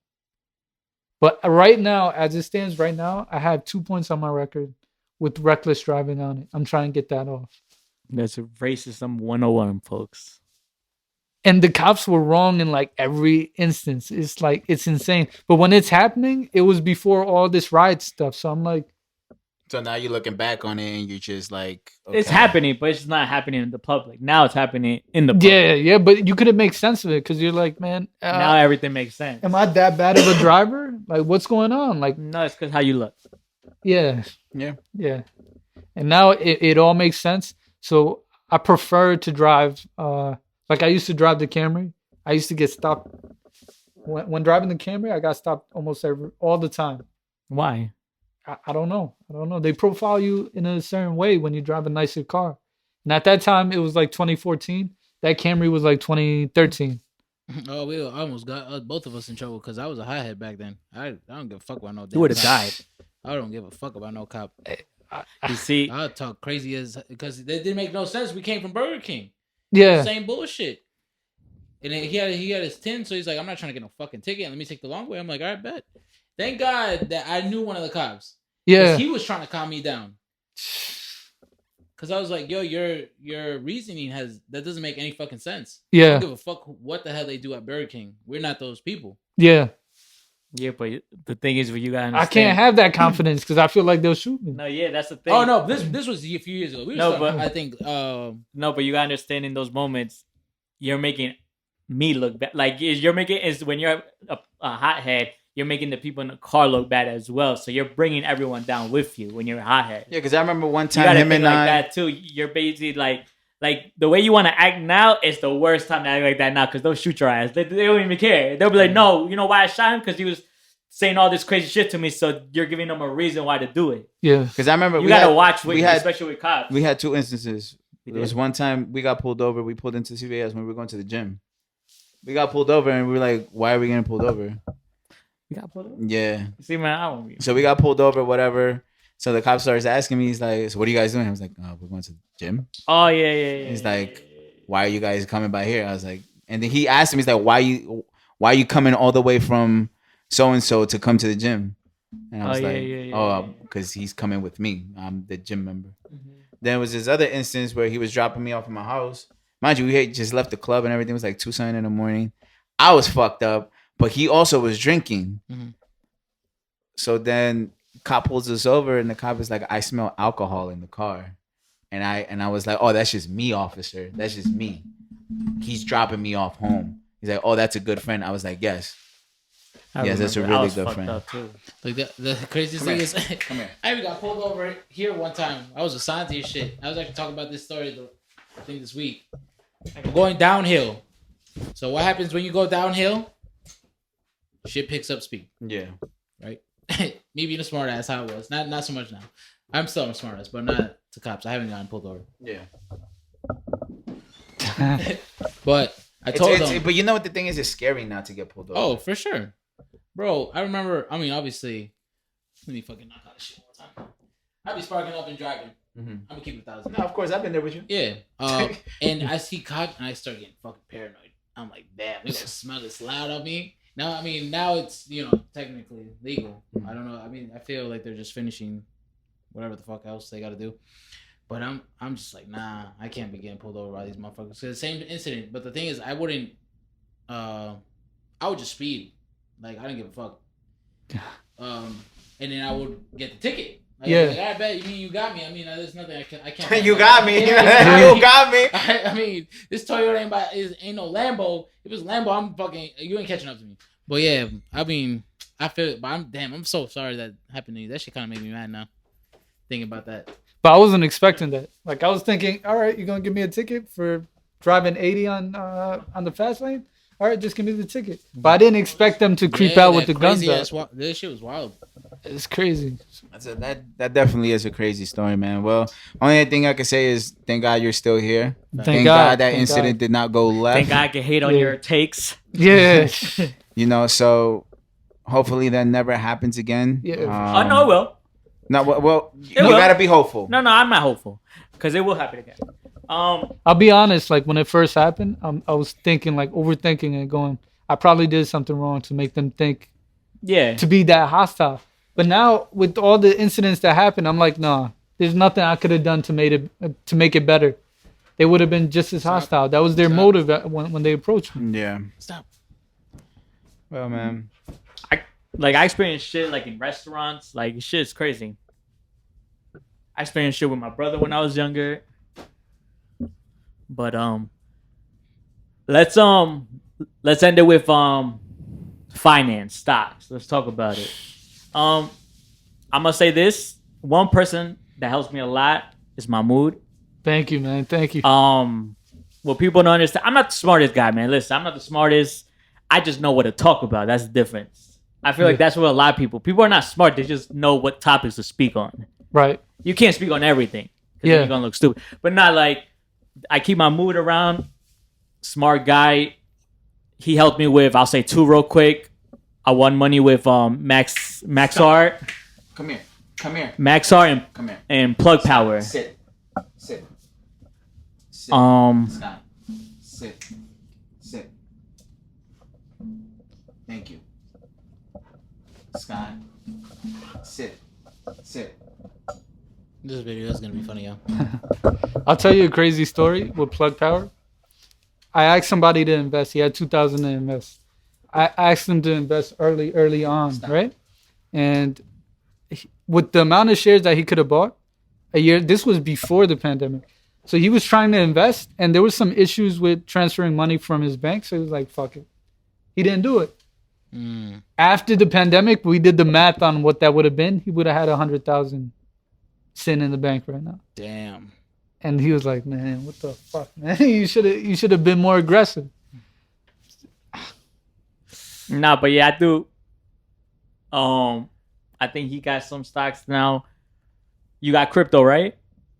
But right now, as it stands right now, I have 2 points on my record with reckless driving on it. I'm trying to get that off. That's racism 101, folks. And the cops were wrong in like every instance. It's like, it's insane. But when it's happening, it was before all this riot stuff. So I'm like. So now you're looking back on it and you're just like. Okay. It's happening, but it's not happening in the public. Now it's happening in the public. Yeah. But you couldn't make sense of it because you're like, man. Now everything makes sense. Am I that bad of a driver? Like, what's going on? Like, no, it's because how you look. Yeah. And now it all makes sense. So I prefer to drive. Like I used to drive the Camry. I used to get stopped when driving the Camry. I got stopped almost all the time. Why? I don't know. They profile you in a certain way when you drive a nicer car. And at that time, it was like 2014. That Camry was like 2013. Oh, we almost got both of us in trouble because I was a hothead back then. I don't give a fuck about no. You would have died. I don't give a fuck about no cop. You see, I'll talk crazy as because they didn't make no sense. We came from Burger King. Yeah. Same bullshit. And then he had his tin, so he's like, I'm not trying to get no fucking ticket. Let me take the long way. I'm like, all right, bet. Thank God that I knew one of the cops. Yeah. He was trying to calm me down. Because I was like, yo, your reasoning that doesn't make any fucking sense. Yeah. I don't give a fuck what the hell they do at Burger King. We're not those people. Yeah. Yeah, but the thing is, you gotta understand. I can't have that confidence because I feel like they'll shoot me. No, yeah, that's the thing. Oh no, this was a few years ago. I think no, but you gotta understand in those moments, you're making me look bad. Like you're making is when you're a hothead, you're making the people in the car look bad as well. So you're bringing everyone down with you when you're a hothead. Yeah, because I remember one time him and like that too. You're basically like like the way you want to act now is the worst time to act like that now because they'll shoot your ass. They don't even care. They'll be like, no, you know why I shot him? Because he was saying all this crazy shit to me. So you're giving them a reason why to do it. Yeah. Because I remember You gotta watch, especially with cops. We had 2 instances. We There was did. one time we got pulled over. We pulled into CVS when we were going to the gym. We got pulled over and we were like, why are we getting pulled over? You got pulled over? Yeah. See, man, I don't be. So we got pulled over, whatever. So the cop starts asking me, he's like, so what are you guys doing? I was like, we're going to the gym. Oh, yeah. He's like, why are you guys coming by here? I was like, and then he asked me, he's like, why are you coming all the way from so-and-so to come to the gym? And I was because he's coming with me. I'm the gym member. Mm-hmm. Then there was this other instance where he was dropping me off at my house. Mind you, we had just left the club and everything. It was like 2 something in the morning. I was fucked up, but he also was drinking. Mm-hmm. So then cop pulls us over and the cop is like, I smell alcohol in the car. And I was like, oh, that's just me, officer. That's just me. He's dropping me off home. He's like, oh, that's a good friend. I was like, yes. Yes, that's a really good friend. Like the craziest thing is, Come here. I even got pulled over here one time. I was assigned to your shit. I was actually talking about this story, I think this week. We're going downhill. So what happens when you go downhill? Shit picks up speed. Yeah. Right? Me being a smart ass, how it was. Not so much now. I'm still a smart ass, but not to cops. I haven't gotten pulled over. Yeah. But I told them. But you know what the thing is? It's scary not to get pulled over. Oh, for sure. Bro, I remember, I mean, obviously, let me fucking knock out this shit one time. I'd be sparking up and driving. Mm-hmm. I'm gonna keep it 1,000. No, of course, I've been there with you. Yeah. And I see cops and I start getting fucking paranoid. I'm like, damn, they gonna smell this loud on me. Now, I mean, now it's, technically legal. I don't know. I mean, I feel like they're just finishing whatever the fuck else they gotta do. But I'm just like, nah, I can't be getting pulled over by these motherfuckers. So the same incident. But the thing is, I would just speed. Like, I didn't give a fuck. And then I would get the ticket. Like, I bet you mean you got me. I mean, there's nothing I can't. You got me. Yeah, You got me. I mean, this Toyota ain't no Lambo. If it was Lambo, you ain't catching up to me. But yeah, I mean, I feel it. But I'm so sorry that happened to you. That shit kind of made me mad now. Thinking about that. But I wasn't expecting that. Like, I was thinking, all right, you're gonna give me a ticket for driving 80 on the fast lane. All right, just give me the ticket. But I didn't expect them to creep out with the guns out. This shit was wild. It's crazy. That definitely is a crazy story, man. Well, only thing I can say is thank God you're still here. Thank God that incident did not go left. Thank God I can hate on your takes. Yeah. So hopefully that never happens again. Yeah. Oh, no, it will. No, well, you will. gotta be hopeful. No, I'm not hopeful because it will happen again. I'll be honest. Like, when it first happened, I was thinking, like, overthinking and going, I probably did something wrong to make them think to be that hostile. But now with all the incidents that happened, I'm like, nah, there's nothing I could have done to make it better. They would have been just as hostile. That was their motive when they approached me. Yeah. Stop. Well, man. I experienced shit like in restaurants. Like, shit's crazy. I experienced shit with my brother when I was younger. But let's end it with finance, stocks. Let's talk about it. I'm gonna say this. One person that helps me a lot is Mahmud. Thank you, man. Thank you. What people don't understand, I'm not the smartest guy, man. Listen, I'm not the smartest. I just know what to talk about. That's the difference. I feel like that's what a lot of people are not smart. They just know what topics to speak on. Right. You can't speak on everything. Yeah. You're going to look stupid. But not like, I keep my mood around. Smart guy. He helped me with, I'll say 2 real quick. I won money with Max Art. Come here. Max Art and Plug Power. Sit. Sit. Thank you. Scott. Sit. This video is gonna be funny, yo. I'll tell you a crazy story with Plug Power. I asked somebody to invest. He had $2,000 to invest. I asked him to invest early on, right? And with the amount of shares that he could have bought a year, this was before the pandemic. So he was trying to invest, and there was some issues with transferring money from his bank. So he was like, fuck it. He didn't do it. After the pandemic, we did the math on what that would have been. He would have had 100,000 sitting in the bank right now. Damn. And he was like, "Man, what the fuck, man? You should have been more aggressive." Nah, but yeah, I do. I think he got some stocks now. You got crypto, right?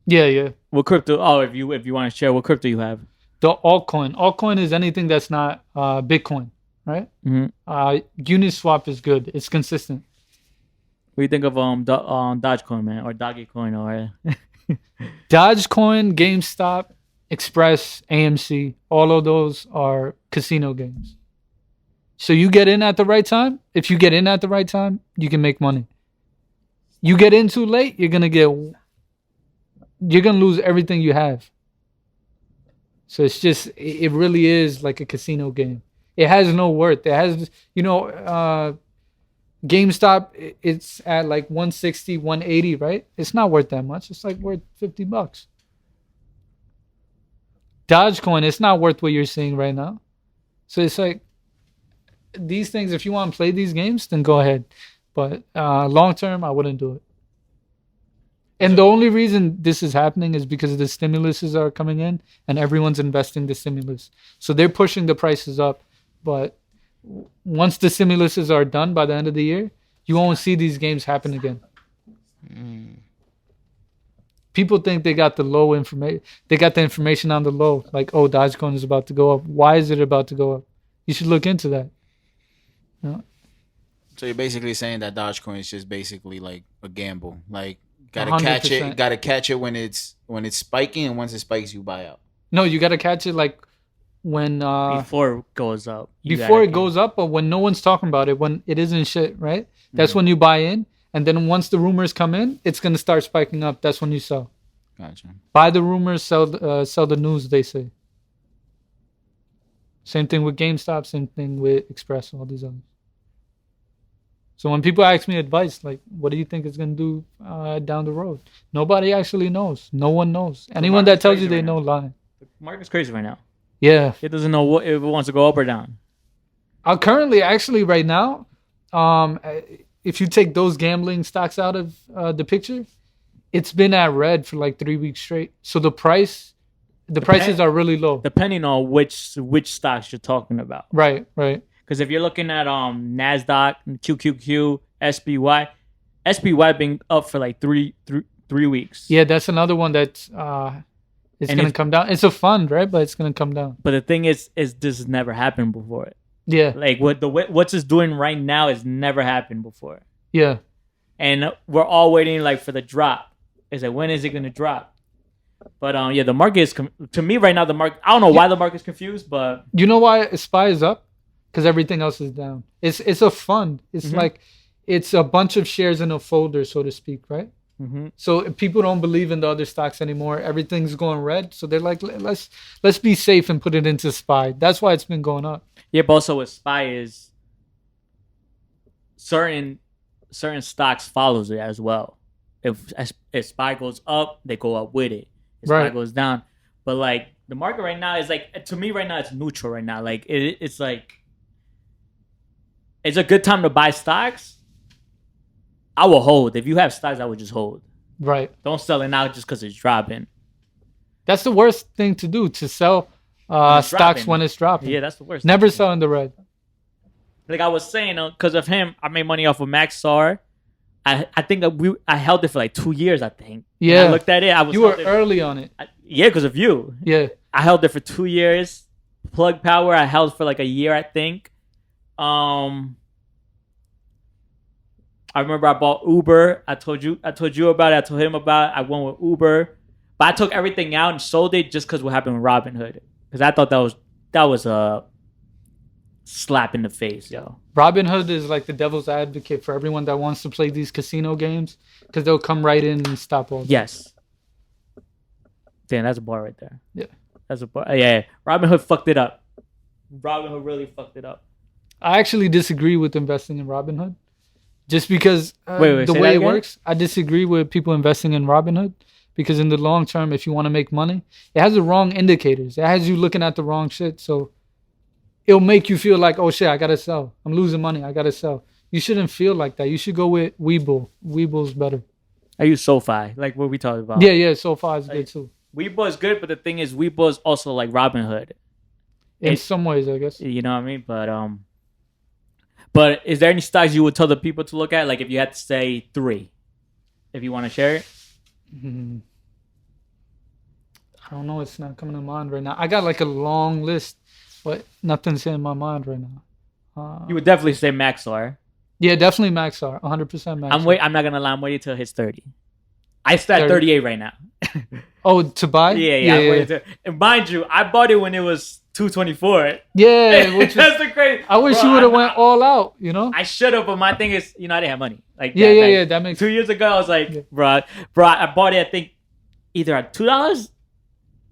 Yeah. What crypto? Oh, if you want to share, what crypto you have? The altcoin. Altcoin is anything that's not Bitcoin, right? Mm-hmm. Uniswap is good. It's consistent. What do you think of Dogecoin, man, or Dogecoin, or Dogecoin, GameStop, Express, AMC, all of those are casino games. So you get in at the right time. If you get in at the right time, you can make money. You get in too late, you're gonna lose everything you have. So it's just, it really is like a casino game. It has no worth. It has, GameStop, it's at like 160, 180, right? It's not worth that much. It's like worth $50. Dogecoin, it's not worth what you're seeing right now. So it's like, these things, if you want to play these games, then go ahead. But long term, I wouldn't do it. And the only reason this is happening is because the stimuluses are coming in and everyone's investing the stimulus. So they're pushing the prices up. But once the stimuluses are done by the end of the year, you won't see these games happen again. People think they got the low information. They got the information on the low. Like, oh, Dogecoin is about to go up. Why is it about to go up? You should look into that. No. So you're basically saying that Dogecoin is just basically like a gamble. Like, 100%. Gotta catch it when it's spiking, and once it spikes, you buy out. No, you gotta catch it like when before it goes up. Before it goes up, but when no one's talking about it, when it isn't shit, right? That's when you buy in, and then once the rumors come in, it's gonna start spiking up. That's when you sell. Gotcha. Buy the rumors, sell the news. They say. Same thing with GameStop. Same thing with Express. All these others. So when people ask me advice, like, what do you think it's going to do down the road? Nobody actually knows. No one knows. Anyone that tells you they know lying. The market's crazy right now. Yeah. It doesn't know if it wants to go up or down. Currently, actually, right now, if you take those gambling stocks out of the picture, it's been at red for like 3 weeks straight. So the prices are really low. Depending on which stocks you're talking about. Right. Because if you're looking at NASDAQ, QQQ, SPY being up for like three weeks. Yeah, that's another one that's it's going to come down. It's a fund, right? But it's going to come down. But the thing is this has never happened before. Yeah. Like what's it's doing right now has never happened before. Yeah. And we're all waiting like for the drop. It's like, when is it going to drop? But the market is to me right now. The market, I don't know why the market's confused, but you know why SPY is up? Because everything else is down. It's a fund. It's like it's a bunch of shares in a folder, so to speak, right? Mm-hmm. So people don't believe in the other stocks anymore. Everything's going red, so they're like, let's be safe and put it into SPY. That's why it's been going up. Yeah, but also with SPY is certain stocks follows it as well. If SPY goes up, they go up with it. If SPY goes down, but like the market right now is like, to me right now it's neutral right now. Like it's like. It's a good time to buy stocks. I will hold. If you have stocks, I would just hold. Right. Don't sell it now just because it's dropping. That's the worst thing to do, to sell stocks when it's dropping. Yeah, that's the worst. Never sell in the red. Like I was saying, because of him, I made money off of Maxar. I think that I held it for like 2 years, I think. Yeah. And I looked at it. You were early on it. Yeah, because of you. Yeah. I held it for 2 years. Plug Power, I held for like a year, I think. I remember I bought Uber. I told you about it. I told him about it. I went with Uber, but I took everything out and sold it just because what happened with Robinhood. Because I thought that was a slap in the face, yo. Robinhood is like the devil's advocate for everyone that wants to play these casino games, because they'll come right in and stop all that. Yes. Damn, that's a bar right there. Yeah. That's a bar. Yeah. Robinhood fucked it up. Robinhood really fucked it up. I actually disagree with investing in Robinhood. Just because the way it works, I disagree with people investing in Robinhood, because in the long term, if you want to make money, it has the wrong indicators. It has you looking at the wrong shit. So it'll make you feel like, oh shit, I got to sell. I'm losing money. I got to sell. You shouldn't feel like that. You should go with Webull. Webull's better. I use SoFi, like what we talked about. Yeah. SoFi is good too. Weibo is good, but the thing is, Weibo is also like Robinhood. In some ways, I guess. You know what I mean? But is there any stocks you would tell the people to look at? Like if you had to say 3, if you want to share it. I don't know. It's not coming to mind right now. I got like a long list, but nothing's in my mind right now. You would definitely say Maxar. Yeah, definitely Maxar. 100% Maxar. I'm not gonna lie. I'm waiting till it hits 30. I start at 38 right now. Oh, to buy? Yeah. I'm waiting till, and mind you, I bought it when it was 224. Yeah, which that's the crazy. I wish you would have went all out. You know. I should have, but my thing is, I didn't have money. Like yeah. That makes 2 years ago. I was like, bro, I bought it. I think either at $2.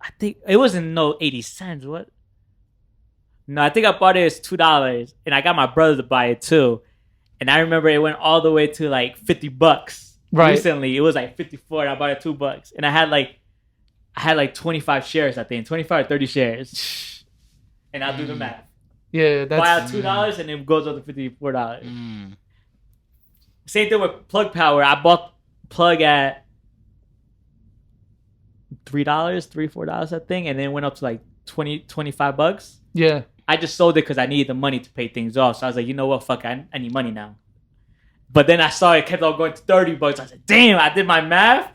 I think it wasn't no 80 cents. What? No, I think I bought it as $2, and I got my brother to buy it too. And I remember it went all the way to like $50. Right. Recently, it was like 54, and I bought it $2. And I had like 25 shares. I think 25 or 30 shares. And I'll do the math. Yeah, that's buy out $2, and it goes up to $54. Same thing with Plug Power. I bought Plug at $3, $4, I think, and then it went up to like $25. Yeah. I just sold it because I needed the money to pay things off. So I was like, you know what? Fuck, I need money now. But then I saw it kept on going to $30. I said, damn, I did my math.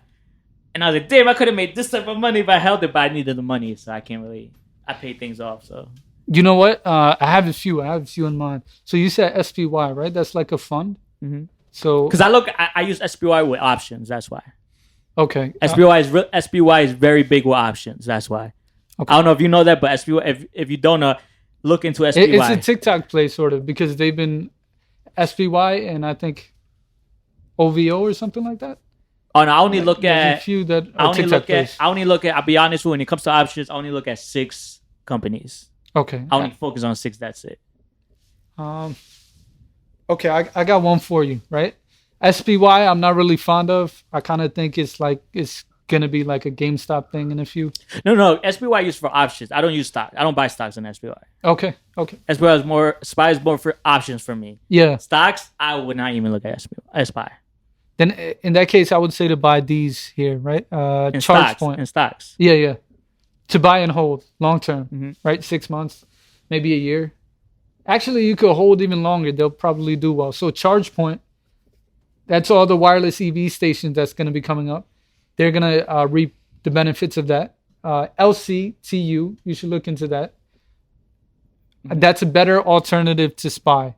And I was like, damn, I could have made this type of money if I held it, but I needed the money. So I paid things off. So you know what? I have a few in mind. So you said SPY, right? That's like a fund. Mm-hmm. So because I use SPY with options. That's why. Okay. SPY is very big with options. That's why. Okay. I don't know if you know that, but SPY, if you don't know, look into SPY. It's a TikTok play, sort of, because they've been SPY and I think OVO or something like that. Oh no, I only look at a few that are TikTok plays. I only look at. I'll be honest with you, when it comes to options, I only look at 6 companies. Okay. I only focus on 6. That's it. Okay, I got one for you, right? SPY, I'm not really fond of. I kind of think it's gonna be like a GameStop thing in a few. No. SPY used for options. I don't use stock. I don't buy stocks in SPY. Okay. SPY is more for options for me. Yeah. Stocks, I would not even look at SPY. Then in that case, I would say to buy these here, right? Charge Point. In stocks. Yeah. To buy and hold long term, right? 6 months, maybe a year. Actually, you could hold even longer. They'll probably do well. So Charge Point, that's all the wireless EV stations that's going to be coming up. They're going to reap the benefits of that. LCTU, you should look into that. That's a better alternative to SPY,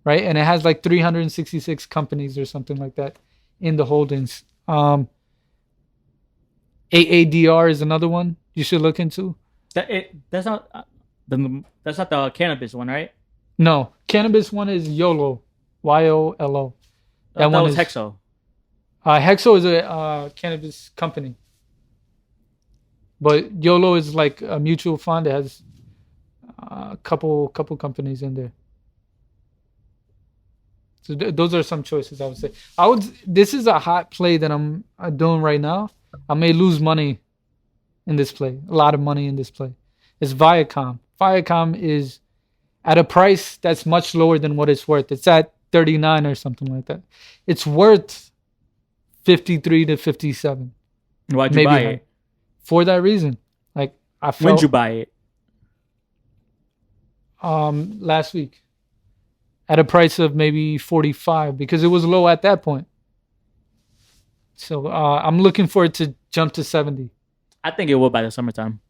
right? And it has like 366 companies or something like that in the holdings. AADR is another one you should look into. That's not the cannabis one, right? No, cannabis one is YOLO, YOLO. That one was Hexo. Hexo is a cannabis company, but YOLO is like a mutual fund. It has a couple companies in there. So those are some choices I would say. This is a hot play that I'm doing right now. I may lose money in this play, a lot of money in this play. It's Viacom. Viacom is at a price that's much lower than what it's worth. It's at 39 or something like that. It's worth 53 to 57. Why'd you buy it? For that reason. Like I felt. When'd you buy it? Last week. At a price of maybe 45 because it was low at that point. So I'm looking for it to jump to 70. I think it will by the summertime.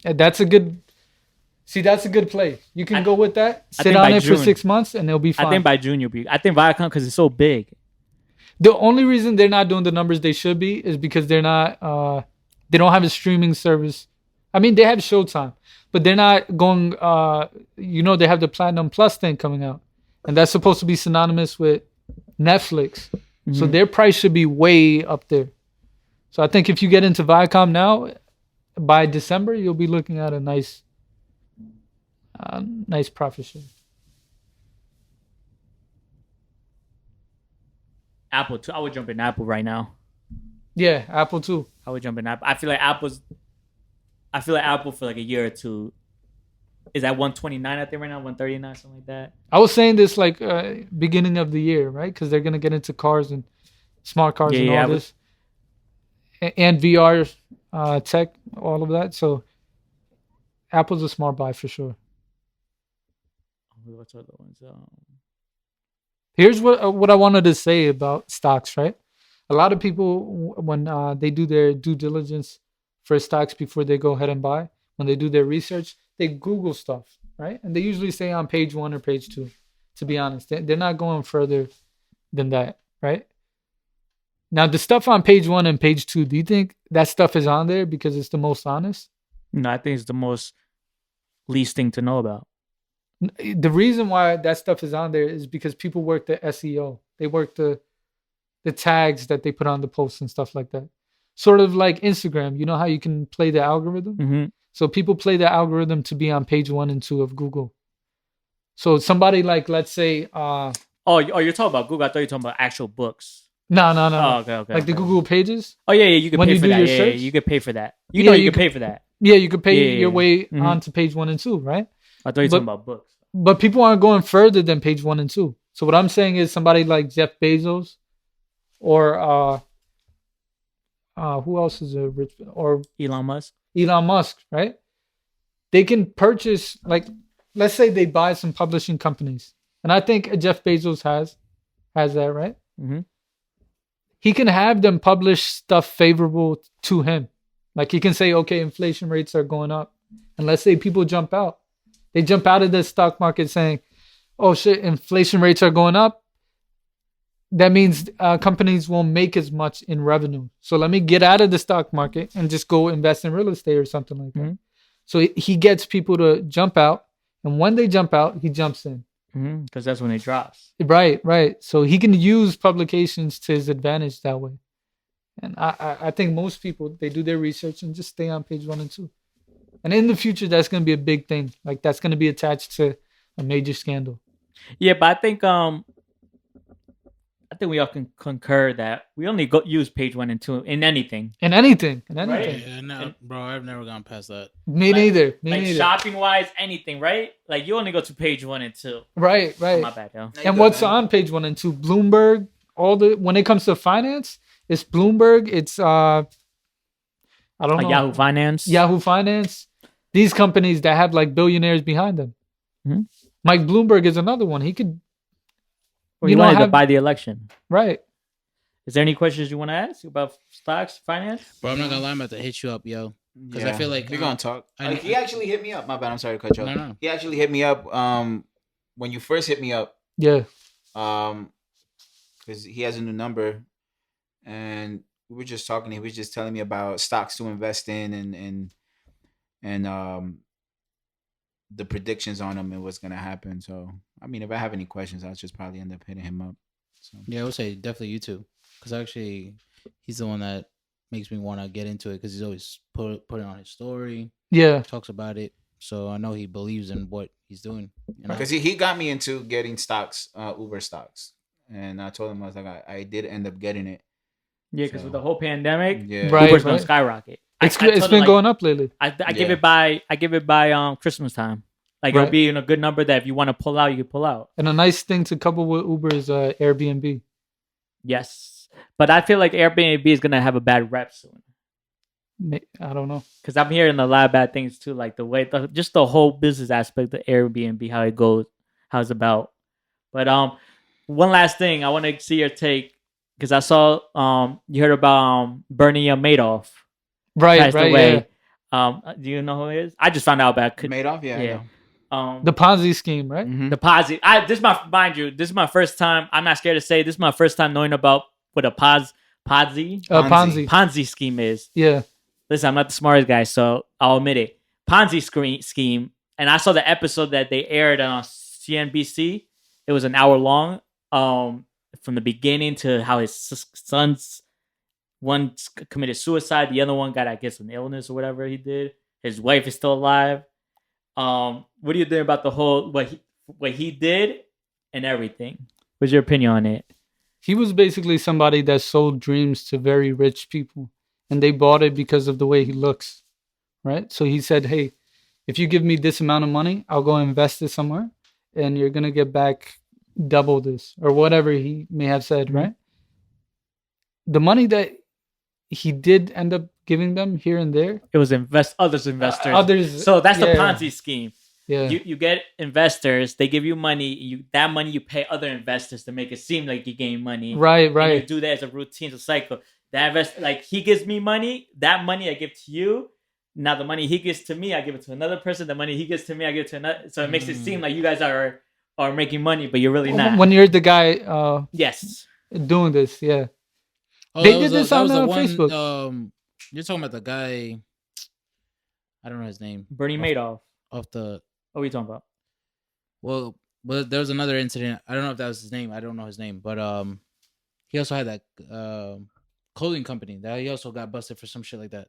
That's a good play. You can go with that. Sit on it for 6 months and it'll be fine. I think by June you'll be. I think Viacom, because it's so big. The only reason they're not doing the numbers they should be is because they're not. They don't have a streaming service. I mean, they have Showtime, but they're not going. They have the Platinum Plus thing coming out, and that's supposed to be synonymous with Netflix. Mm-hmm. So their price should be way up there. So I think if you get into Viacom now, by December you'll be looking at a nice profit share. Apple too. I would jump in Apple right now. Yeah, Apple too. I would jump in Apple. I feel like Apple for like a year or two is at 129. I think right now 139, something like that. I was saying this like beginning of the year, right? Because they're gonna get into cars and smart cars and all this, and VR tech, all of that. So Apple's a smart buy for sure. What's other ones? Here's what I wanted to say about stocks, right? A lot of people, when they do their due diligence for stocks before they go ahead and buy, when they do their research, they Google stuff, right? And they usually say on page 1 or page 2, to be honest. They're not going further than that, right? Now, the stuff on page 1 and page 2, do you think that stuff is on there because it's the most honest? No, I think it's the most least thing to know about. The reason why that stuff is on there is because people work the SEO. They work the tags that they put on the posts and stuff like that. Sort of like Instagram. You know how you can play the algorithm? Mm-hmm. So people play the algorithm to be on page 1 and 2 of Google. So somebody like, let's say... Oh, you're talking about Google. I thought you were talking about actual books. No. Oh, okay. Like the Google pages? Oh, yeah, you can When pay you for do that. your Yeah, search? you can pay for that. You Yeah, know you you can could- pay for that. Yeah, you could pay Yeah. your way Mhm. onto page 1 and 2, right? I thought you were talking about books. But people aren't going further than page 1 and 2. So what I'm saying is somebody like Jeff Bezos or who else is a rich, or Elon Musk. Elon Musk, right? They can purchase, like, let's say they buy some publishing companies. And I think Jeff Bezos has that, right? Mm-hmm. He can have them publish stuff favorable to him. Like he can say, okay, inflation rates are going up. And let's say people jump out. They jump out of the stock market saying, oh shit, inflation rates are going up. That means companies won't make as much in revenue. So let me get out of the stock market and just go invest in real estate or something like that. Mhm. So he gets people to jump out. And when they jump out, he jumps in. Because that's when it drops. Right. So he can use publications to his advantage that way. And I think most people, they do their research and just stay on page 1 and 2. And in the future, that's going to be a big thing. Like that's going to be attached to a major scandal. Yeah, but I think we all can concur that we only use page 1 and 2 in anything. In anything. Right. Yeah, no, bro, I've never gone past that. Me neither. Me Like neither. shopping wise, anything, right? Like you only go to page 1 and 2. Right. Oh, my bad, yo. And what's on page 1 and 2? Bloomberg. When it comes to finance, it's Bloomberg. It's I don't know. Yahoo Finance. Yahoo Finance. These companies that have like billionaires behind them. Mhm. Mike Bloomberg is another one. He could. Well, you wanted to buy the election. Right. Is there any questions you want to ask about stocks, finance? Bro, I'm not gonna lie, I'm about to hit you up, yo. Because I feel like we're gonna talk. I- He actually hit me up. My bad. I'm sorry to cut you off. No. He actually hit me up. When you first hit me up. Yeah. Because he has a new number, and we were just talking. He was just telling me about stocks to invest in and the predictions on them and what's gonna happen. So I mean, if I have any questions, I'll just probably end up hitting him up. So Yeah, I would say definitely you too. Because actually, he's the one that makes me want to get into it because he's always put it on his story, Yeah. talks about it. So I know he believes in what he's doing. You know? because he got me into getting stocks, Uber stocks, and I told him I was like, I did end up getting it. Yeah, because So- with the whole pandemic, Yeah, Right. Uber's gonna skyrocket. It's I told been him, going up lately. I give Yeah. it by Christmas time. Like Right. it'll be in a good number that if you want to pull out, you can pull out. And a nice thing to couple with Uber is Airbnb. Yes, but I feel like Airbnb is gonna have a bad rep soon. I don't know. Because I'm hearing a lot of bad things too, like the way, just the whole business aspect of Airbnb, how it goes, how it's about. But one last thing, I want to see your take because I saw you heard about Bernie Madoff Right. passed Yeah. away. Do you know who he is? I just found out about Madoff. Yeah, yeah. The Ponzi scheme, right? Mhm. The Ponzi. This is my first time. I'm not scared to say this is my first time knowing about what a Ponzi Ponzi. scheme is. Yeah. Listen, I'm not the smartest guy, so I'll admit it. Ponzi scheme, and I saw the episode that they aired on CNBC. It was an hour long, from the beginning to how his sons, one committed suicide, the other one got, I guess, an illness or whatever he did. His wife is still alive. What do you think about the whole what he did and everything? What's your opinion on it? He was basically somebody that sold dreams to very rich people, and they bought it because of the way he looks, right? So he said, hey, if you give me this amount of money, I'll go invest it somewhere, and you're going to get back double this, or whatever he may have said, right? The money that he did end up giving them here and there. It was others investors. Others. So that's the yeah. Ponzi scheme. Yeah. You get investors, they give you money, that money you pay other investors to make it seem like you gain money. Right. And you do that as a routine, it's a cycle. That like he gives me money, that money I give to you. Now the money he gives to me, I give it to another person. The money he gives to me, I give it to another. So it makes it seem like you guys are making money, but you're really not. When you're the guy yes. doing this, yeah. Oh, They did this on Facebook. You're talking about the guy. I don't know his name. Bernie Madoff. Off the. What are you talking about? Well, there was another incident. I don't know if that was his name. I don't know his name, but he also had that clothing company that he also got busted for some shit like that.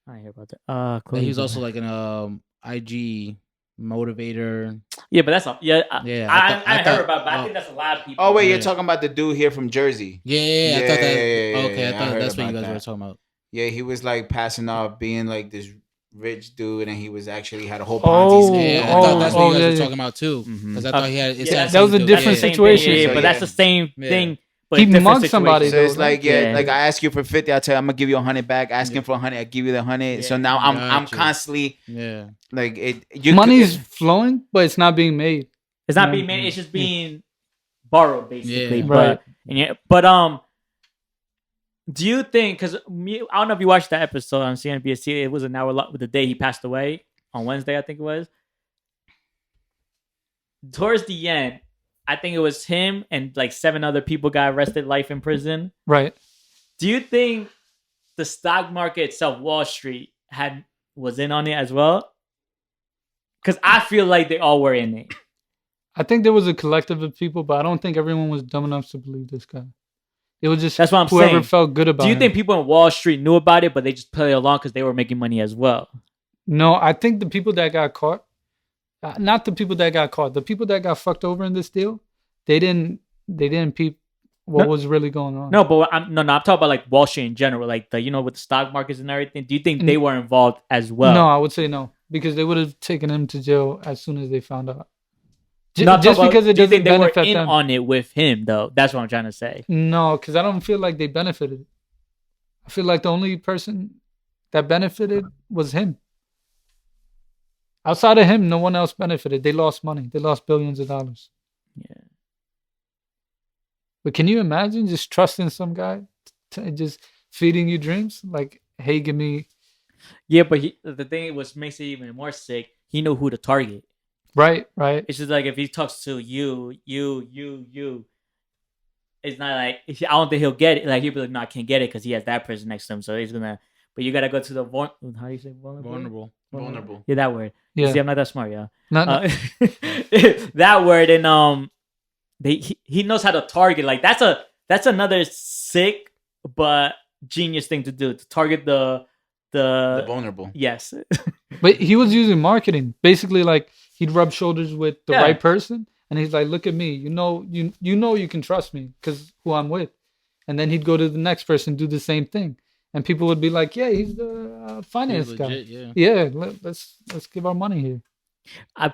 I didn't hear about that. He was also like an IG motivator. Yeah, but that's I heard about. But I think that's a lot of people. Oh wait, you're talking about the dude here from Jersey? Yeah. I thought that. Okay, I I thought heard that's what you about guys were that. talking about. Yeah, he was like passing off being like this rich dude, and he was actually had a whole Oh, Ponzi scheme. Yeah, I thought that's what you guys yeah, were yeah. talking about too. Because I thought he had. that was a different situation. Yeah, So, but that's the same Yeah. thing. But He different mugged somebody, situation. So it's like Yeah. like I ask you for 50, I tell you I'm gonna give you 100 back. Asking for 100, I give you the 100. So Yeah. now I'm Gotcha. constantly Yeah. like it. Money's flowing, but it's not being made. It's not Yeah. being made. It's just being borrowed, basically. Yeah. But do you think? Because I don't know if you watched that episode on CNBC. It was an hour long with the day he passed away on Wednesday, I think it was. Towards the end, I think it was him and like 7 other people got arrested, life in prison. Right. Do you think the stock market itself, Wall Street, was in on it as well? Because I feel like they all were in it. I think there was a collective of people, but I don't think everyone was dumb enough to believe this guy. It was just That's what I'm whoever saying. felt good about it. Do you think people in Wall Street knew about it, but they just played along because they were making money as well? No, I think the people that got caught, not the people that got caught, the people that got fucked over in this deal, they didn't peep what was really going on. No, but I'm talking about like Wall Street in general, like with the stock markets and everything. Do you think they were involved as well? No, I would say no, because they would have taken him to jail as soon as they found out. Not Just because it do you doesn't think they were benefit in them. on it with him though? That's what I'm trying to say. No, because I don't feel like they benefited. I feel like the only person that benefited was him. Outside of him, no one else benefited. They lost money. They lost billions of dollars. Yeah. But can you imagine just trusting some guy to just feeding you dreams? Like, hey, give me... Yeah, but the thing was makes it even more sick. He knew who to target. Right. It's just like if he talks to you, it's not like I don't think he'll get it. Like he'll be like, no, I can't get it because he has that person next to him. So he's gonna. But you gotta go to the how do you say vulnerable? Vulnerable. Yeah, that word. Yeah. See, I'm not that smart, yeah. No. That word and he knows how to target. Like that's another sick but genius thing to do, to target the vulnerable. Yes. But he was using marketing. Basically, like, he'd rub shoulders with the right person, and he's like, look at me. You know you can trust me because who I'm with. And then he'd go to the next person, do the same thing. And people would be like, yeah, he's the finance guy. Legit, Yeah, let's give our money here.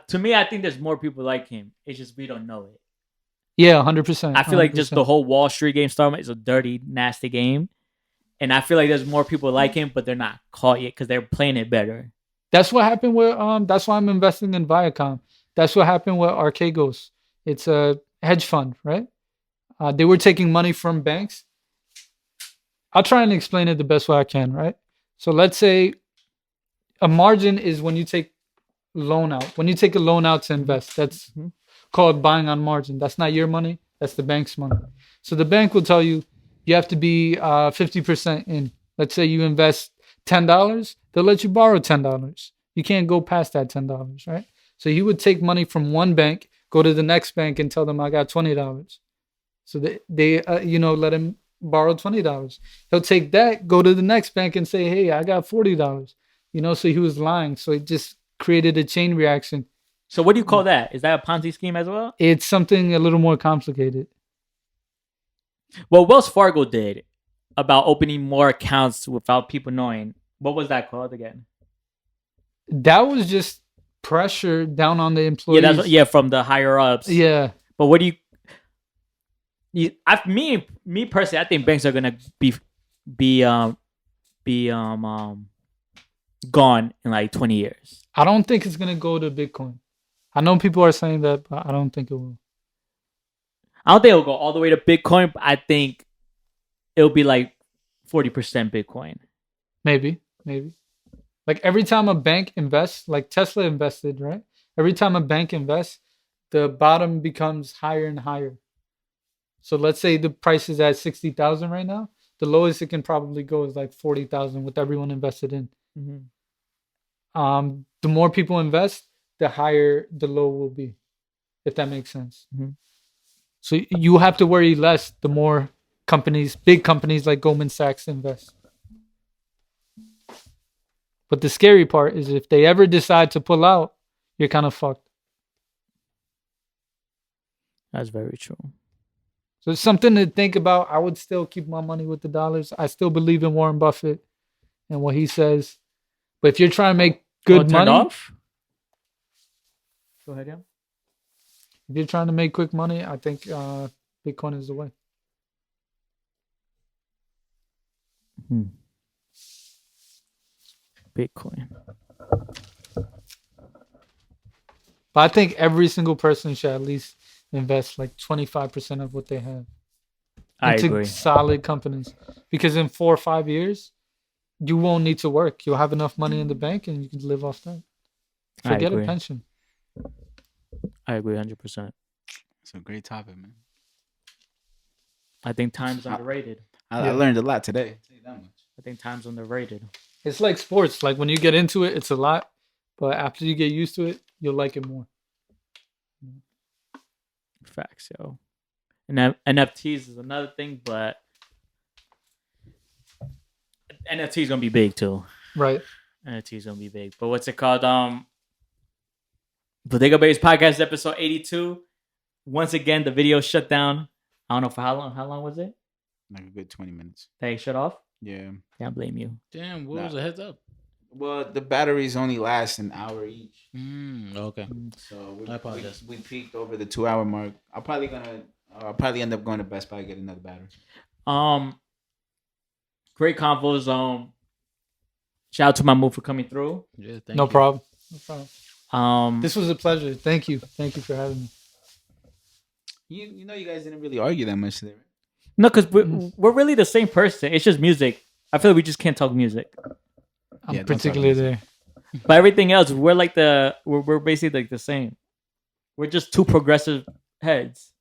To me, I think there's more people like him. It's just we don't know it. Yeah, 100%. I feel like just the whole Wall Street game started is a dirty, nasty game. And I feel like there's more people like him, but they're not caught yet because they're playing it better. That's what happened with that's why I'm investing in Viacom. That's what happened with Archegos. It's a hedge fund, right? They were taking money from banks. I'll try and explain it the best way I can, right? So let's say a margin is when you take loan out. When you take a loan out to invest, that's called buying on margin. That's not your money. That's the bank's money. So the bank will tell you have to be 50% in. Let's say you invest $10, they'll let you borrow $10. You can't go past that $10, right? So he would take money from one bank, go to the next bank and tell them I got $20. So they let him borrow $20. He'll take that, go to the next bank and say, hey, I got $40. So he was lying. So it just created a chain reaction. So what do you call that? Is that a Ponzi scheme as well? It's something a little more complicated. Well, Wells Fargo did about opening more accounts without people knowing. What was that called again? That was just pressure down on the employees. Yeah, from the higher ups. Yeah. But what do me personally, I think banks are gonna be be gone in like 20 years. I don't think it's gonna go to Bitcoin. I know people are saying that, but I don't think it will. I don't think it'll go all the way to Bitcoin, but I think it'll be like 40% Bitcoin. Maybe. Like every time a bank invests, like Tesla invested, right? Every time a bank invests, the bottom becomes higher and higher. So let's say the price is at 60,000 right now. The lowest it can probably go is like 40,000 with everyone invested in. Mm-hmm. The more people invest, the higher the low will be, if that makes sense. Mm-hmm. So you have to worry less the more companies, big companies like Goldman Sachs invest. But the scary part is if they ever decide to pull out, you're kind of fucked. That's very true. So it's something to think about. I would still keep my money with the dollars. I still believe in Warren Buffett and what he says. But if you're trying to make good money, off? Go ahead, yeah. If you're trying to make quick money, I think Bitcoin is the way. Bitcoin. But I think every single person should at least invest like 25% of what they have I into agree. solid companies. Because in 4 or 5 years, you won't need to work. You'll have enough money in the bank and you can live off that. Forget a agree. pension. I agree 100%. It's a great topic, man. I think time's underrated. I learned a lot today. I'll tell you that much. I think time's underrated. It's like sports. Like when you get into it, it's a lot. But after you get used to it, you'll like it more. Facts, yo. And NFTs is another thing, but NFTs gonna be big too. Right. NFTs gonna be big. But what's it called? Bodega Babiez podcast episode 82. Once again, the video shut down. I don't know for how long. How long was it? Like a good 20 minutes. They shut off? Yeah. Can't blame you. Damn, what was the heads up? Well, the batteries only last an hour each. Okay. So I apologize. we peaked over the 2 hour mark. I'll probably end up going to Best Buy to get another battery. Great convos. Shout out to Mahmud for coming through. Yeah, thank No you. problem. This This was a pleasure. Thank you. Thank you for having me. You know, you guys didn't really argue that much today, right? no, because we're really the same person. It's just music. I feel like we just can't talk music. I'm Yeah, don't talk particularly about there. But everything else, we're like we're basically like the same. We're just two progressive heads.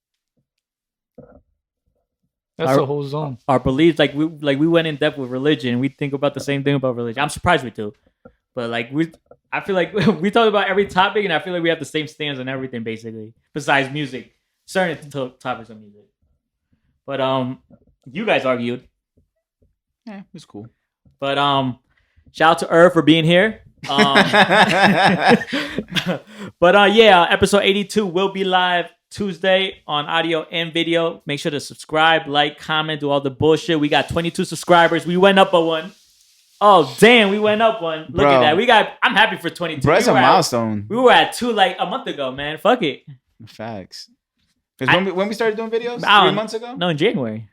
That's the whole zone. Our beliefs, like we went in depth with religion. We think about the same thing about religion. I'm surprised we do, but like I feel like we talk about every topic, and I feel like we have the same stance on everything basically. Besides music, certain topics of music. But you guys argued. Yeah, it was cool. But shout out to Irv for being here. But yeah, episode 82 will be live Tuesday on audio and video. Make sure to subscribe, like, comment, do all the bullshit. We got 22 subscribers. We went up a one. Oh damn, we went up one. Look at that. I'm happy for 22. Bro, it's a milestone. We were at 2 like a month ago, man. Fuck it. Facts. Because when we started doing videos 3 months ago? No, in January.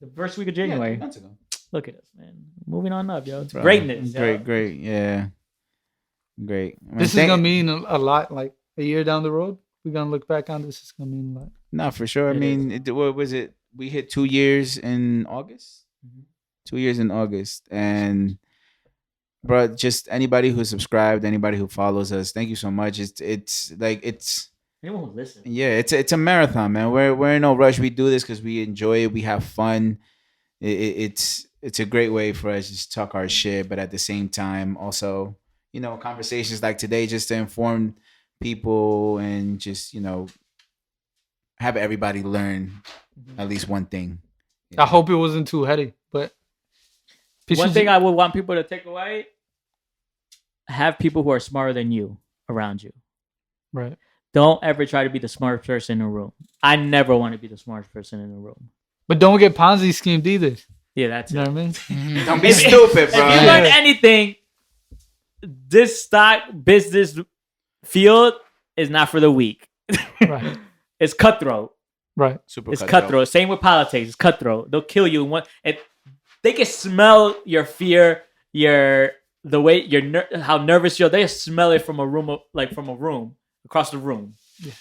The first week of January. 3 months ago. Look at us, man. Moving on up, yo. It's Bro, greatness. Great. Yeah. Great. I mean, This is gonna mean a lot. Like a year down the road, we're gonna look back on this. It's gonna mean a lot. No, for sure. I mean, what was it? We hit 2 years in August. 2 years in August, and bro, just anybody who subscribed, anybody who follows us, thank you so much. It's anyone who listens. Yeah, it's a marathon, man. We're in no rush. We do this because we enjoy it. We have fun. It's a great way for us to just talk our shit, but at the same time, also, you know, conversations like today just to inform people and just, you know, have everybody learn at least one thing. I hope it wasn't too heady, but one thing I would want people to take away: have people who are smarter than you around you. Right. Don't ever try to be the smartest person in the room. I never want to be the smartest person in the room. But don't get Ponzi schemed either. Yeah, that's you it. know what I mean? Don't be stupid, bro. If you learn anything, this stock business field is not for the weak. Right. It's cutthroat. Right. Super It's cutthroat. Same with politics. It's cutthroat. They'll kill you. they can smell your fear, the way how nervous you're. They smell it from a room, across the room. Yeah.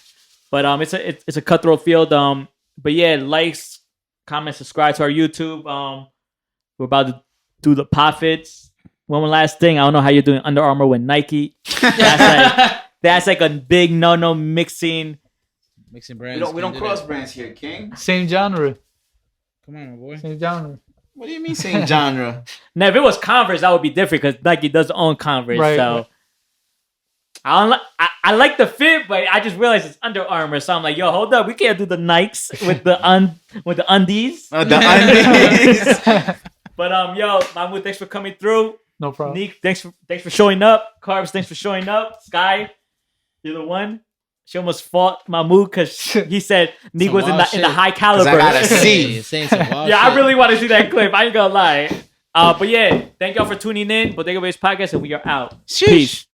But it's a cutthroat field. But yeah, likes, comment, subscribe to our YouTube. We're about to do the profits. One last thing. I don't know how you're doing Under Armour with Nike. That's like a big no mixing brands. We don't cross brands here, King. Same genre. Come on, my boy. Same genre. What do you mean same genre? Now, if it was Converse, that would be different because Nike does own Converse. Right. So I like the fit, but I just realized it's Under Armour. So I'm like, yo, hold up, we can't do the Nikes with the undies. The undies. But yo, Mahmud, thanks for coming through. No problem. Neek, thanks for showing up. Carbs, thanks for showing up. Sky, you're the one. She almost fought Mahmud because he said Neek was in the high caliber. I gotta see. Yeah, I really want to see that clip. I ain't gonna lie. But yeah, thank y'all for tuning in. Bodega Babiez Podcast, and we are out. Sheesh. Peace.